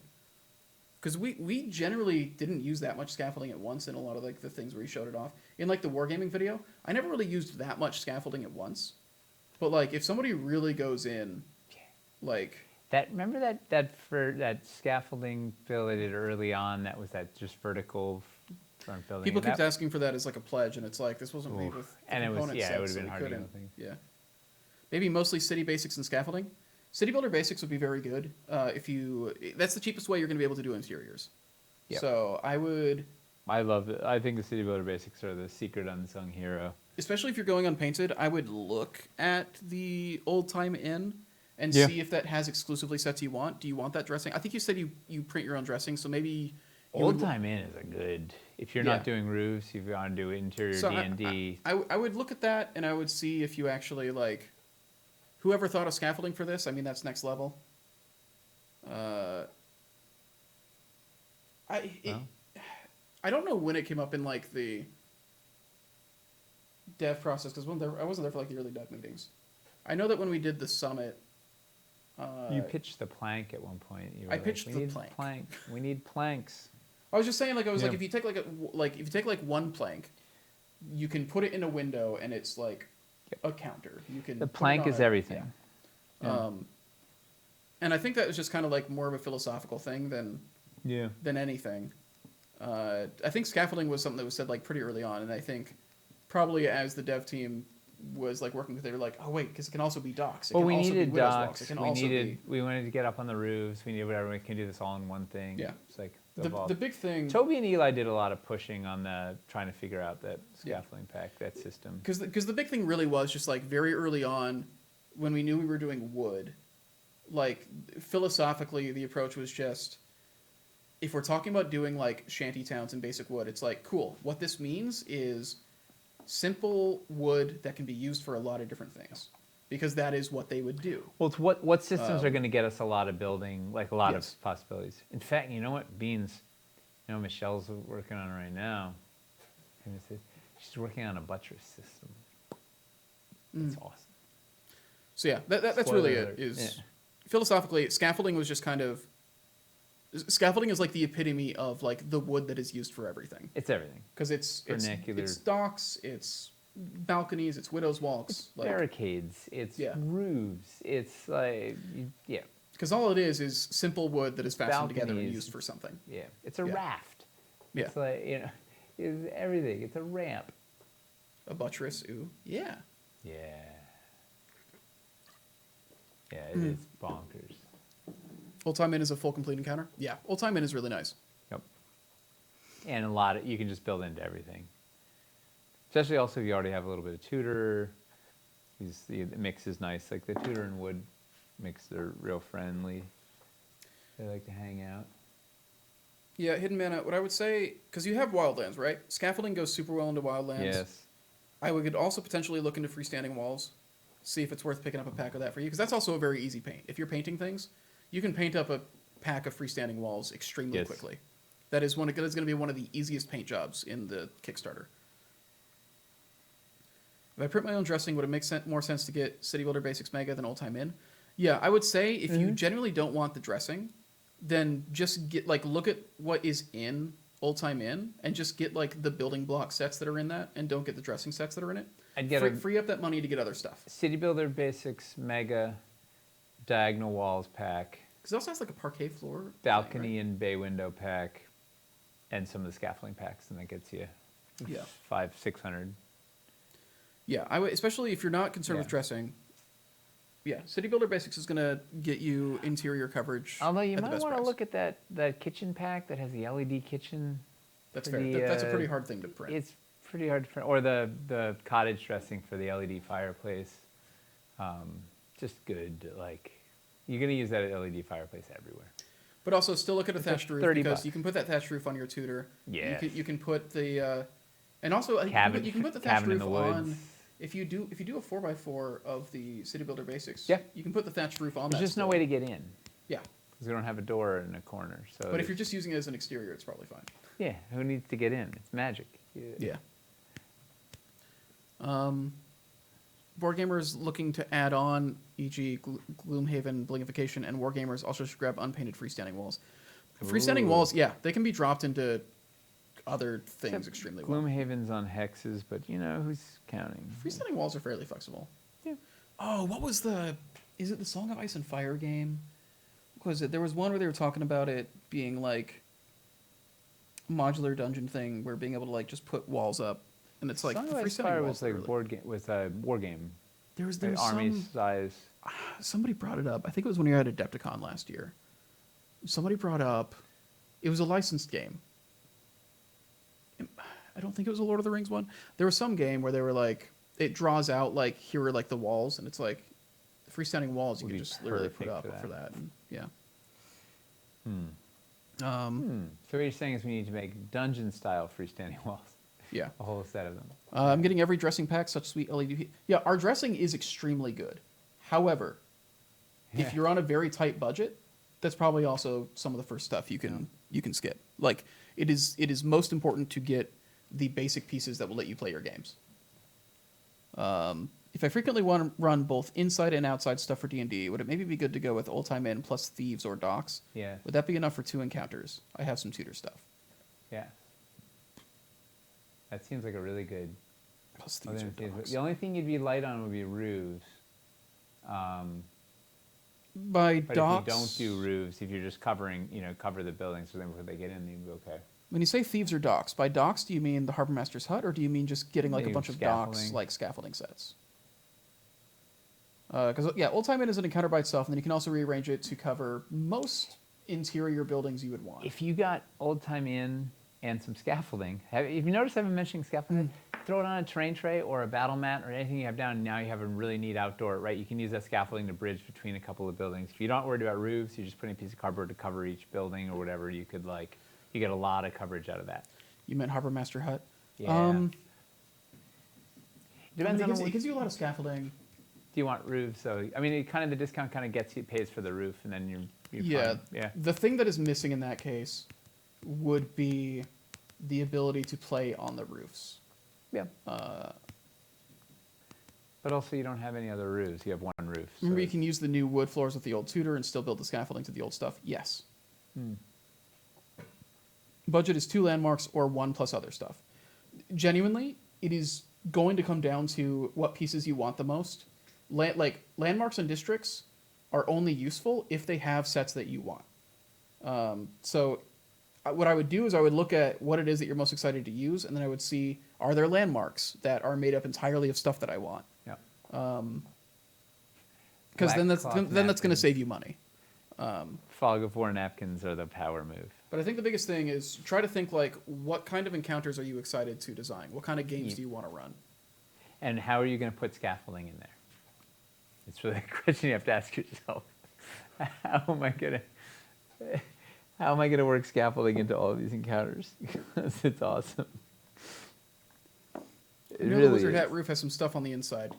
S2: Because we generally didn't use that much scaffolding at once in a lot of like the things where he showed it off. In like the wargaming video, I never really used that much scaffolding at once. But like if somebody really goes in, like
S1: Remember that scaffolding bill I did early on. That was that just vertical front building.
S2: people
S1: and
S2: keep
S1: that-
S2: asking for that as like a pledge, and it's like this wasn't made
S1: Oof.
S2: with the
S1: And it was-
S2: component
S1: yeah, it
S2: sets,
S1: would've
S2: so
S1: been
S2: we
S1: hard to get
S2: couldn't.
S1: anything.
S2: Yeah, maybe mostly city basics and scaffolding. City builder basics would be very good that's the cheapest way you're going to be able to do interiors.
S1: Yep.
S2: So I would,
S1: I love it. I think the City Builder Basics are the secret unsung hero.
S2: especially if you're going unpainted, I would look at the Old Time Inn and
S1: Yeah.
S2: see if that has exclusively sets you want. Do you want that dressing? I think you said you print your own dressing, so maybe you
S1: Old
S2: would,
S1: Time Inn is a good. If you're
S2: Yeah.
S1: not doing roofs, if you want to do interior
S2: So
S1: D&D.
S2: I would look at that, and I would see if you actually like. Whoever thought of scaffolding for this? I mean, that's next level. I don't know when it came up in like the dev process, because I wasn't there for like the early dev meetings. I know that when we did the summit,
S1: You pitched the plank at one point. You were
S2: I
S1: like,
S2: pitched
S1: "We
S2: the
S1: need
S2: plank."
S1: We need planks.
S2: I was just saying, like, I was like,
S1: Yeah.
S2: if you take like one plank, you can put it in a window, and it's like a counter. You can
S1: The
S2: put it
S1: plank
S2: on
S1: is
S2: a-
S1: everything.
S2: yeah. And I think that was just kind of like more of a philosophical thing
S1: Yeah.
S2: than anything. I think scaffolding was something that was said like pretty early on, and I think probably as the dev team was like working with it, they were like, oh wait, because it can also be docks. It
S1: Well,
S2: can
S1: we
S2: also
S1: needed
S2: be windows
S1: docks.
S2: walks. It can
S1: We
S2: also
S1: we wanted to get up on the roofs. We needed whatever. We can do this all in one thing.
S2: Yeah.
S1: It's like
S2: be the big thing.
S1: Toby and Eli did a lot of pushing on trying to figure out that
S2: Yeah.
S1: scaffolding pack, that system.
S2: Because the big thing really was just like very early on, when we knew we were doing wood, like philosophically, the approach was just, if we're talking about doing like shanty towns in basic wood, it's like, cool. What this means is simple wood that can be used for a lot of different things, because that is what they would do.
S1: Well, it's what systems are going to get us a lot of building, like a lot
S2: Yes.
S1: of possibilities. In fact, you know what, Beans, you know, Michelle's working on right now. She's working on a buttress system. That's awesome.
S2: So yeah, that's
S1: Spoiler
S2: really
S1: alert.
S2: it. Is
S1: Yeah.
S2: philosophically, scaffolding was just kind of, scaffolding is like the epitome of like the wood that is used for everything,
S1: It's everything.
S2: because it's
S1: Vernacular.
S2: it's docks, it's balconies, it's widows' walks,
S1: It's
S2: like,
S1: barricades. It's
S2: Yeah.
S1: roofs. It's like, yeah,
S2: because all it is simple wood that is fastened together and
S1: Balconies.
S2: used for something.
S1: yeah. It's a
S2: Yeah.
S1: raft.
S2: Yeah.
S1: It's like, you know, it's everything. It's a ramp.
S2: A buttress, ooh, yeah.
S1: Yeah. Yeah, it is bonkers.
S2: Old Time Inn is a full complete encounter. Yeah, Old Time Inn is really nice.
S1: Yep. And a lot of, you can just build into everything. Especially also if you already have a little bit of Tudor. The mix is nice. Like the Tudor and wood mix, they're real friendly. They like to hang out.
S2: Yeah, Hidden Mana. What I would say, because you have Wildlands, right? Scaffolding goes super well into Wildlands.
S1: Yes.
S2: I would also potentially look into freestanding walls, see if it's worth picking up a pack of that for you, because that's also a very easy paint. If you're painting things, you can paint up a pack of freestanding walls extremely
S1: Yes.
S2: quickly. That is going to be one of the easiest paint jobs in the Kickstarter. If I print my own dressing, would it make more sense to get City Builder Basics Mega than Old Time Inn? Yeah, I would say if you generally don't want the dressing, then just get look at what is in Old Time Inn and just get like the building block sets that are in that, and don't get the dressing sets that are in it.
S1: I'd get
S2: Free up that money to get other stuff.
S1: City Builder Basics Mega Diagonal Walls pack,
S2: Because it also has like a parquet floor.
S1: balcony
S2: thing,
S1: and bay window pack, and some of the scaffolding packs, and that gets you
S2: right? Yeah.
S1: 500-600.
S2: Yeah, I would, especially if you're not concerned with
S1: Yeah.
S2: dressing. Yeah, City Builder Basics is going to get you interior coverage.
S1: Although you
S2: at the
S1: might
S2: best
S1: want to
S2: price.
S1: look at that kitchen pack that has the LED kitchen.
S2: That's
S1: for
S2: fair.
S1: the,
S2: That's a pretty hard thing to print.
S1: It's pretty hard to print. Or the cottage dressing for the LED fireplace. Just good. Like, you're going to use that LED fireplace everywhere.
S2: But also, still look at a thatched roof,
S1: 30
S2: because
S1: bucks.
S2: you can put that thatched roof on your Tudor.
S1: Yes.
S2: You can put the, and also
S1: Cabin,
S2: you can put the thatched
S1: cabin in
S2: roof
S1: the woods.
S2: on. If you do a 4x4 of the City Builder Basics,
S1: Yeah.
S2: you can put the thatched roof on.
S1: There's
S2: that
S1: just no
S2: still.
S1: way to get in.
S2: Yeah,
S1: Because we don't have a door in a corner. So
S2: but if you're just using it as an exterior, it's probably fine.
S1: yeah, who needs to get in? It's magic.
S2: Yeah. Board gamers looking to add on, e.g., Gloomhaven, Blingification, and Wargamers also should grab unpainted freestanding walls. Freestanding
S1: Ooh.
S2: walls, yeah, they can be dropped into other things
S1: Except
S2: extremely well.
S1: Gloomhaven's on hexes, but you know who's counting?
S2: Freestanding walls are fairly flexible.
S1: Yeah.
S2: Oh, what was the? Is it the Song of Ice and Fire game? What was it? There was one where they were talking about it being like a modular dungeon thing, where being able to like just put walls up, and it's like
S1: Song of
S2: the
S1: Ice
S2: freestanding
S1: Fire
S2: walls
S1: was like
S2: are really-
S1: board game. Was a war game.
S2: There was
S1: Like army
S2: some,
S1: size.
S2: somebody brought it up. I think it was when you were at Adepticon last year. Somebody brought up. It was a licensed game. I don't think it was a Lord of the Rings one. There was some game where they were like, it draws out like here are like the walls, and it's like freestanding walls you
S1: Would
S2: can
S1: be
S2: just literally put
S1: perfect
S2: up
S1: for
S2: for
S1: that.
S2: that. And, yeah.
S1: So what you're saying is we need to make dungeon-style freestanding walls.
S2: Yeah.
S1: A whole set of them.
S2: I'm getting every dressing pack, such sweet LED. Yeah, our dressing is extremely good. However,
S1: Yeah.
S2: if you're on a very tight budget, that's probably also some of the first stuff you can skip. Like it is most important to get the basic pieces that will let you play your games. If I frequently want to run both inside and outside stuff for D&D, would it maybe be good to go with Old Time Inn plus Thieves or Docks?
S1: Yeah.
S2: Would that be enough for 2 encounters? I have some Tudor stuff.
S1: Yeah. That seems like a really good.
S2: Plus Thieves or Docks.
S1: The only thing you'd be light on would be roofs.
S2: By
S1: But
S2: Docks,
S1: if you don't do roofs, if you're just covering, cover the buildings, so then when they get in, you'd be okay.
S2: when you say Thieves or Docks, by Docks do you mean the Harbor Master's Hut, or do you mean just getting like a
S1: Maybe
S2: bunch of docks,
S1: scaffolding.
S2: like scaffolding sets? Because yeah, Old Time Inn is an encounter by itself, and then you can also rearrange it to cover most interior buildings you would want.
S1: If you got Old Time Inn and some scaffolding, have you noticed I've been mentioning scaffolding? throw it on a terrain tray or a battle mat or anything you have down. Now you have a really neat outdoor, right? You can use that scaffolding to bridge between a couple of buildings. If you're not worried about roofs, you're just putting a piece of cardboard to cover each building or whatever. You could you get a lot of coverage out of that.
S2: You meant Harbor Master Hut.
S1: Yeah.
S2: Depends
S1: on
S2: it gives you a lot of scaffolding.
S1: Do you want roofs? So I mean, the discount kind of pays for the roof, and then you're
S2: Yeah.
S1: fine. Yeah.
S2: The thing that is missing in that case would be the ability to play on the roofs.
S1: Yeah. But also, you don't have any other roofs. You have one roof. So
S2: Remember, you can use the new wood floors with the old Tudor and still build the scaffolding to the old stuff. Yes. Budget is 2 landmarks or 1 plus other stuff. Genuinely, it is going to come down to what pieces you want the most. Landmarks and districts are only useful if they have sets that you want. So what I would do is I would look at what it is that you're most excited to use, and then I would see, are there landmarks that are made up entirely of stuff that I want?
S1: Yeah.
S2: Because then that's
S1: Black cloth
S2: going to
S1: napkins.
S2: save you money.
S1: Fog of war napkins are the power move.
S2: But I think the biggest thing is try to think what kind of encounters are you excited to design? What kind of games do you want to run?
S1: And how are you going to put scaffolding in there? It's really a question you have to ask yourself. How am I going to work scaffolding into all of these encounters? Because it's awesome. It
S2: You know,
S1: really
S2: the Wizard
S1: is.
S2: Hat roof has some stuff on the inside.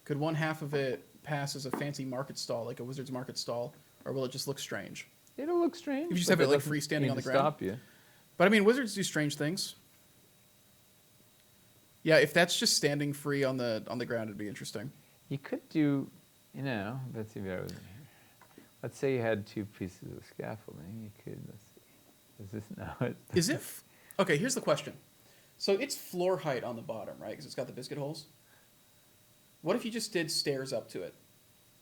S2: Could one half of it pass as a fancy market stall, like a Wizard's market stall, or will it just look strange?
S1: It'll look strange.
S2: You just
S1: but
S2: have it,
S1: that
S2: like,
S1: doesn't
S2: freestanding
S1: need
S2: on the
S1: to
S2: ground?
S1: Stop you.
S2: But I mean, Wizards do strange things. Yeah, if that's just standing free on the ground, it'd be interesting.
S1: You could do, let's see if I was in here. Let's say you had 2 pieces of scaffolding. You could, let's see. Is this, no.
S2: Is it? Okay, here's the question. So it's floor height on the bottom, right? Because it's got the biscuit holes. What if you just did stairs up to it,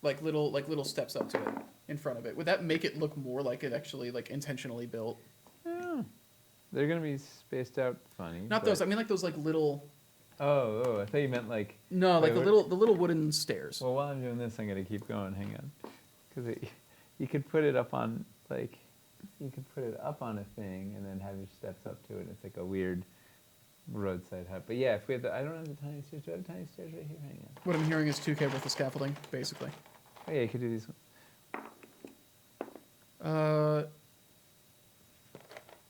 S2: like little steps up to it in front of it? Would that make it look more like it actually intentionally built?
S1: Yeah. They're going to be spaced out funny.
S2: Not those. I mean, those little.
S1: Oh, I thought you meant like...
S2: No,
S1: Wait,
S2: the little wooden stairs.
S1: Well, while I'm doing this, I'm going to keep going. Hang on. Because you could put it up on, a thing and then have your steps up to it. It's like a weird roadside hut. But yeah, if we have I don't have the tiny stairs. Do I have tiny stairs right here? Hang on.
S2: What I'm hearing is 2K worth of scaffolding, basically.
S1: Oh yeah, you could do these.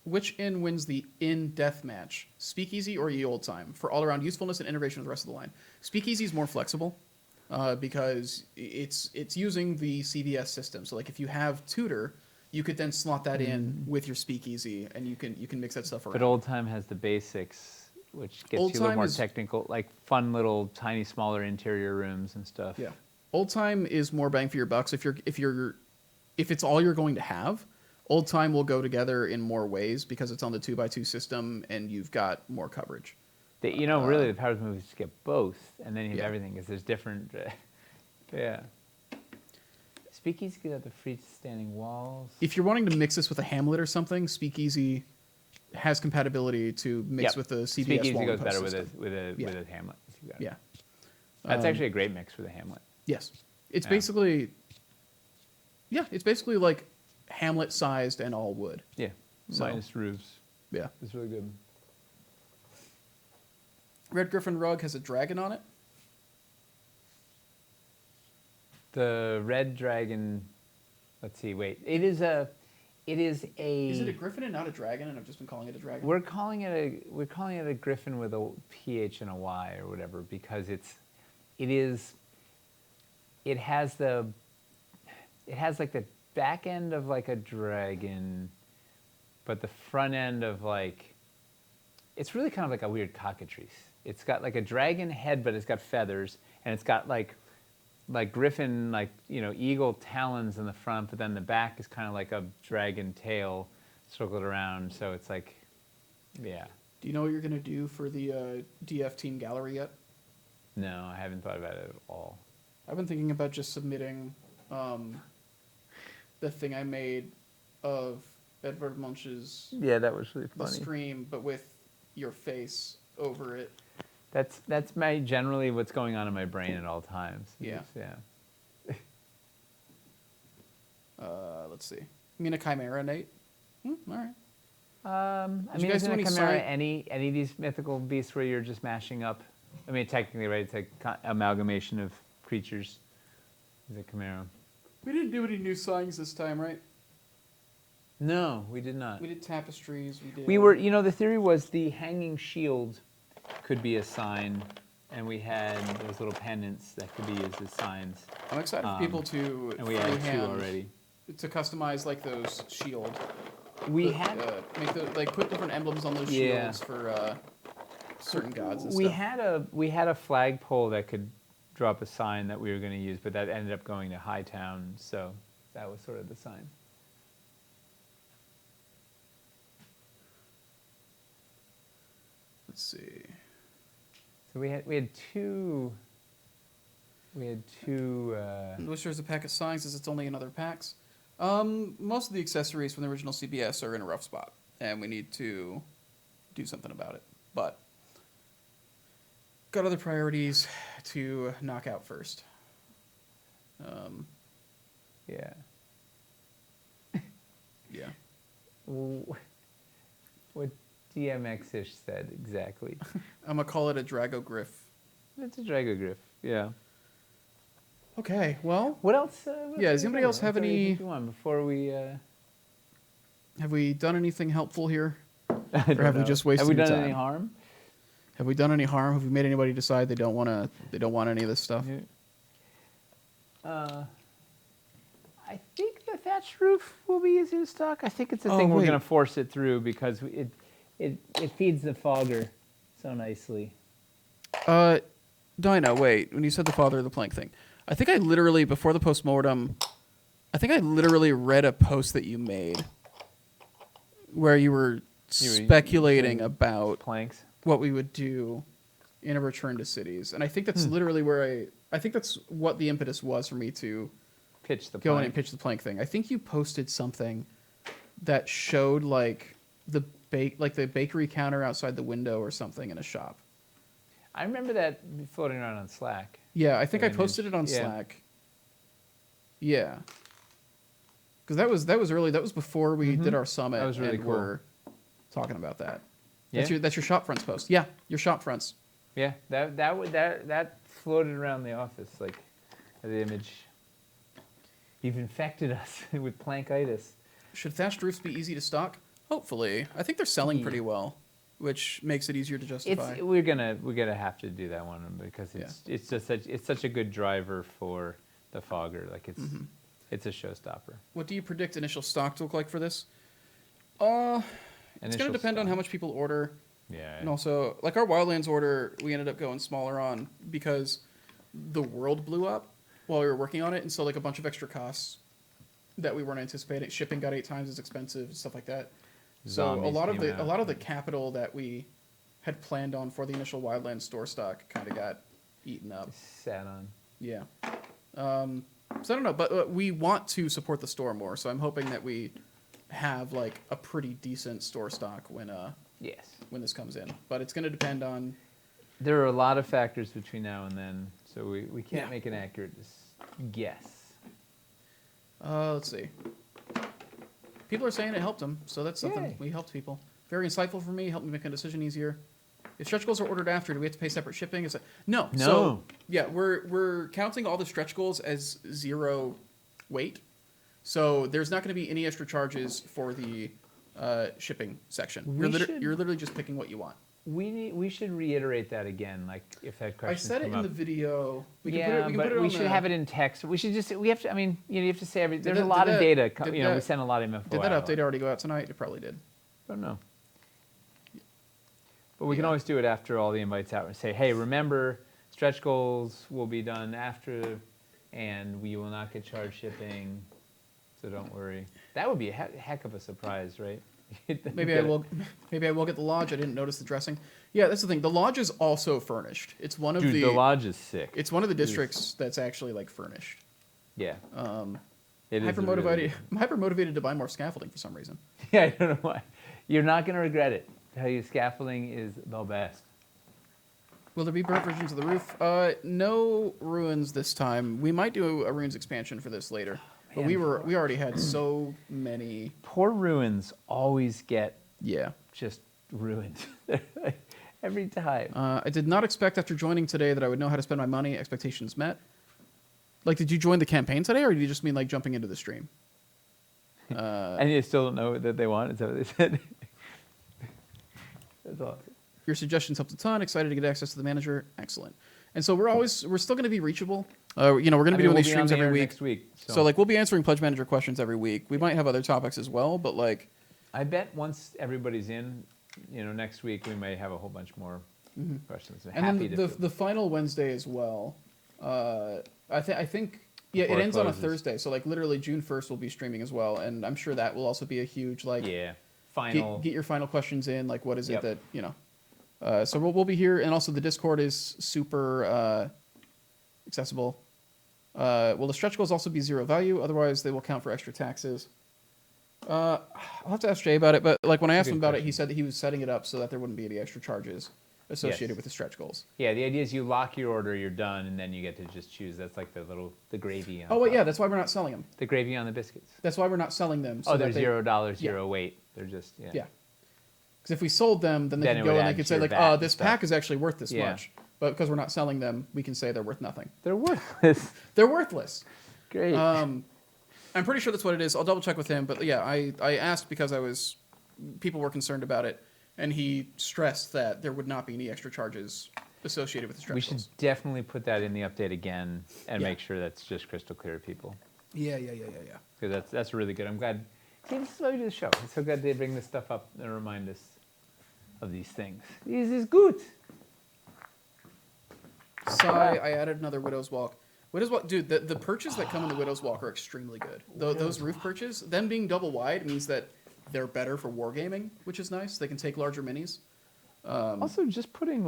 S2: Which inn wins the inn death match? Speakeasy or Ye Old Time? For all around usefulness and integration with the rest of the line. Speakeasy is more flexible because it's using the CVS system. So like if you have Tudor, you could then slot that in with your Speakeasy, and you can mix that stuff around.
S1: But Old Time has the basics, which gets
S2: Old
S1: you a little
S2: Time
S1: more
S2: is-
S1: technical, like fun little tiny smaller interior rooms and stuff.
S2: Yeah, Old Time is more bang for your bucks if it's all you're going to have. Old Time will go together in more ways because it's on the 2x2 system and you've got more coverage.
S1: Really, the powers move is to get both, and then you have
S2: Yeah.
S1: everything because there's different. Yeah. Speakeasy could have the freestanding walls.
S2: If you're wanting to mix this with a Hamlet or something, Speakeasy has compatibility to mix
S1: Yep.
S2: with the CVS
S1: Speakeasy
S2: wall
S1: goes
S2: and
S1: better
S2: post
S1: with
S2: system.
S1: with a
S2: Yeah.
S1: Hamlet. You got it.
S2: Yeah.
S1: That's actually a great mix for the Hamlet.
S2: Yes. It's
S1: Yeah.
S2: basically like Hamlet sized and all wood.
S1: Yeah.
S2: So-
S1: Minus roofs.
S2: Yeah.
S1: It's really good.
S2: Red Griffin rug has a dragon on it.
S1: The red dragon. Let's see. Wait. It is a.
S2: Is it a griffin and not a dragon? And I've just been calling it a dragon.
S1: We're calling it a griffin with a PH and a Y or whatever because it has like the back end of like a dragon, but the front end of like, it's really kind of like a weird cockatrice. It's got like a dragon head, but it's got feathers, and it's got like griffin, eagle talons in the front, but then the back is kind of like a dragon tail circled around. So it's like, yeah.
S2: Do you know what you're going to do for the DF Team Gallery yet?
S1: No, I haven't thought about it at all.
S2: I've been thinking about just submitting the thing I made of Edvard Munch's
S1: Yeah, that was really
S2: The
S1: funny.
S2: Stream, but with your face over it.
S1: That's generally what's going on in my brain at all times.
S2: Yeah.
S1: Yeah.
S2: Let's see. You mean a chimera, Nate? All right.
S1: I
S2: Did you
S1: mean,
S2: guys
S1: isn't
S2: do
S1: a
S2: any
S1: chimera
S2: sci-
S1: any of these mythical beasts where you're just mashing up? I mean, technically, right? It's a amalgamation of creatures. Is a chimera.
S2: We didn't do any new signs this time, right?
S1: No, we did not.
S2: We did tapestries. We did.
S1: We were, you know, the theory was the hanging shield could be a sign, and we had those little pendants that could be used as signs.
S2: I'm excited for people to
S1: And we had two
S2: freehand
S1: already.
S2: to customize like those shield.
S1: We had
S2: make the like put different emblems on those
S1: Yeah.
S2: shields for certain gods and
S1: we
S2: stuff.
S1: had a flagpole that could drop a sign that we were going to use, but that ended up going to Hightown, so that was sort of the sign.
S2: Let's see.
S1: So we had two. We had two.
S2: Wish there's a pack of signs as it's only in other packs. Most of the accessories from the original CBS are in a rough spot, and we need to do something about it. But got other priorities to knock out first.
S1: Yeah.
S2: Yeah.
S1: What DMX-ish said exactly.
S2: I'm gonna call it a Dragogryph.
S1: It's a Dragogryph. Yeah.
S2: Okay. Well,
S1: What else?
S2: Yeah, does anybody else have any-
S1: before we?
S2: have we done anything helpful here?
S1: I don't
S2: have we
S1: know.
S2: just wasted
S1: Have we
S2: your
S1: done
S2: time?
S1: any harm?
S2: Have we done any harm? Have we made anybody decide they don't want any of this stuff?
S1: I think the thatched roof will be easy to stock. I think it's a
S2: Oh,
S1: thing we're
S2: wait.
S1: going to force it through because it feeds the fogger so nicely.
S2: Dinah, wait. When you said the father of the plank thing, I think I literally before the postmortem, I think I literally read a post that you made where you were speculating about
S1: Planks.
S2: what we would do in a return to cities, and I think that's literally where I think that's what the impetus was for me to
S1: Pitch the
S2: go in
S1: plank.
S2: and pitch the plank thing. I think you posted something that showed like the bakery counter outside the window or something in a shop.
S1: I remember that floating around on Slack.
S2: Yeah, I think I
S1: Image.
S2: posted it on
S1: Yeah.
S2: Slack. Yeah. Because that was early. That was before we did our summit.
S1: That was really
S2: and
S1: cool.
S2: We're talking about that.
S1: Yeah?
S2: That's your shop fronts post. Yeah, your shop fronts.
S1: Yeah, that floated around the office like the image. You've infected us with plankitis.
S2: Should thatched roofs be easy to stock? Hopefully. I think they're selling pretty well, which makes it easier to justify.
S1: We're gonna have to do that one because it's just such a good driver for the fogger. Like it's a showstopper.
S2: What do you predict initial stock to look like for this? It's going
S1: Initial
S2: to depend on
S1: stock.
S2: how much people order.
S1: Yeah.
S2: And also, like our Wildlands order, we ended up going smaller on because the world blew up while we were working on it, and so like a bunch of extra costs that we weren't anticipating. Shipping got 8 times as expensive, stuff like that. So
S1: Zombies
S2: a lot
S1: came out.
S2: of the capital that we had planned on for the initial Wildlands store stock kind of got eaten up.
S1: Sat on.
S2: Yeah. So I don't know, but we want to support the store more. So I'm hoping that we have like a pretty decent store stock when
S1: Yes.
S2: this comes in. But it's going to depend on.
S1: There are a lot of factors between now and then, so we can't
S2: Yeah.
S1: make an accurate guess.
S2: Let's see. People are saying it helped them, so that's something.
S1: Yay.
S2: We helped people. Very insightful for me. Helped me make a decision easier. If stretch goals are ordered after, do we have to pay separate shipping? Is it no?
S1: No.
S2: So yeah, we're counting all the stretch goals as 0 weight. So there's not going to be any extra charges for the shipping section. You're literally just picking what you want.
S1: We should reiterate that again, like if that question
S2: I said it in
S1: up.
S2: the video. We
S1: Yeah,
S2: can put it, we can
S1: but
S2: put it
S1: we
S2: on
S1: should
S2: the,
S1: have it in text. We should just, we have to, I mean, you have to say there's
S2: that-
S1: a lot
S2: did
S1: of
S2: that-
S1: data,
S2: did
S1: we
S2: that-
S1: send a lot of info
S2: Did that
S1: out.
S2: update already go out tonight? It probably did.
S1: Don't know. But we can
S2: Yeah.
S1: always do it after all the invites out and say, hey, remember, stretch goals will be done after, and we will not get charged shipping, so don't worry. That would be a heck of a surprise, right?
S2: Maybe I will get the lodge. I didn't notice the dressing. Yeah, that's the thing. The lodge is also furnished. It's one of
S1: Dude, the lodge is sick.
S2: It's one of the districts that's actually like furnished.
S1: Yeah.
S2: I'm
S1: It is
S2: hyper
S1: a really
S2: motivated.
S1: good-
S2: I'm hyper motivated to buy more scaffolding for some reason.
S1: Yeah, I don't know why. You're not going to regret it. I tell you, scaffolding is the best.
S2: Will there be burnt versions of the roof? No ruins this time. We might do a ruins expansion for this later. But
S1: man.
S2: we already had so many.
S1: Poor ruins always get
S2: Yeah.
S1: just ruined every time.
S2: I did not expect after joining today that I would know how to spend my money. Expectations met. Like, did you join the campaign today, or did you just mean like jumping into the stream?
S1: And you still don't know that they want. Is that what they said? That's awesome.
S2: Your suggestions helped a ton. Excited to get access to the manager. Excellent. And so we're still going to be reachable. We're going to be doing these streams every week.
S1: Next week.
S2: So like we'll be answering pledge manager questions every week. We might have other topics as well, but like
S1: I bet once everybody's in, next week we may have a whole bunch more questions.
S2: and then the final Wednesday as well. I think yeah,
S1: Before
S2: it
S1: it
S2: ends on a
S1: closes.
S2: Thursday. So like literally June 1st we'll be streaming as well, and I'm sure that will also be a huge like
S1: final.
S2: get your final questions in. Like what is
S1: Yep.
S2: it that so we'll be here, and also the Discord is super accessible. Will the stretch goals also be 0 value? Otherwise, they will count for extra taxes. I'll have to ask Jay about it, but like when I
S1: That's a
S2: asked him
S1: good
S2: about it,
S1: question.
S2: he said that he was setting it up so that there wouldn't be any extra charges associated
S1: Yes.
S2: with the stretch goals.
S1: Yeah, the idea is you lock your order, you're done, and then you get to just choose. That's like the gravy. On
S2: Oh wait,
S1: top.
S2: yeah, that's why we're not selling them.
S1: The gravy on the biscuits.
S2: That's why we're not selling them. So
S1: They're
S2: that
S1: $0,
S2: yeah.
S1: zero weight. They're just
S2: Yeah. Because if we sold them, then they
S1: Then
S2: could
S1: it
S2: go
S1: would
S2: and they
S1: add
S2: could
S1: to
S2: say
S1: your
S2: like,
S1: VAT
S2: oh,
S1: and
S2: this
S1: stuff.
S2: pack is actually worth this
S1: Yeah.
S2: much. But because we're not selling them, we can say they're worth nothing.
S1: They're worthless.
S2: They're worthless.
S1: Great.
S2: I'm pretty sure that's what it is. I'll double check with him. But yeah, I asked because people were concerned about it, and he stressed that there would not be any extra charges associated with the stretch
S1: We should
S2: goals.
S1: definitely put that in the update again and
S2: Yeah.
S1: make sure that's just crystal clear to people.
S2: Yeah.
S1: Because that's really good. I'm glad. See, this is why we do the show. I'm so glad they bring this stuff up and remind us of these things. This is good.
S2: Sigh, I added another Widow's Walk. Widow's Walk, dude, the perches that come in the Widow's Walk are extremely good. Those roof perches, them being double wide means that they're better for wargaming, which is nice. They can take larger minis.
S1: Also, just putting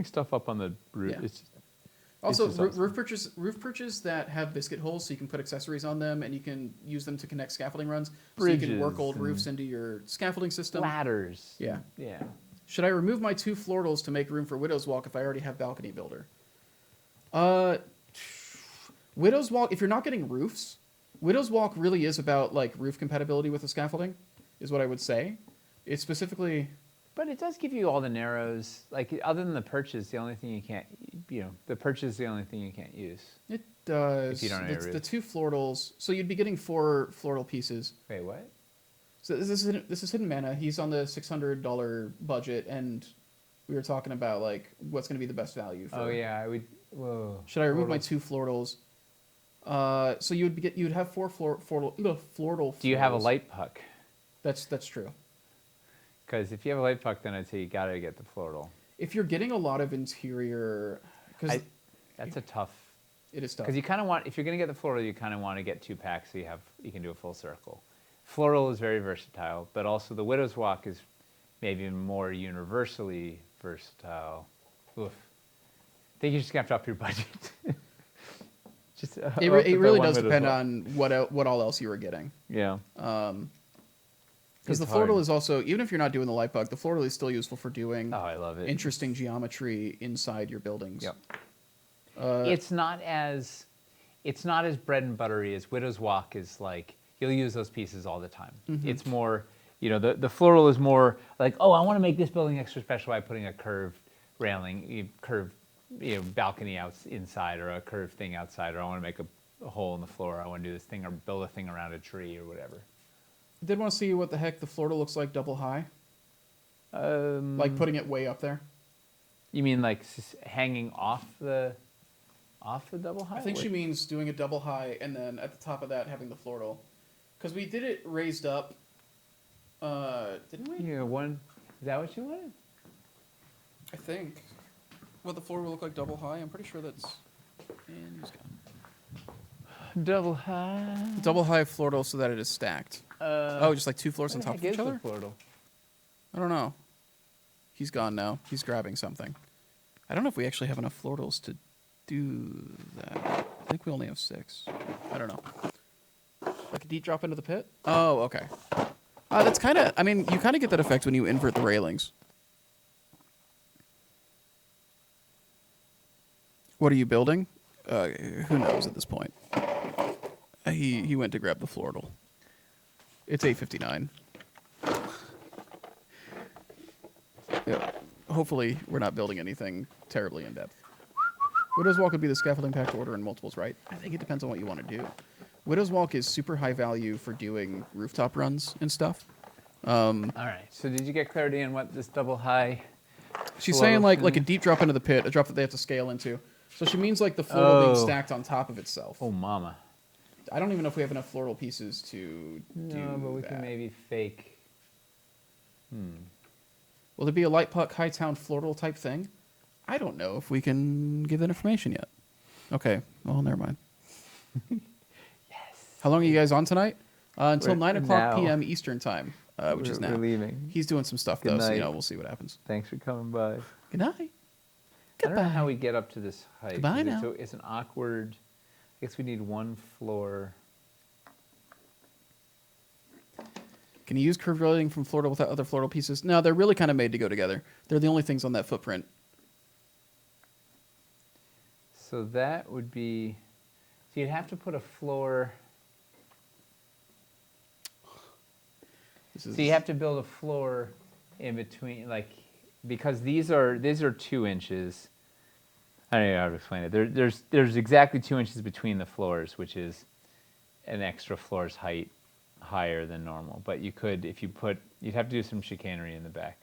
S1: stuff up on the roof.
S2: Yeah.
S1: It's
S2: Also,
S1: just awesome.
S2: roof perches that have biscuit holes, so you can put accessories on them, and you can use them to connect scaffolding runs. So you can work
S1: Bridges
S2: old
S1: and
S2: roofs into your scaffolding system.
S1: ladders.
S2: Yeah.
S1: Yeah.
S2: Should I remove my 2 floorals to make room for Widow's Walk if I already have Balcony Builder? Widow's Walk, if you're not getting roofs, Widow's Walk really is about like roof compatibility with the scaffolding, is what I would say. It's specifically...
S1: But it does give you all the narrows. Like, other than the perches, the only thing you can't, the perch is the only thing you can't use.
S2: It does.
S1: If you don't have a
S2: the
S1: roof.
S2: 2 floratals, so you'd be getting 4 floral pieces.
S1: Wait, what?
S2: So this is Hidden Mana. He's on the $600 budget, and we were talking about like what's going to be the best value. For,
S1: Oh yeah, I would. Whoa.
S2: Should I remove my
S1: Florals.
S2: 2 floratals? So you'd have 4 floral.
S1: Do you have a
S2: florals.
S1: light puck?
S2: That's true.
S1: Because if you have a light puck, then I'd say you gotta get the floral.
S2: If you're getting a lot of interior, because
S1: That's a tough.
S2: it is tough.
S1: Because you kind of want, if you're gonna get the floral, you kind of want to get 2 packs so you can do a full circle. Floral is very versatile, but also the Widow's Walk is maybe more universally versatile. Oof. I think you're just gonna have to up your budget. Just
S2: It really does depend on what all else you were getting.
S1: Yeah.
S2: Because the
S1: It's
S2: floral
S1: hard.
S2: is also, even if you're not doing the light bug, the floral is still useful for doing
S1: Oh, I love it.
S2: interesting geometry inside your buildings.
S1: Yep.
S2: Uh,
S1: It's not as bread and buttery as Widow's Walk is. Like, you'll use those pieces all the time.
S2: Mm-hmm.
S1: It's more, the floral is more like, oh, I want to make this building extra special by putting a curved railing, balcony inside, or a curved thing outside, or I want to make a hole in the floor. I want to do this thing or build a thing around a tree or whatever.
S2: I did want to see what the heck the floral looks like double high.
S1: Um,
S2: Like putting it way up there.
S1: You mean like hanging off the double high?
S2: I think she
S1: What-
S2: means doing a double high and then at the top of that having the floral. Because we did it raised up. Didn't we?
S1: Yeah, one. Is that what you wanted?
S2: I think. What the floor will look like double high. I'm pretty sure that's in
S1: Double high.
S2: double high floral so that it is stacked. Just like 2 floors on top of each other?
S1: Floral?
S2: I don't know. He's gone now. He's grabbing something. I don't know if we actually have enough florals to do that. I think we only have 6. I don't know. Like a deep drop into the pit? Oh, okay. That's kind of, I mean, you kind of get that effect when you invert the railings. What are you building? Who knows at this point? He went to grab the floral. It's 8:59. hopefully we're not building anything terribly in depth. Widow's Walk would be the scaffolding pack to order in multiples, right? I think it depends on what you want to do. Widow's Walk is super high value for doing rooftop runs and stuff.
S1: All right. So did you get clarity on what this double high?
S2: She's
S1: floor
S2: saying like a
S1: thing?
S2: deep drop into the pit, a drop that they have to scale into. So she means like the floor being
S1: Oh.
S2: stacked on top of itself.
S1: Oh, mama.
S2: I don't even know if we have enough floral pieces to do
S1: No, but we
S2: that.
S1: can maybe fake.
S2: Will there be a light puck, high town floral type thing? I don't know if we can give that information yet. Okay, well, never mind.
S1: Yes.
S2: How long are you guys on tonight? Until
S1: We're
S2: 9 o'clock
S1: now.
S2: p.m. Eastern time, which is now.
S1: We're leaving.
S2: He's doing some stuff,
S1: Good
S2: though, so
S1: night.
S2: we'll see what happens.
S1: Thanks for coming by.
S2: Good night.
S1: I don't know
S2: Goodbye.
S1: how we get up to this height.
S2: Goodbye
S1: 'cause
S2: now.
S1: So it's an awkward. I guess we need one floor.
S2: Can you use curved railing from floral without other floral pieces? No, they're really kind of made to go together. They're the only things on that footprint.
S1: So that would be. So you'd have to put a floor.
S2: This is
S1: So you have to build a floor in between, like, because these are 2 inches. I don't know how to explain it. There's exactly 2 inches between the floors, which is an extra floor's height higher than normal. But you could, if you put, you'd have to do some chicanery in the back.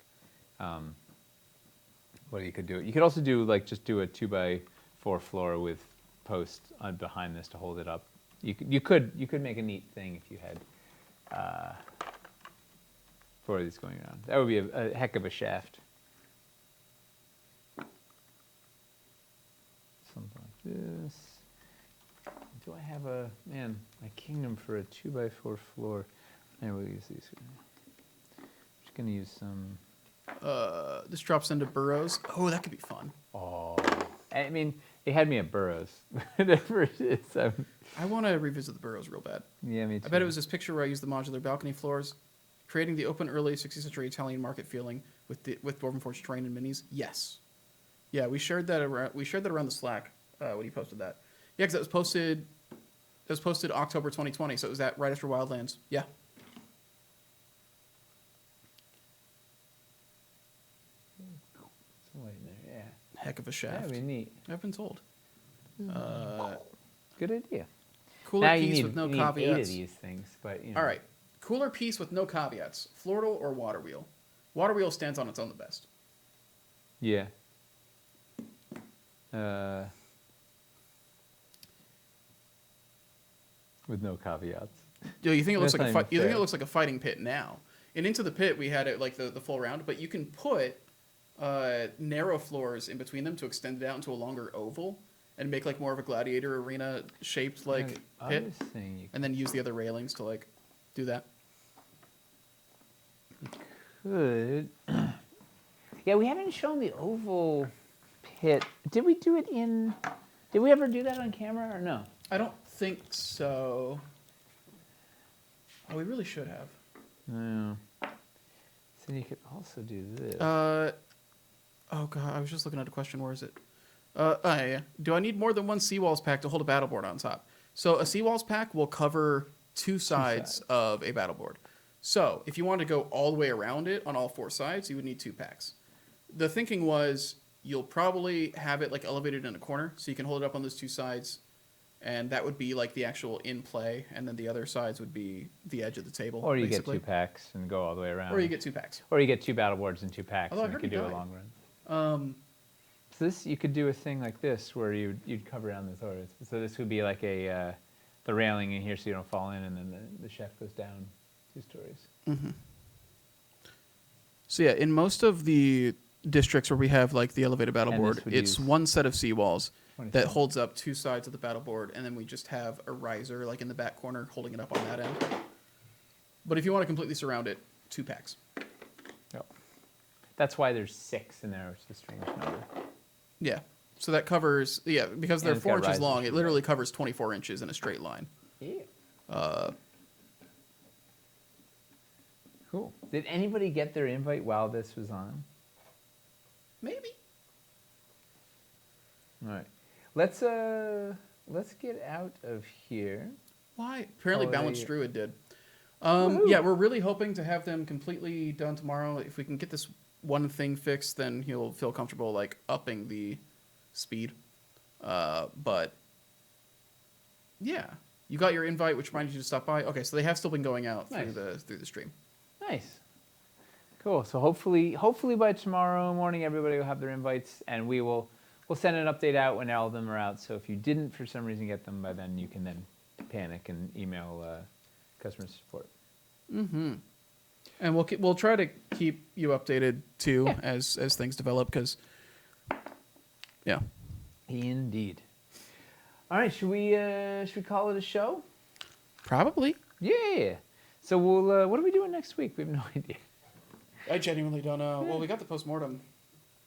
S1: What you could do, you could also do like just do a 2x4 floor with posts on behind this to hold it up. You could make a neat thing if you had. 4 of these going around. That would be a heck of a shaft. Something like this. Do I have my kingdom for a 2x4 floor? Maybe we'll use these. I'm just gonna use some.
S2: this drops into burrows. Oh, that could be fun.
S1: Oh, I mean, it had me at Burroughs. Whatever it is.
S2: I want to revisit the burrows real bad.
S1: Yeah, me too.
S2: I bet it was this picture where I used the modular balcony floors, creating the open early 16th century Italian market feeling with Dwarven Forge terrain and minis. Yes, yeah, we shared that around. We shared that around the Slack when he posted that. Yeah, because that was posted. It was posted October 2020, so it was that right after Wildlands. Yeah.
S1: Somewhere in there, yeah.
S2: Heck of a shaft.
S1: That'd be neat.
S2: I've been told.
S1: Good idea.
S2: Cooler
S1: Now
S2: piece
S1: you
S2: with
S1: need,
S2: no
S1: you need 8 of
S2: caveats.
S1: these things, but you know.
S2: All right. Cooler piece with no caveats. Floral or water wheel? Water wheel stands on its own the best.
S1: Yeah. With no caveats.
S2: Yo, you think it looks
S1: That's
S2: like
S1: not even
S2: you think it
S1: fair.
S2: looks like a fighting pit now? And into the pit we had it like the full round, but you can put narrow floors in between them to extend it out into a longer oval and make like more of a gladiator arena shaped like
S1: And the
S2: pit,
S1: other thing you
S2: and then use the other railings to like do that.
S1: could. Yeah, we haven't shown the oval pit. Did we do it in? Did we ever do that on camera or no?
S2: I don't think so. Oh, we really should have.
S1: No. So you could also do this.
S2: Oh god, I was just looking at a question. Where is it? Yeah. Do I need more than one seawalls pack to hold a battle board on top? So a seawalls pack will cover two sides of a battle board. So if you want to go all the way around it on all 4 sides, you would need 2 packs. The thinking was you'll probably have it like elevated in a corner, so you can hold it up on those 2 sides, and that would be like the actual in play, and then the other sides would be the edge of the table.
S1: Or you
S2: basically.
S1: get 2 packs and go all the way around.
S2: Or you get 2 packs.
S1: Or you get 2 battle boards and 2 packs,
S2: Although I
S1: and you
S2: heard
S1: could
S2: he
S1: do a
S2: died.
S1: long run. So this, you could do a thing like this, where you'd cover around the doors. So this would be like a the railing in here, so you don't fall in, and then the chef goes down 2 stories.
S2: So yeah, in most of the districts where we have like the elevated battle
S1: And
S2: board,
S1: this would
S2: it's
S1: use
S2: one set of seawalls that
S1: 27.
S2: holds up 2 sides of the battle board, and then we just have a riser like in the back corner holding it up on that end. But if you want to completely surround it, 2 packs.
S1: Yep. That's why there's 6 in there, which is a strange number.
S2: Yeah. So that covers, yeah, because they're
S1: And it's
S2: 4
S1: got
S2: inches
S1: risers
S2: long, it
S1: as
S2: literally covers 24 inches in a straight line.
S1: Yeah. Cool. Did anybody get their invite while this was on?
S2: Maybe.
S1: All right. Let's get out of here.
S2: Why? Apparently
S1: Oh,
S2: Balanced
S1: they-
S2: Druid did.
S1: Woohoo.
S2: Yeah, we're really hoping to have them completely done tomorrow. If we can get this one thing fixed, then he'll feel comfortable like upping the speed. But yeah, you got your invite, which reminded you to stop by. Okay, so they have still been going out
S1: Nice.
S2: through the stream.
S1: Nice. Cool. So hopefully by tomorrow morning, everybody will have their invites, and we'll send an update out when all of them are out. So if you didn't for some reason get them by then, you can then panic and email customer support.
S2: Mm-hmm. And we'll try to keep you updated too
S1: Yeah.
S2: as things develop, because yeah.
S1: Indeed. All right, should we call it a show?
S2: Probably.
S1: Yeah. So we'll what are we doing next week? We have no idea.
S2: I genuinely don't know. Well, we got the postmortem.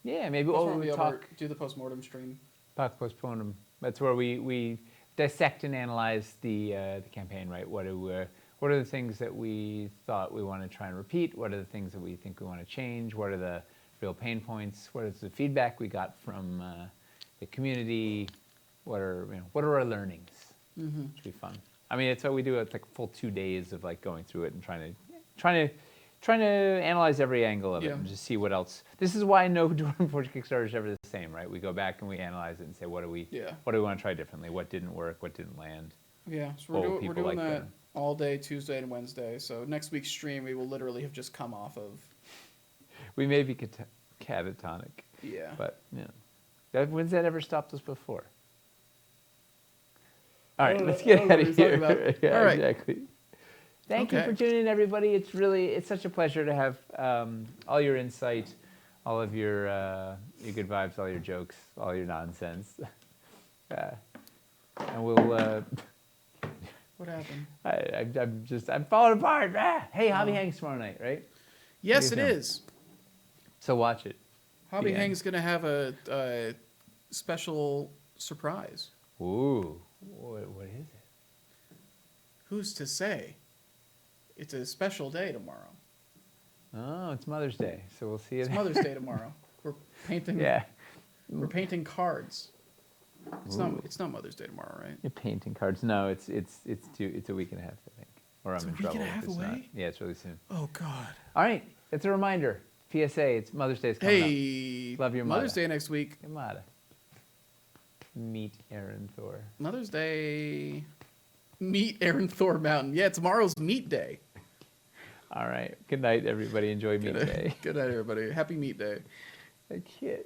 S1: Yeah, maybe
S2: We'll
S1: we'll talk
S2: do the postmortem stream.
S1: postponum. That's where we dissect and analyze the campaign, right? What are the things that we thought we want to try and repeat? What are the things that we think we want to change? What are the real pain points? What is the feedback we got from the community? What are our learnings?
S2: Mm-hmm.
S1: Which would be fun. I mean, it's what we do. It's like full 2 days of like going through it and trying to analyze every angle of it
S2: Yeah.
S1: and just see what else. This is why no Dwarven Forge Kickstarter is ever the same, right? We go back and we analyze it and say, what do we want to try differently? What didn't work? What didn't land?
S2: Yeah, so
S1: What
S2: we're
S1: will
S2: doing
S1: people like
S2: that
S1: better?
S2: all day, Tuesday and Wednesday. So next week's stream, we will literally have just come off of.
S1: We may be catatonic,
S2: Yeah.
S1: but when's that ever stopped us before? All right, let's get out of here. Yeah,
S2: All right.
S1: exactly. Thank you
S2: Okay.
S1: for tuning in, everybody. It's such a pleasure to have all your insight, all of your good vibes, all your jokes, all your nonsense. And we'll.
S2: What happened?
S1: I'm falling apart. Hey, Hobby Hangs tomorrow night, right?
S2: Yes, it
S1: What do you
S2: is.
S1: So watch it.
S2: Hobby
S1: The end.
S2: Hang's gonna have a special surprise.
S1: Ooh, what is it?
S2: Who's to say? It's a special day tomorrow.
S1: Oh, it's Mother's Day, so we'll see you
S2: It's
S1: then.
S2: Mother's Day tomorrow. We're painting.
S1: Yeah.
S2: We're painting cards. It's
S1: Ooh.
S2: not Mother's Day tomorrow, right?
S1: You're painting cards. No, it's a week and a half, I think. Or
S2: It's
S1: I'm
S2: a
S1: in
S2: week and
S1: trouble.
S2: a half
S1: if it's not.
S2: away?
S1: Yeah, it's really soon.
S2: Oh God.
S1: All right, it's a reminder. PSA, it's Mother's Day is coming up.
S2: Hey,
S1: Love your
S2: Mother's
S1: mother.
S2: Day next week.
S1: Kamada. Meet Aaron Thor.
S2: Mother's Day. Meet Aaron Thor Mountain. Yeah, tomorrow's Meat Day.
S1: All right. Good night, everybody. Enjoy Meet Day.
S2: Good night, everybody. Happy Meat Day.
S1: I can't.